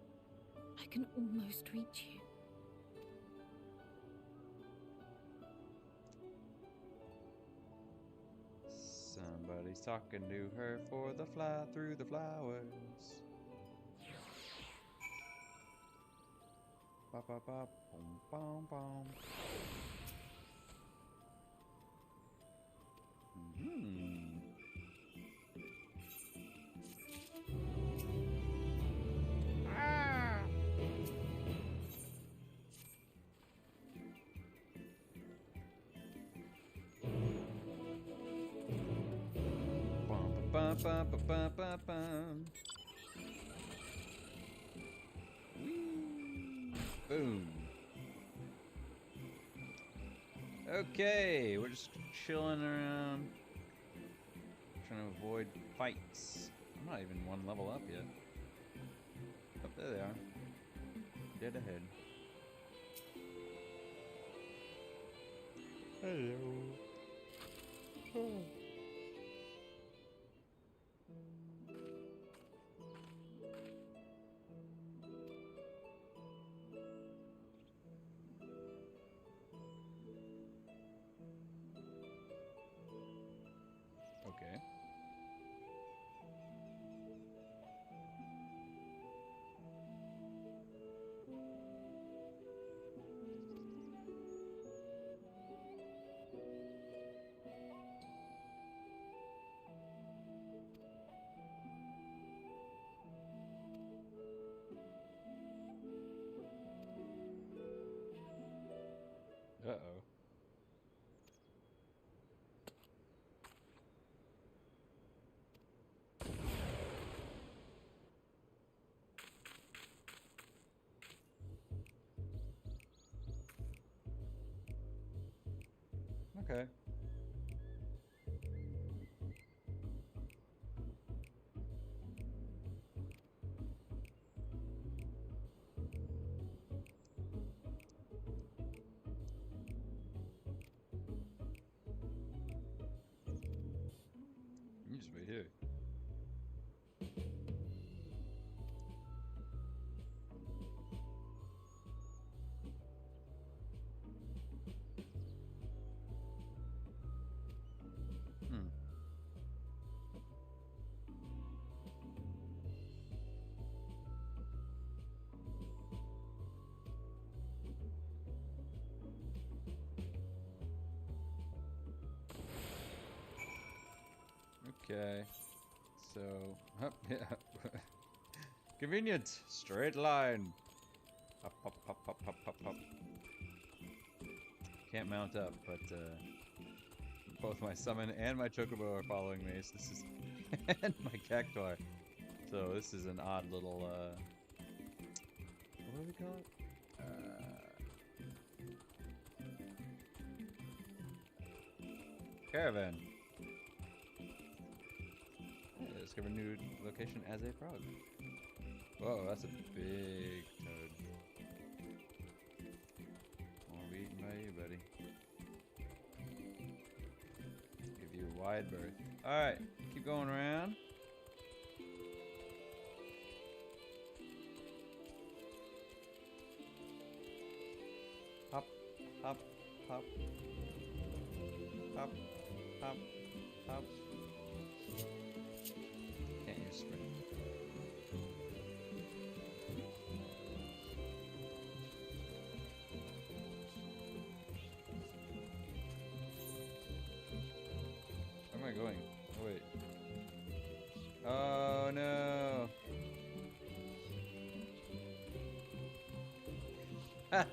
I can almost reach you. Somebody's talking to her for the fly through the flowers. Ba ba ba, boom, boom, boom. Ah! Bum, ba, ba, ba, ba, ba, bum. Boom. Okay, we're just chilling around, trying to avoid fights. I'm not even one level up yet. Oh, there they are. Dead ahead. Hello. Oh. Okay. Uh-oh. Okay. You just wait here. Okay, so, yeah, convenient, straight line, hop, hop, hop, hop, hop, hop, hop. Can't mount up, but both my summon and my chocobo are following me, so this is, and my cacti, so this is an odd little, what do we call it? Caravan. Discover new location as a frog. Whoa, that's a big toad. Won't be eaten by you, buddy. Give you a wide berth. Alright, Keep going around. Hop, hop, hop. Hop, hop, hop. Can't use sprint. Where am I going? Oh wait. Oh no!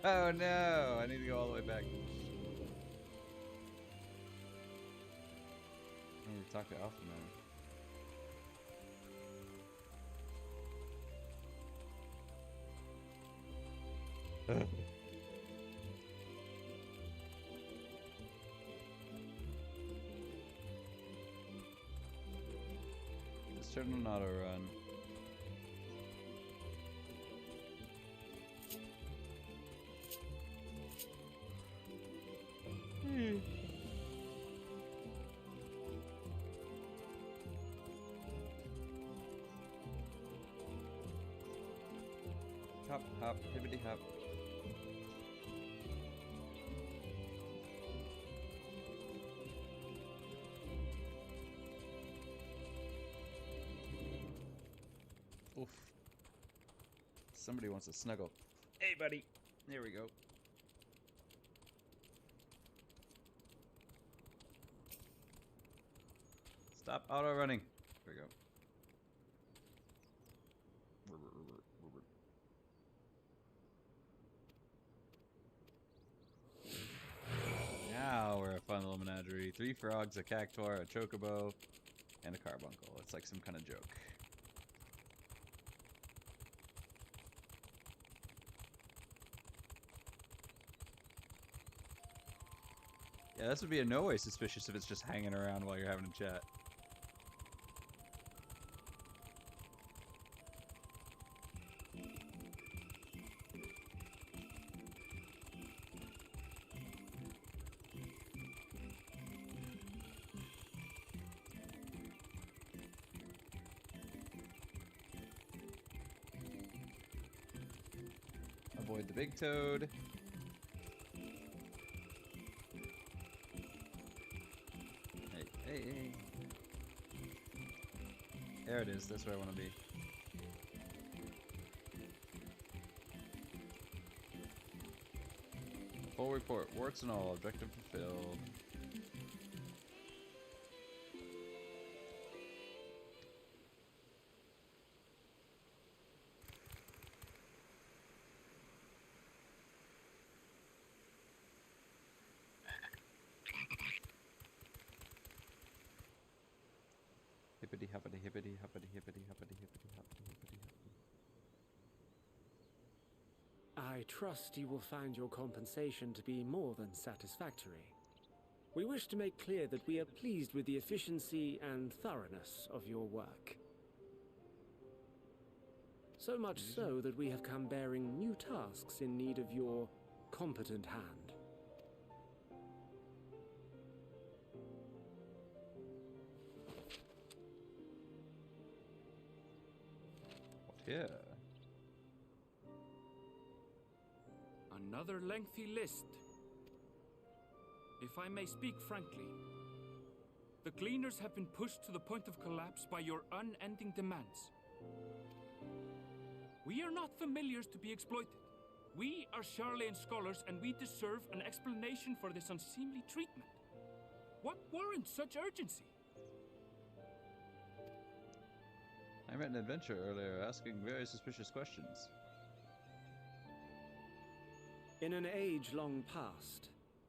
Oh no! I need to go all the way back. I need to talk to Alpha Man. Let's turn on auto run. Hop, hop, hippity hop. Oof. Somebody wants to snuggle. Hey, buddy. There we go. Stop auto running. There we go. Now we're a fun little menagerie. 3 frogs, a cactuar, a chocobo, and a carbuncle. It's like some kind of joke. Yeah, this would be in no way suspicious if it's just hanging around while you're having a chat. Avoid the big toad. Hey. There it is. That's where I want to be. Full report. Warts and all. Objective fulfilled. Hippity hoppity hippity hoppity hippity hoppity hippity hoppity hippity hoppity. I trust you will find your compensation to be more than satisfactory. We wish to make clear that we are pleased with the efficiency and thoroughness of your work. So much so that we have come bearing new tasks in need of your competent hand. Yeah. Another lengthy list. If I may speak frankly, the Gleaners have been pushed to the point of collapse by your unending demands. We are not familiars to be exploited. We are Charlayan scholars, and we deserve an explanation for this unseemly treatment. What warrants such urgency? I met an adventurer earlier asking very suspicious questions. In an age long past,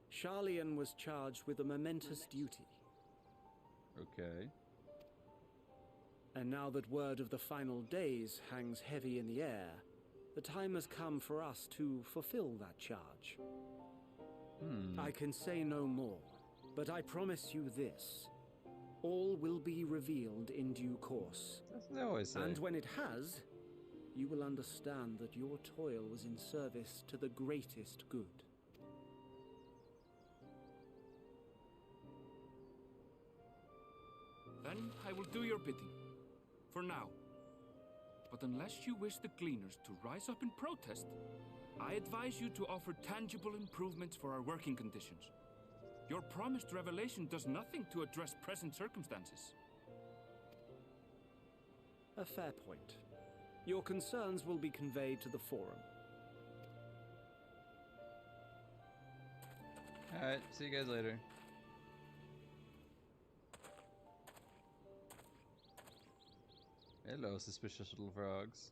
Charlayan was charged with a momentous duty. Okay. And now that word of the final days hangs heavy in the air, the time has come for us to fulfill that charge. I can say no more, but I promise you this. All will be revealed in due course. That's what they always say. And when it has, you will understand that your toil was in service to the greatest good. and I will do your bidding. For now. But unless you wish the Gleaners to rise up in protest, I advise you to offer tangible improvements for our working conditions. Your promised revelation does nothing to address present circumstances. A fair point. Your concerns will be conveyed to the forum. Alright, see you guys later. Hello, suspicious little frogs.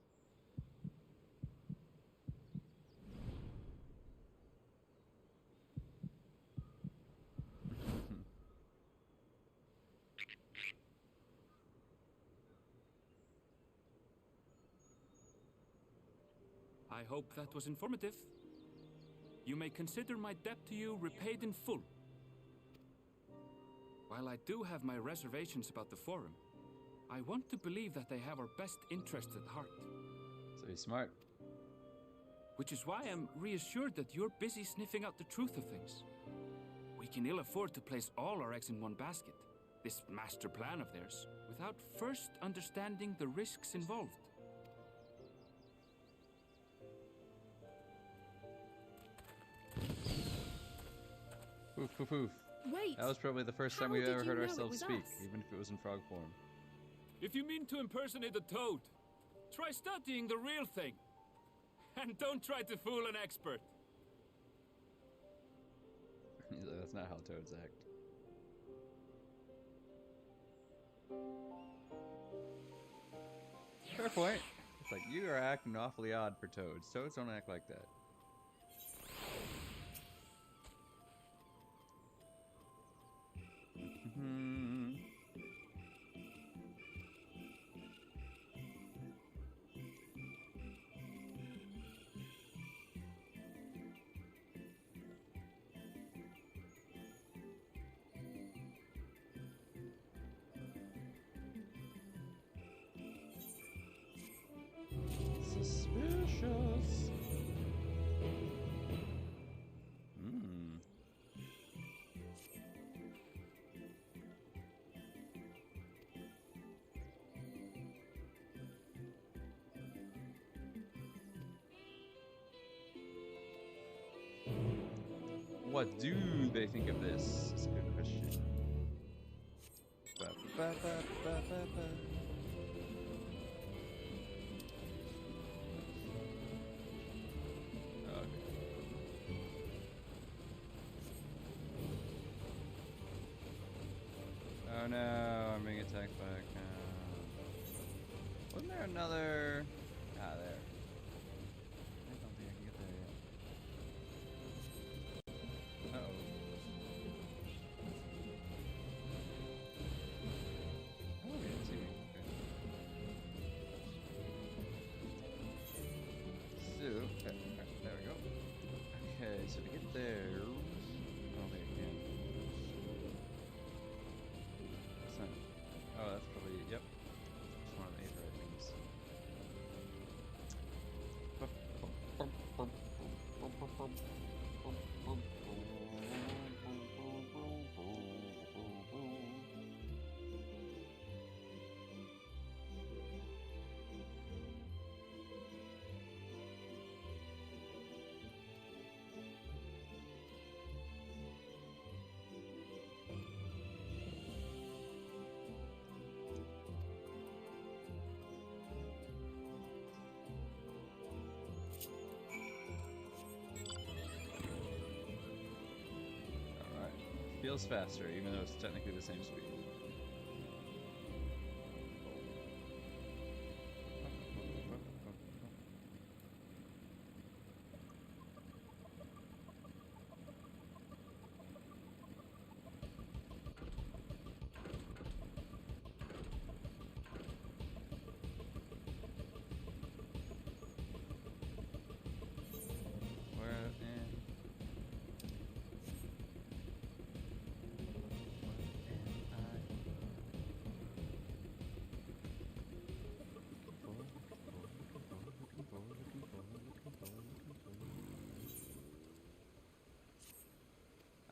I hope that was informative. You may consider my debt to you repaid in full. While I do have my reservations about the forum, I want to believe that they have our best interests at heart. So he's smart. Which is why I'm reassured that you're busy sniffing out the truth of things. We can ill afford to place all our eggs in one basket, this master plan of theirs, without first understanding the risks involved. Poof, poof, poof. Wait! That was probably the first time How we've did ever you heard know it ourselves was speak, us? even if it was in frog form. If you mean to impersonate a toad, try studying the real thing. And don't try to fool an expert. He's like, that's not how toads act. Fair point. It's like, you are acting awfully odd for toads. Toads don't act like that. Suspicious. What do they think of this? It's a good question. Ba, ba, ba, ba, ba, ba. Oh no, I'm being attacked by a cow. Wasn't there another... Ah, there. I don't think I can get there yet. Uh-oh. Oh, he didn't see me. Okay. So, there we go. Okay, so to get there... I don't think I can. Oh, that's probably, yep. It's one of the Aetherite things. Feels faster, even though it's technically the same speed.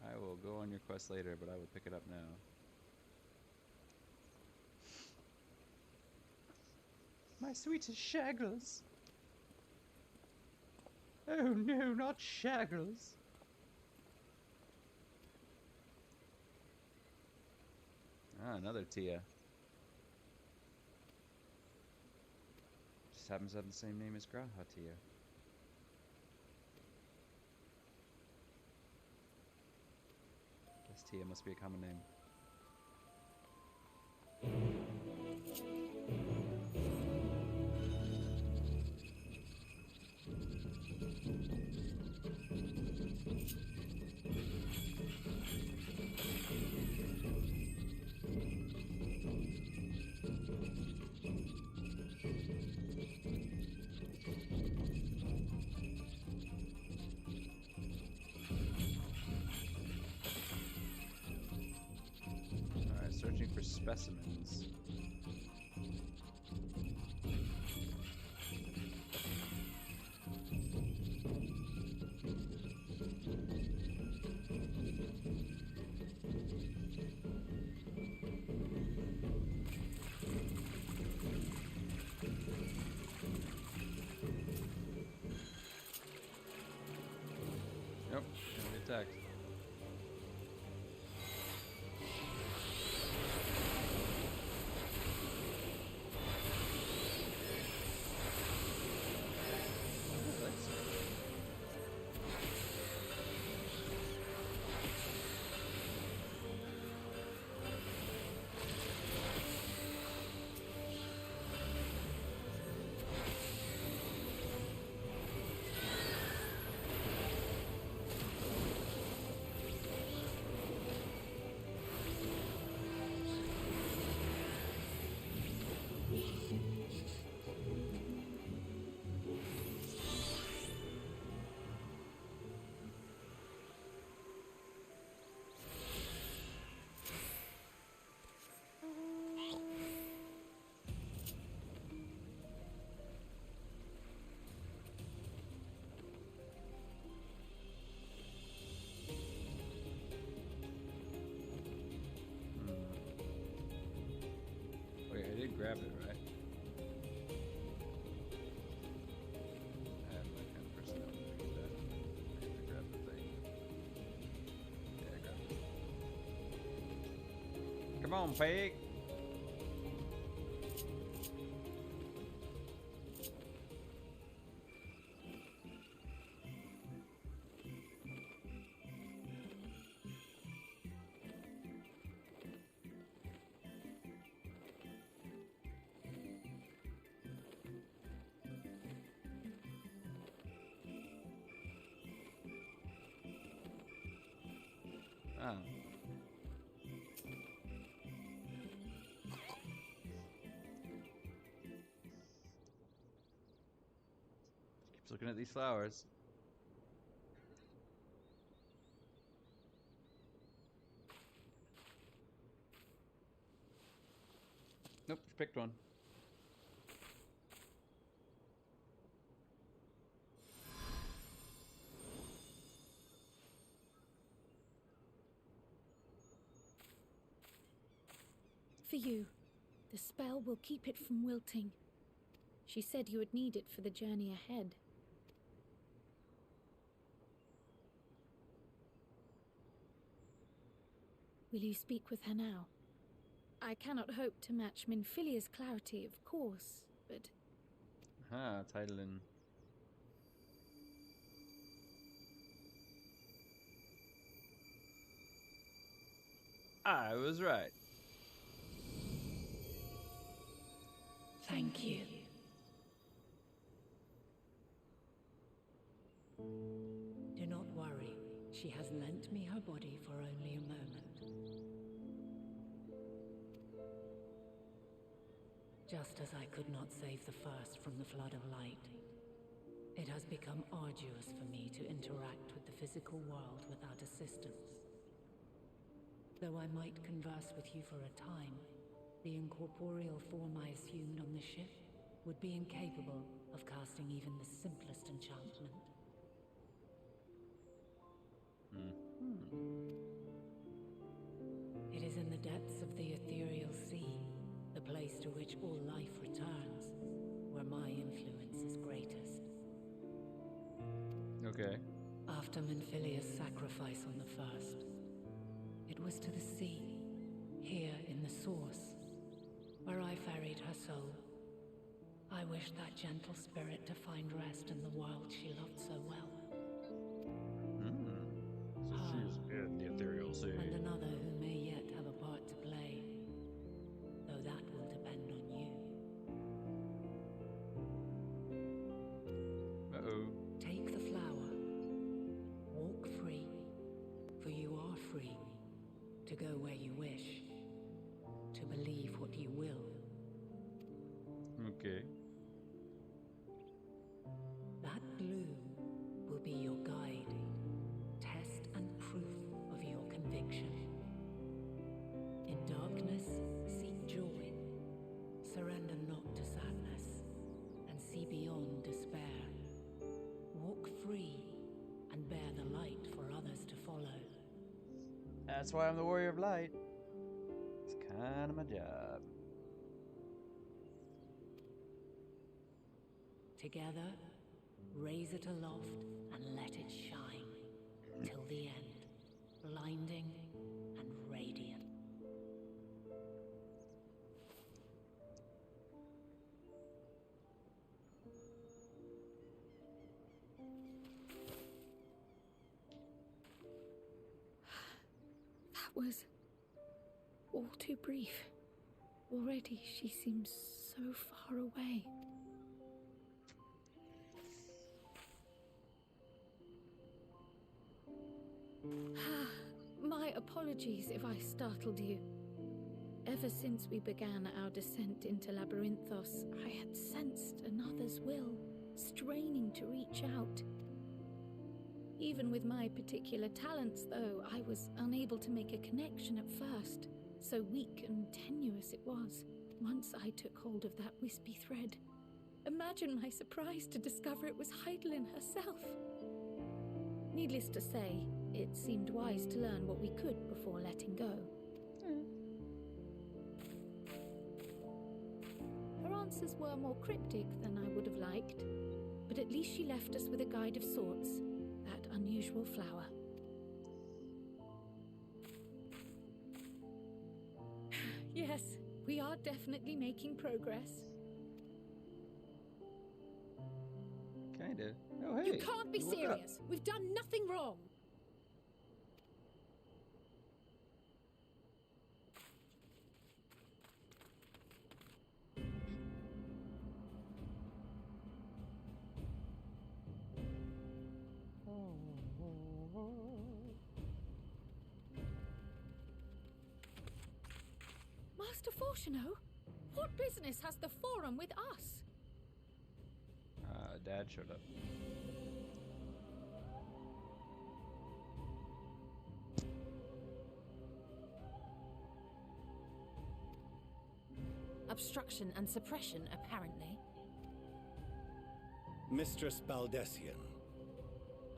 I will go on your quest later, but I will pick it up now. my sweetest shaggles. Oh no, not shaggles. Ah, another Tia. Just happens to have the same name as Graha Tia. Guess Tia must be a common name. Alright, searching for specimens. Nope, gonna be attacked. Wait, I did grab it, right? I have my kind of personality to do that. I have to grab the thing. Yeah, I grabbed it. Come on, pig! Oh. Keeps looking at these flowers. Nope, picked one. For you. The spell will keep it from wilting. She said you would need it for the journey ahead. Will you speak with her now? I cannot hope to match Minfilia's clarity, of course, but... Ah, Tidalin. I was right. Thank you. Do not worry. She has lent me her body for only a moment. Just as I could not save the first from the flood of light, it has become arduous for me to interact with the physical world without assistance. Though I might converse with you for a time, the incorporeal form I assumed on the ship would be incapable of casting even the simplest enchantment. It is in the depths of the ethereal sea, the place to which all life returns, my influence is greatest. Okay. After Menphilia's sacrifice on the first, it was to the sea, here in the source, where I ferried her soul. I wished that gentle spirit to find rest in the world she loved so well. So she's in the ethereal sea. And another who may yet have a part to play, though that will depend on you. Uh-oh. Take the flower. Walk free, for you are free to go where you wish, to believe what you will. Okay. That bloom will be your guide, test and proof of your conviction. In darkness, seek joy. Surrender not to sadness, and see beyond despair. Walk free, and bear the light for others to follow. That's why I'm the warrior of light. It's kind of my job. Together, raise it aloft and let it shine till the end, blinding and radiant. That was all too brief. Already she seems so far away. My apologies if I startled you. Ever since we began our descent into Labyrinthos, I had sensed another's will, straining to reach out. Even with my particular talents, though, I was unable to make a connection at first. So weak and tenuous it was, once I took hold of that wispy thread. Imagine my surprise to discover it was Heidelin herself. Needless to say, it seemed wise to learn what we could before letting go. Her answers were more cryptic than I would have liked, but at least she left us with a guide of sorts, that unusual flower. Yes, we are definitely making progress. Kinda. Oh, hey. You can't be serious. We've done nothing wrong. Master Fortuno, what business has the Forum with us? Dad showed up. Obstruction and suppression, apparently. Mistress Baldessian,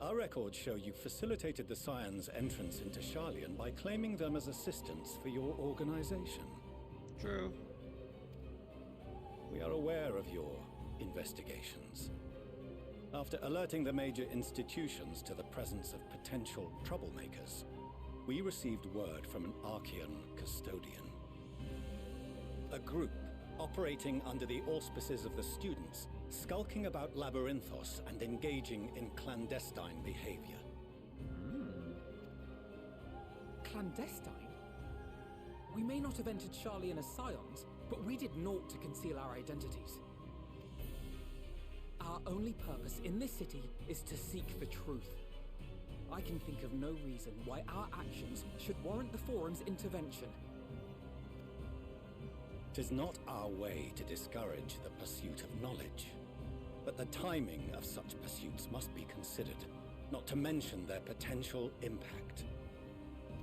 our records show you facilitated the Scions' entrance into Sharlayan by claiming them as assistants for your organization. True. We are aware of your investigations. After alerting the major institutions to the presence of potential troublemakers, we received word from an Archean custodian. A group operating under the auspices of the students, skulking about Labyrinthos and engaging in clandestine behavior. Clandestine? We may not have entered Sharlayan as Scions, but we did naught to conceal our identities. Our only purpose in this city is to seek the truth. I can think of no reason why our actions should warrant the Forum's intervention. 'Tis not our way to discourage the pursuit of knowledge, but the timing of such pursuits must be considered, not to mention their potential impact.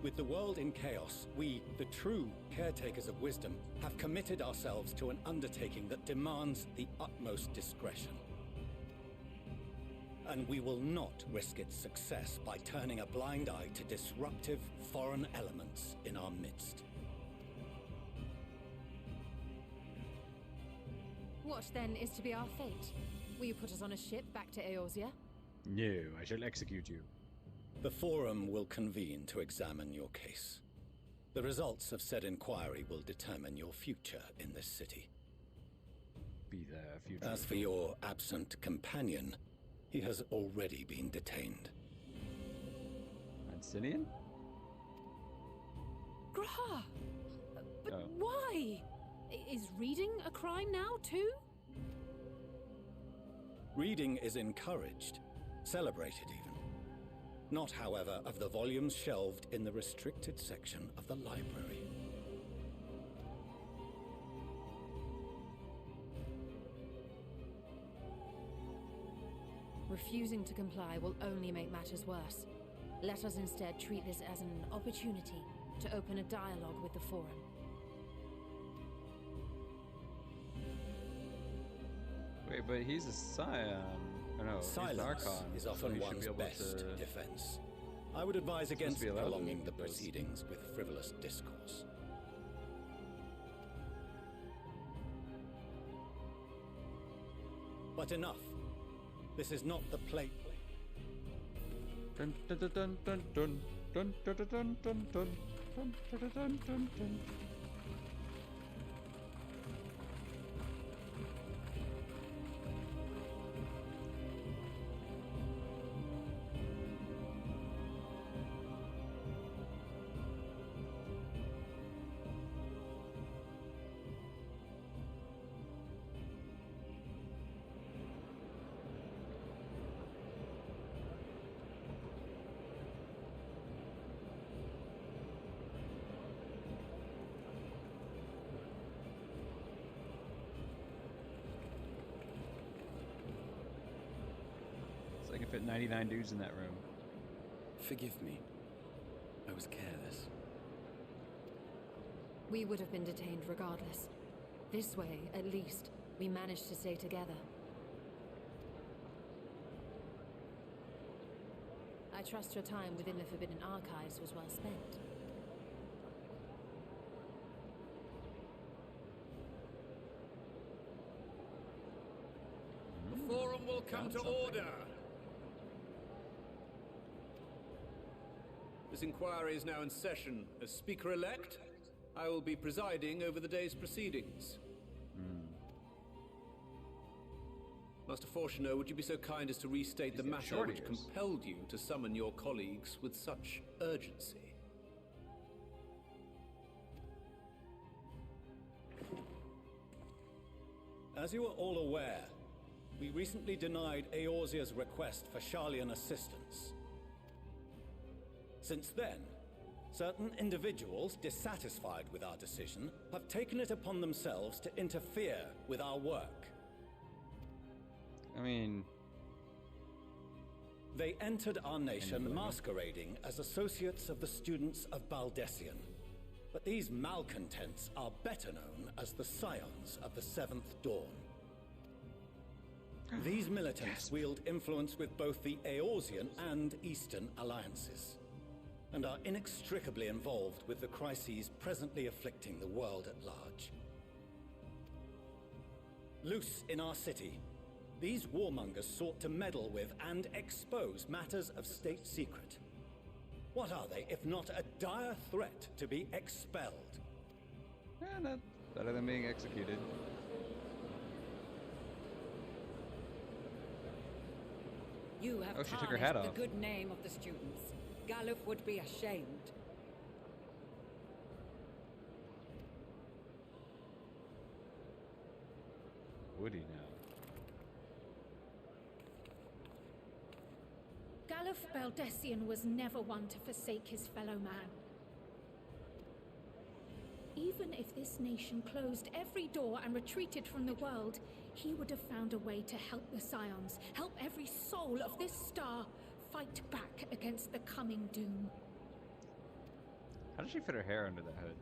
With the world in chaos, we, the true caretakers of wisdom, have committed ourselves to an undertaking that demands the utmost discretion. And we will not risk its success by turning a blind eye to disruptive foreign elements in our midst. What then is to be our fate? Will you put us on a ship back to Eorzea? No, I shall execute you. The Forum will convene to examine your case. The results of said inquiry will determine your future in this city. Be there, future. As for your absent companion, he has already been detained. Ancinian? Graha! But why? Is reading a crime now, too? Reading is encouraged, celebrated even. Not, however, of the volumes shelved in the restricted section of the library. Refusing to comply will only make matters worse. Let us instead treat this as an opportunity to open a dialogue with the Forum. Wait, but he's a scion. Oh, no, Silence is often one's best defense. I would advise against prolonging the proceedings with frivolous discourse. But enough. This is not the place. Dun dun dun dun dun dun dun dun dun dun dun dun dun dun dun dun. I can fit 99 dudes in that room. Forgive me. I was careless. We would have been detained regardless. This way, at least, we managed to stay together. I trust your time within the Forbidden Archives was well spent. The Forum will come to order! This inquiry is now in session. As Speaker-elect, I will be presiding over the day's proceedings. Master Fortuner, would you be so kind as to restate the matter which compelled you to summon your colleagues with such urgency? As you are all aware, we recently denied Eorzea's request for Sharlayan assistance. Since then, certain individuals dissatisfied with our decision have taken it upon themselves to interfere with our work. I mean... They entered our nation masquerading as associates of the students of Baldessian. But these malcontents are better known as the Scions of the Seventh Dawn. These militants wield influence with both the Eorzean and Eastern alliances, and are inextricably involved with the crises presently afflicting the world at large. Loose in our city, these warmongers sought to meddle with and expose matters of state secret. What are they, if not a dire threat to be expelled? That's better than being executed. You have she took her hat tarnished off. the good name of the students. Galuf would be ashamed. Would he now? Galuf Baldessian was never one to forsake his fellow man. Even if this nation closed every door and retreated from the world, he would have found a way to help the Scions, help every soul of this star fight back against the coming doom. How did she fit her hair under that hood?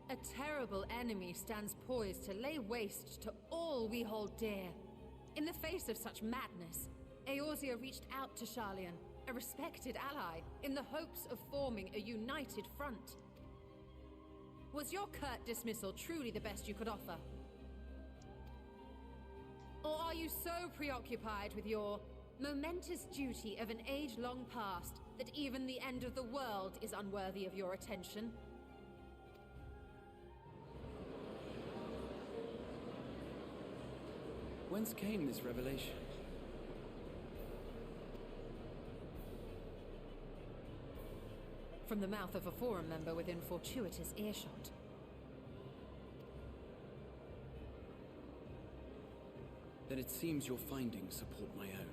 A terrible enemy stands poised to lay waste to all we hold dear. In the face of such madness, Eorzea reached out to Sharlayan, a respected ally, in the hopes of forming a united front. Was your curt dismissal truly the best you could offer? Or are you so preoccupied with your momentous duty of an age-long past that even the end of the world is unworthy of your attention? Whence came this revelation? From the mouth of a forum member within fortuitous earshot. Then it seems your findings support my own.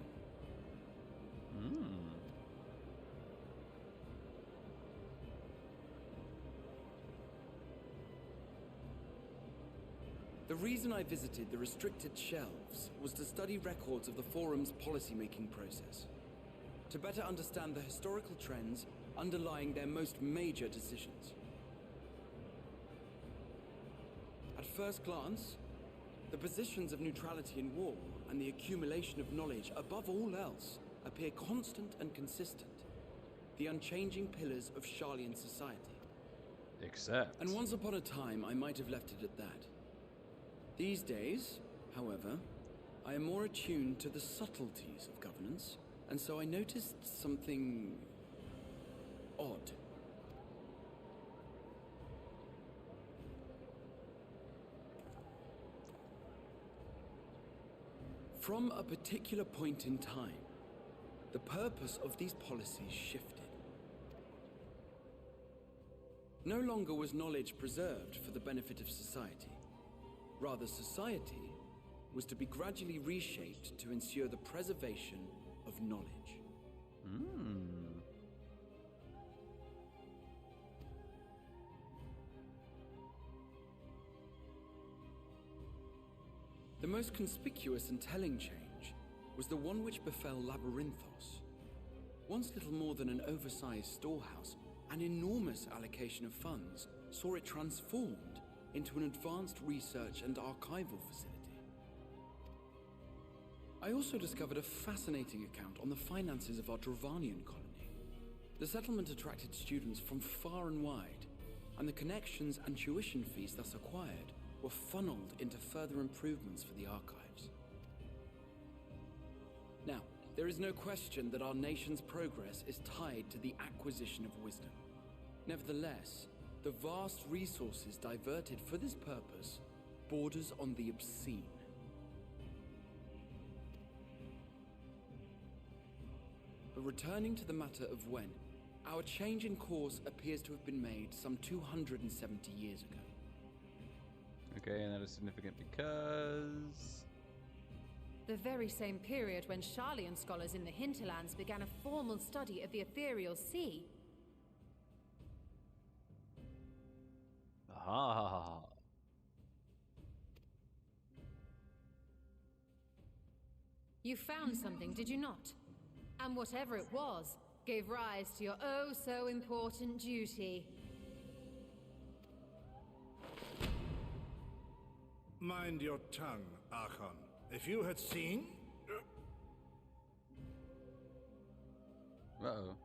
The reason I visited the restricted shelves was to study records of the Forum's policy-making process, to better understand the historical trends underlying their most major decisions. At first glance, the positions of neutrality in war and the accumulation of knowledge above all else appear constant and consistent, the unchanging pillars of Sharlayan society. Except... And once upon a time, I might have left it at that. These days, however, I am more attuned to the subtleties of governance, and so I noticed something odd. From a particular point in time, the purpose of these policies shifted. No longer was knowledge preserved for the benefit of society. Rather, society was to be gradually reshaped to ensure the preservation of knowledge. The most conspicuous and telling change was the one which befell Labyrinthos. Once little more than an oversized storehouse, an enormous allocation of funds saw it transformed into an advanced research and archival facility. I also discovered a fascinating account on the finances of our Dravanian colony. The settlement attracted students from far and wide, and the connections and tuition fees thus acquired were funneled into further improvements for the archives. Now, there is no question that our nation's progress is tied to the acquisition of wisdom. Nevertheless, the vast resources diverted for this purpose borders on the obscene. But returning to the matter of when, our change in course appears to have been made some 270 years ago. Okay, and that is significant because... The very same period when Sharlayan scholars in the hinterlands began a formal study of the ethereal sea. Aha! You found something, did you not? And whatever it was, gave rise to your oh-so-important duty. Mind your tongue, Archon. If you had seen... Uh-oh.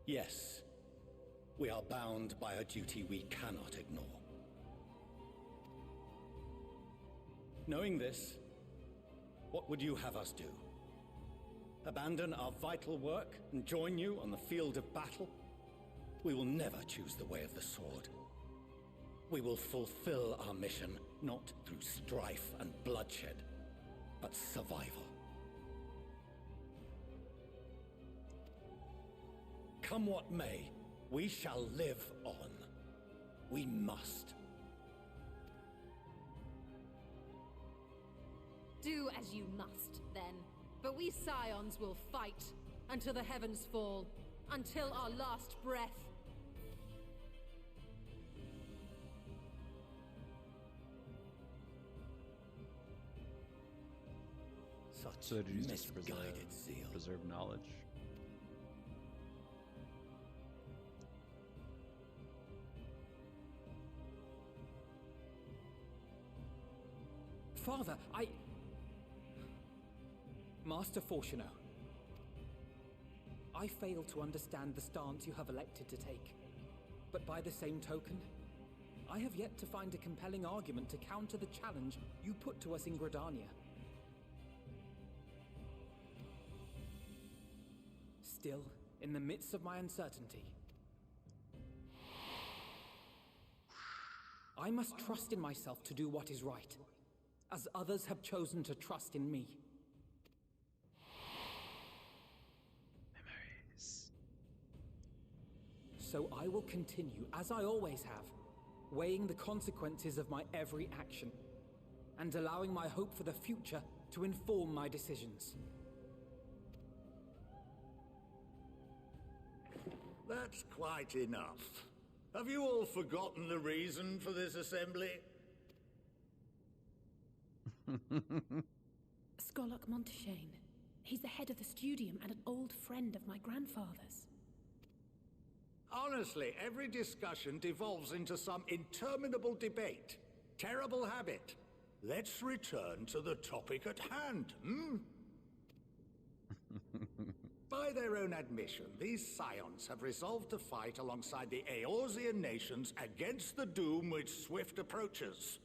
Yes. We are bound by a duty we cannot ignore. Knowing this, what would you have us do? Abandon our vital work and join you on the field of battle? We will never choose the way of the sword. We will fulfill our mission not through strife and bloodshed, but survival. Come what may, we shall live on. We must. Do as you must, then. But we Scions will fight until the heavens fall, until our last breath. So to use this to preserve knowledge. Father, Master Fortuno, I fail to understand the stance you have elected to take. But by the same token, I have yet to find a compelling argument to counter the challenge you put to us in Gridania. Still, in the midst of my uncertainty, I must trust in myself to do what is right, as others have chosen to trust in me. Memories. So I will continue, as I always have, weighing the consequences of my every action, and allowing my hope for the future to inform my decisions. That's quite enough. Have you all forgotten the reason for this assembly? Skolok Monteshane. He's the head of the studium and an old friend of my grandfather's. Honestly, every discussion devolves into some interminable debate. Terrible habit. Let's return to the topic at hand, hmm? By their own admission, these scions have resolved to fight alongside the Eorzean nations against the doom which swift approaches.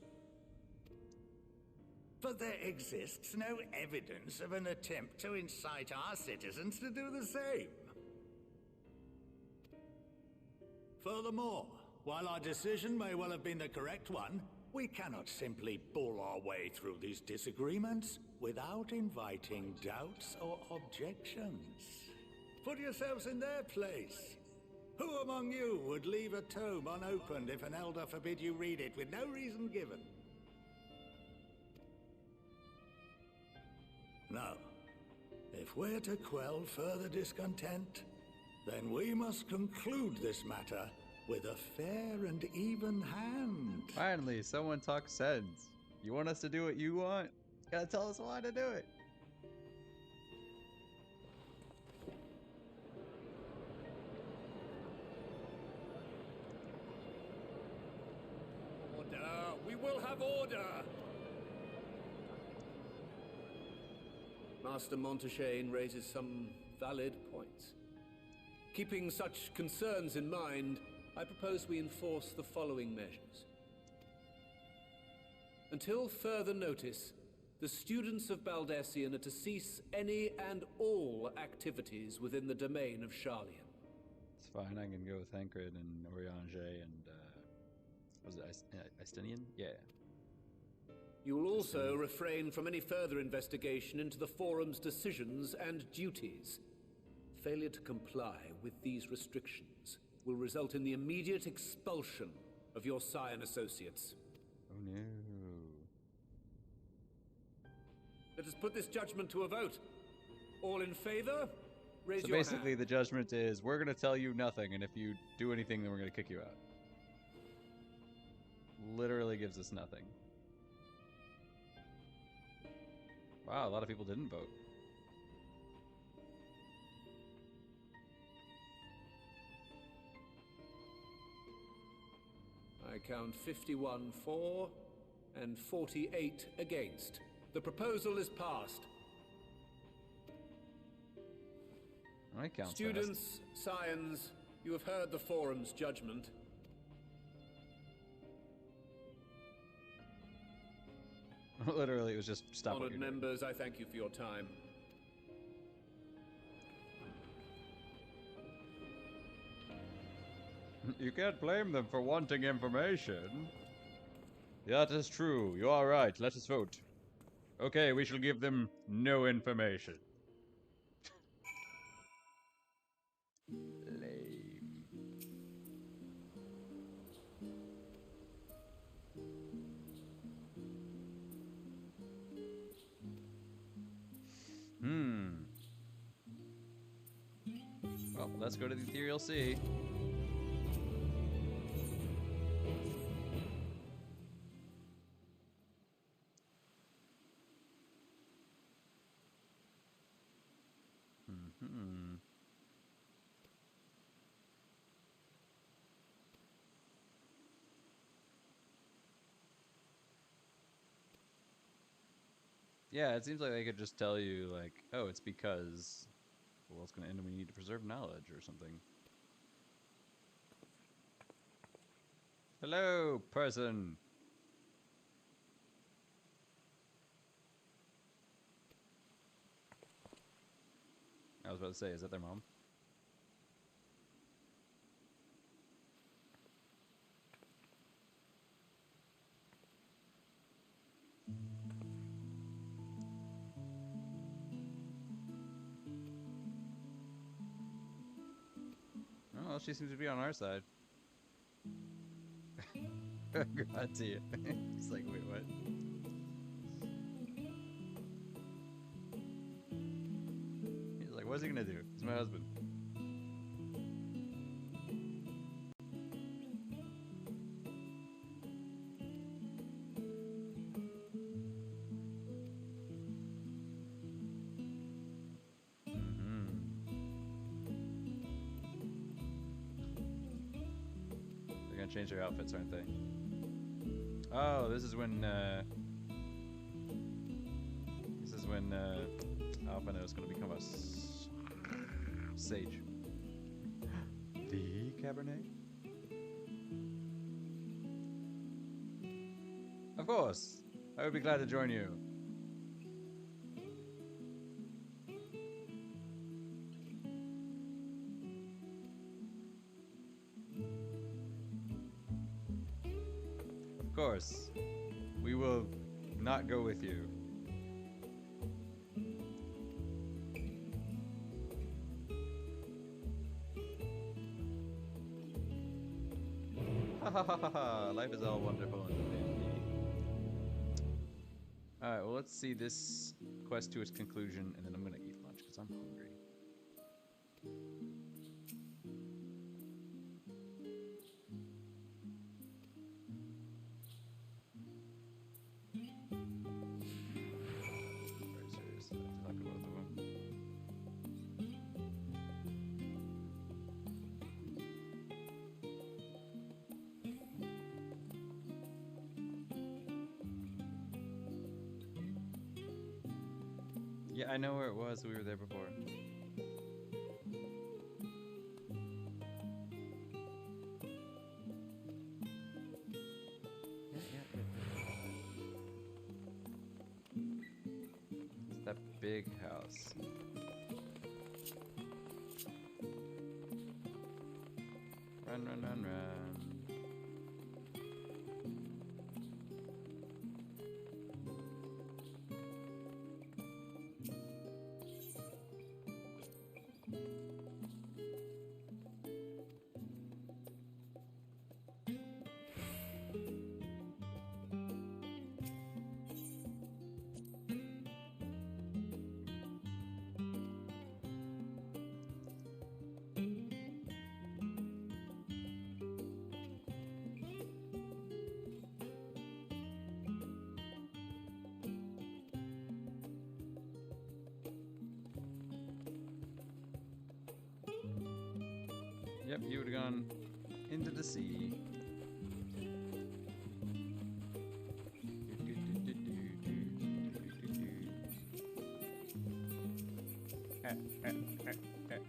But there exists no evidence of an attempt to incite our citizens to do the same. Furthermore, while our decision may well have been the correct one, we cannot simply bull our way through these disagreements without inviting doubts or objections. Put yourselves in their place. Who among you would leave a tome unopened if an elder forbid you read it with no reason given? No. If we're to quell further discontent, then we must conclude this matter with a fair and even hand. Finally, someone talks sense. You want us to do what you want? You gotta tell us why to do it. Order! We will have order! Master Monteshane raises some valid points. Keeping such concerns in mind, I propose we enforce the following measures. Until further notice, the students of Baldesion are to cease any and all activities within the domain of Sharlayan. It's fine, I can go with Tancred and Orianger and, was it Istinian? Yeah. You will also refrain from any further investigation into the Forum's decisions and duties. Failure to comply with these restrictions will result in the immediate expulsion of your Scion associates. Oh no. Let us put this judgment to a vote. All in favor? Raise So your basically hand. the judgment is, we're gonna tell you nothing, and if you do anything, then we're gonna kick you out. Literally gives us nothing. Wow, a lot of people didn't vote. I count 51 for and 48 against. The proposal is passed. I count Students, scions, you have heard the Forum's judgment. Literally, it was just stop. Honored members, I thank you for your time. You can't blame them for wanting information. That is true. You are right. Let us vote. Okay, we shall give them no information. Lame. Well, let's go to the Ethereal Sea. Yeah, it seems like they could just tell you, like, oh, it's because the world's going to end and we need to preserve knowledge or something. Hello, person. I was about to say, is that their mom? Oh, she seems to be on our side. God to you. It's like, wait, what? He's like, what's he gonna do? He's my husband. Change their outfits, aren't they? Oh, this is when Alphinaud is going to become a sage. The Cabernet? Of course! I would be glad to join you. Of course. We will not go with you. Ha ha ha ha ha! Life is all wonderful and dandy. Alright, well, let's see this quest to its conclusion, and then I'm gonna eat lunch because I'm hungry. Very serious. I have to talk to both of them. Yeah, I know where it was. We were there before. It's that big house. Run, run, run, run. Yep, you would have gone into the sea.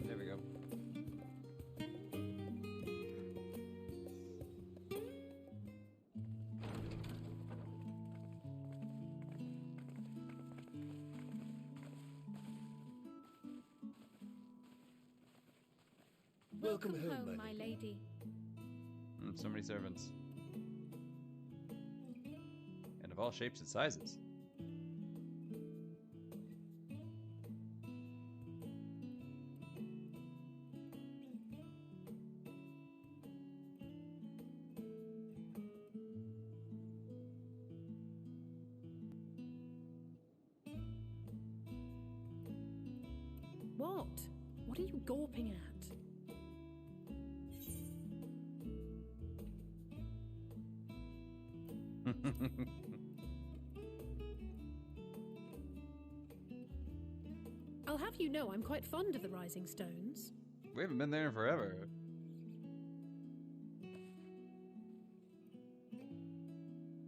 There we go. Welcome home, my lady. So many servants. And of all shapes and sizes. What? What are you gawping at? I'll have you know I'm quite fond of the Rising Stones. We haven't been there in forever.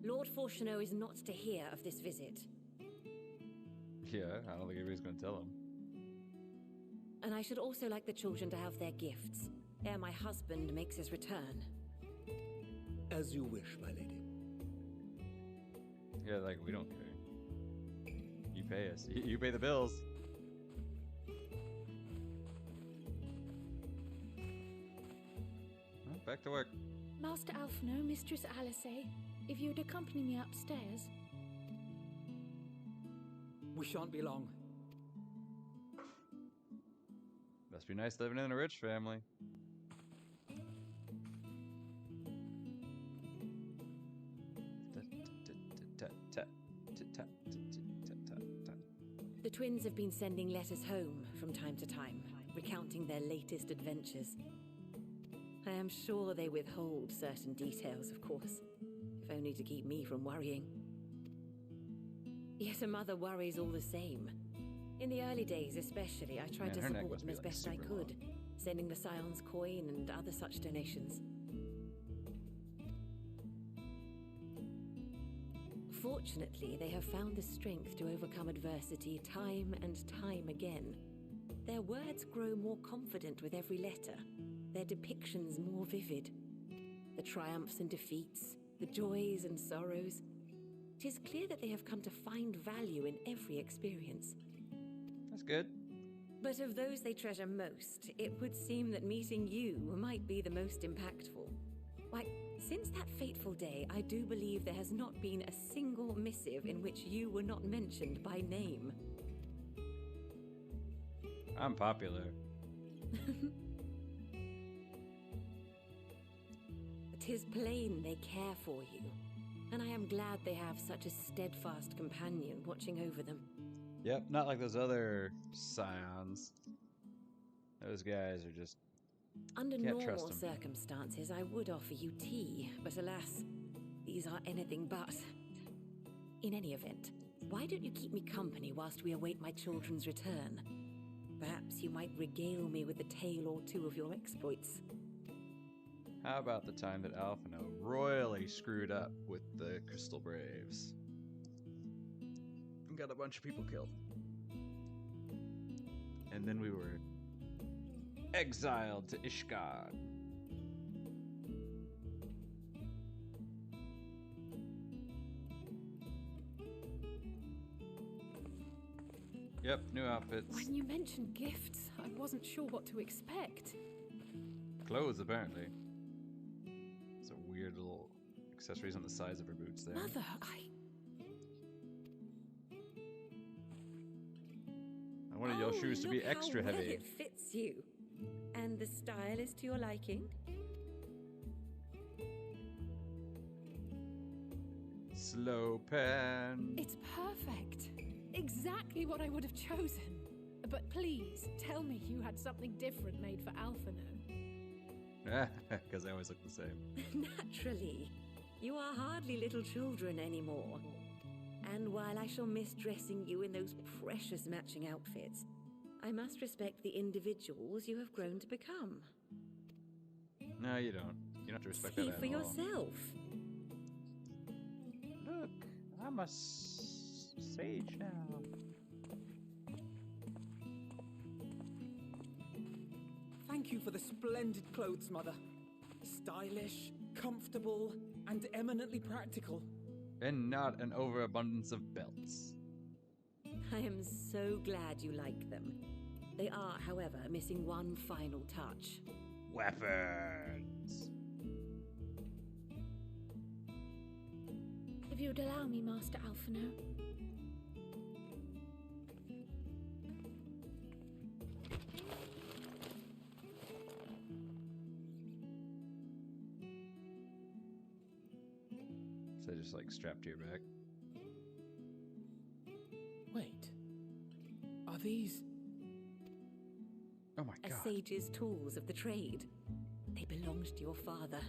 Lord Fourcheneau is not to hear of this visit. Yeah, I don't think anybody's going to tell him. And I should also like the children to have their gifts, ere my husband makes his return. As you wish, my lady. Yeah, like, we don't care. You pay us. You pay the bills. Well, back to work. Master Alphino, Mistress Alice, if you would accompany me upstairs. We shan't be long. Must be nice living in a rich family. The twins have been sending letters home from time to time, recounting their latest adventures. I am sure they withhold certain details, of course, if only to keep me from worrying. Yet a mother worries all the same. In the early days especially, I tried to support them as best I could, sending the Scion's coin and other such donations. Fortunately, they have found the strength to overcome adversity time and time again. Their words grow more confident with every letter, their depictions more vivid. The triumphs and defeats, the joys and sorrows. It is clear that they have come to find value in every experience. That's good. But of those they treasure most, it would seem that meeting you might be the most impactful. Why, since that fateful day, I do believe there has not been a single missive in which you were not mentioned by name. I'm popular. 'Tis plain they care for you, and I am glad they have such a steadfast companion watching over them. Yep, not like those other Scions. Those guys are just... Under Can't trust normal them. circumstances, I would offer you tea, but alas, these are anything but. In any event, why don't you keep me company whilst we await my children's return? Perhaps you might regale me with a tale or two of your exploits. How about the time that Alphino royally screwed up with the Crystal Braves? And got a bunch of people killed. And then we were exiled to Ishgard. Yep, new outfits. When you mentioned gifts, I wasn't sure what to expect. Clothes, apparently. Some weird little accessories on the sides of her boots there. Mother, I wanted your shoes to be extra Well, heavy. it fits you. And the style is to your liking? Slow pan. It's perfect. Exactly what I would have chosen. But please, tell me you had something different made for Alphino. Because they always look the same. Naturally. You are hardly little children anymore. And while I shall miss dressing you in those precious matching outfits, I must respect the individuals you have grown to become. No, you don't. You don't have to respect See that at for all. yourself. Look, I'm a sage now. Thank you for the splendid clothes, Mother. Stylish, comfortable, and eminently practical. And not an overabundance of belts. I am so glad you like them. They are, however, missing one final touch. Weapons! If you would allow me, Master Alphino. So just like strapped to your back. Wait. Are these... Oh my A god. sage's tools of the trade. They belonged to your father.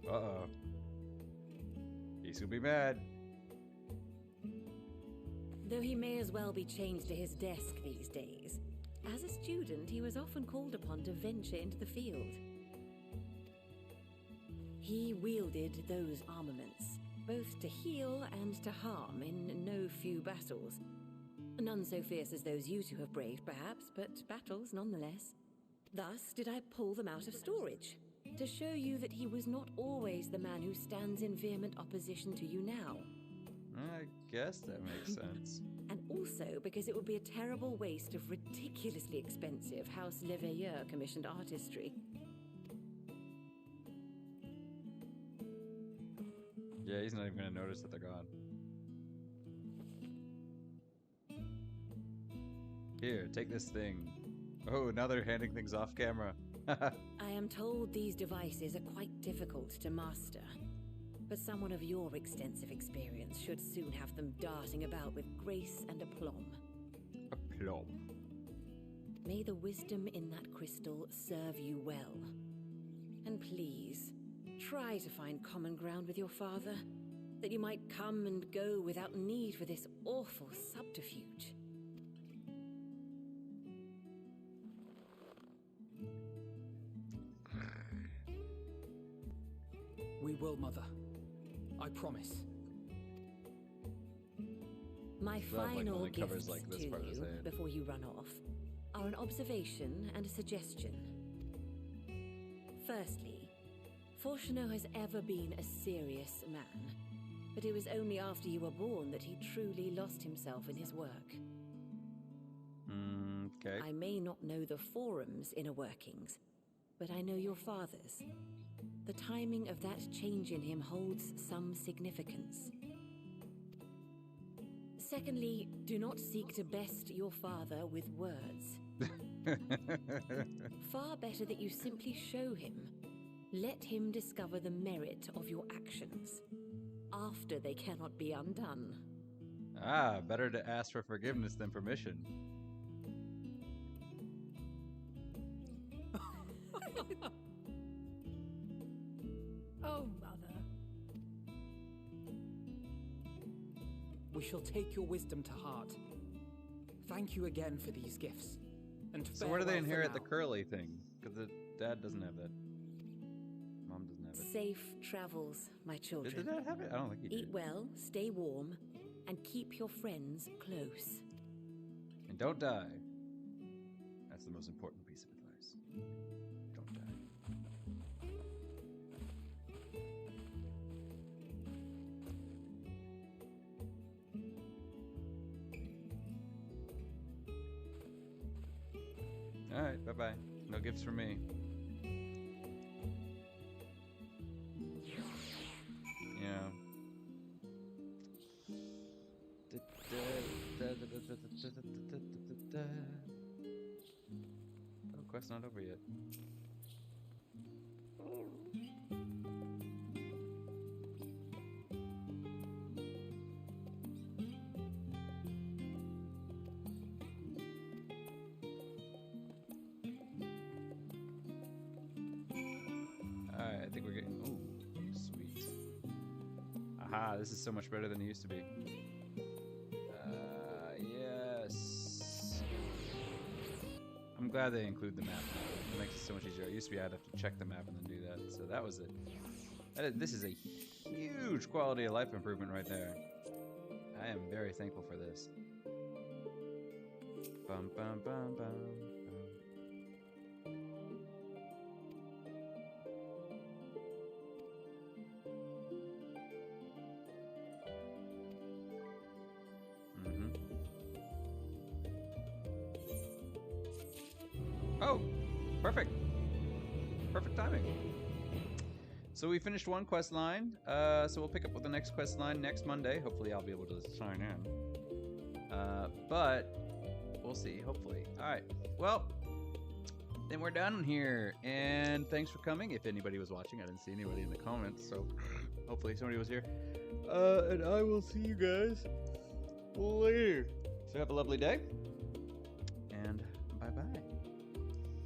Uh-oh. He's gonna be mad. Though he may as well be chained to his desk these days, as a student he was often called upon to venture into the field. He wielded those armaments, both to heal and to harm in no few battles. None so fierce as those you two have braved, perhaps, but battles nonetheless. Thus did I pull them out of storage, to show you that he was not always the man who stands in vehement opposition to you now. I guess that makes sense. And also because it would be a terrible waste of ridiculously expensive House Leveilleur commissioned artistry. Yeah, he's not even going to notice that they're gone. Here, take this thing. Oh, now they're handing things off camera. I am told these devices are quite difficult to master, but someone of your extensive experience should soon have them darting about with grace and aplomb. Aplomb. May the wisdom in that crystal serve you well. And please, try to find common ground with your father, that you might come and go without need for this awful subterfuge. We will, Mother. I promise. My final only gifts covers, like, this to part of his you, head. before you run off, are an observation and a suggestion. Firstly, Fortuneau has ever been a serious man, but it was only after you were born that he truly lost himself in his work. Okay. I may not know the Forum's inner workings, but I know your father's. The timing of that change in him holds some significance. Secondly, do not seek to best your father with words. Far better that you simply show him. Let him discover the merit of your actions, after they cannot be undone. Ah, better to ask for forgiveness than permission. Oh, Mother. We shall take your wisdom to heart. Thank you again for these gifts. And So where do they farewell for inherit the now. curly thing? Because the dad doesn't have that. Mom doesn't have it. Safe travels, my children. Did the dad have it? I don't think he did. Eat well, stay warm, and keep your friends close. And don't die. That's the most important piece of advice. Don't die. Alright, bye-bye. No gifts from me. Yeah. Oh, quest not over yet. Alright, I think we're getting... Ooh, sweet. Aha, this is so much better than it used to be. Yes. I'm glad they include the map now. It makes it so much easier. It used to be I'd have to check the map and then do that. So that was it. This is a huge quality of life improvement right there. I am very thankful for this. Bum bum bum bum. Oh, perfect. Perfect timing. So we finished one quest line. So we'll pick up with the next quest line next Monday. Hopefully I'll be able to sign in. But we'll see, hopefully. All right. Well, then we're done here. And thanks for coming. If anybody was watching, I didn't see anybody in the comments. So hopefully somebody was here. And I will see you guys later. So have a lovely day.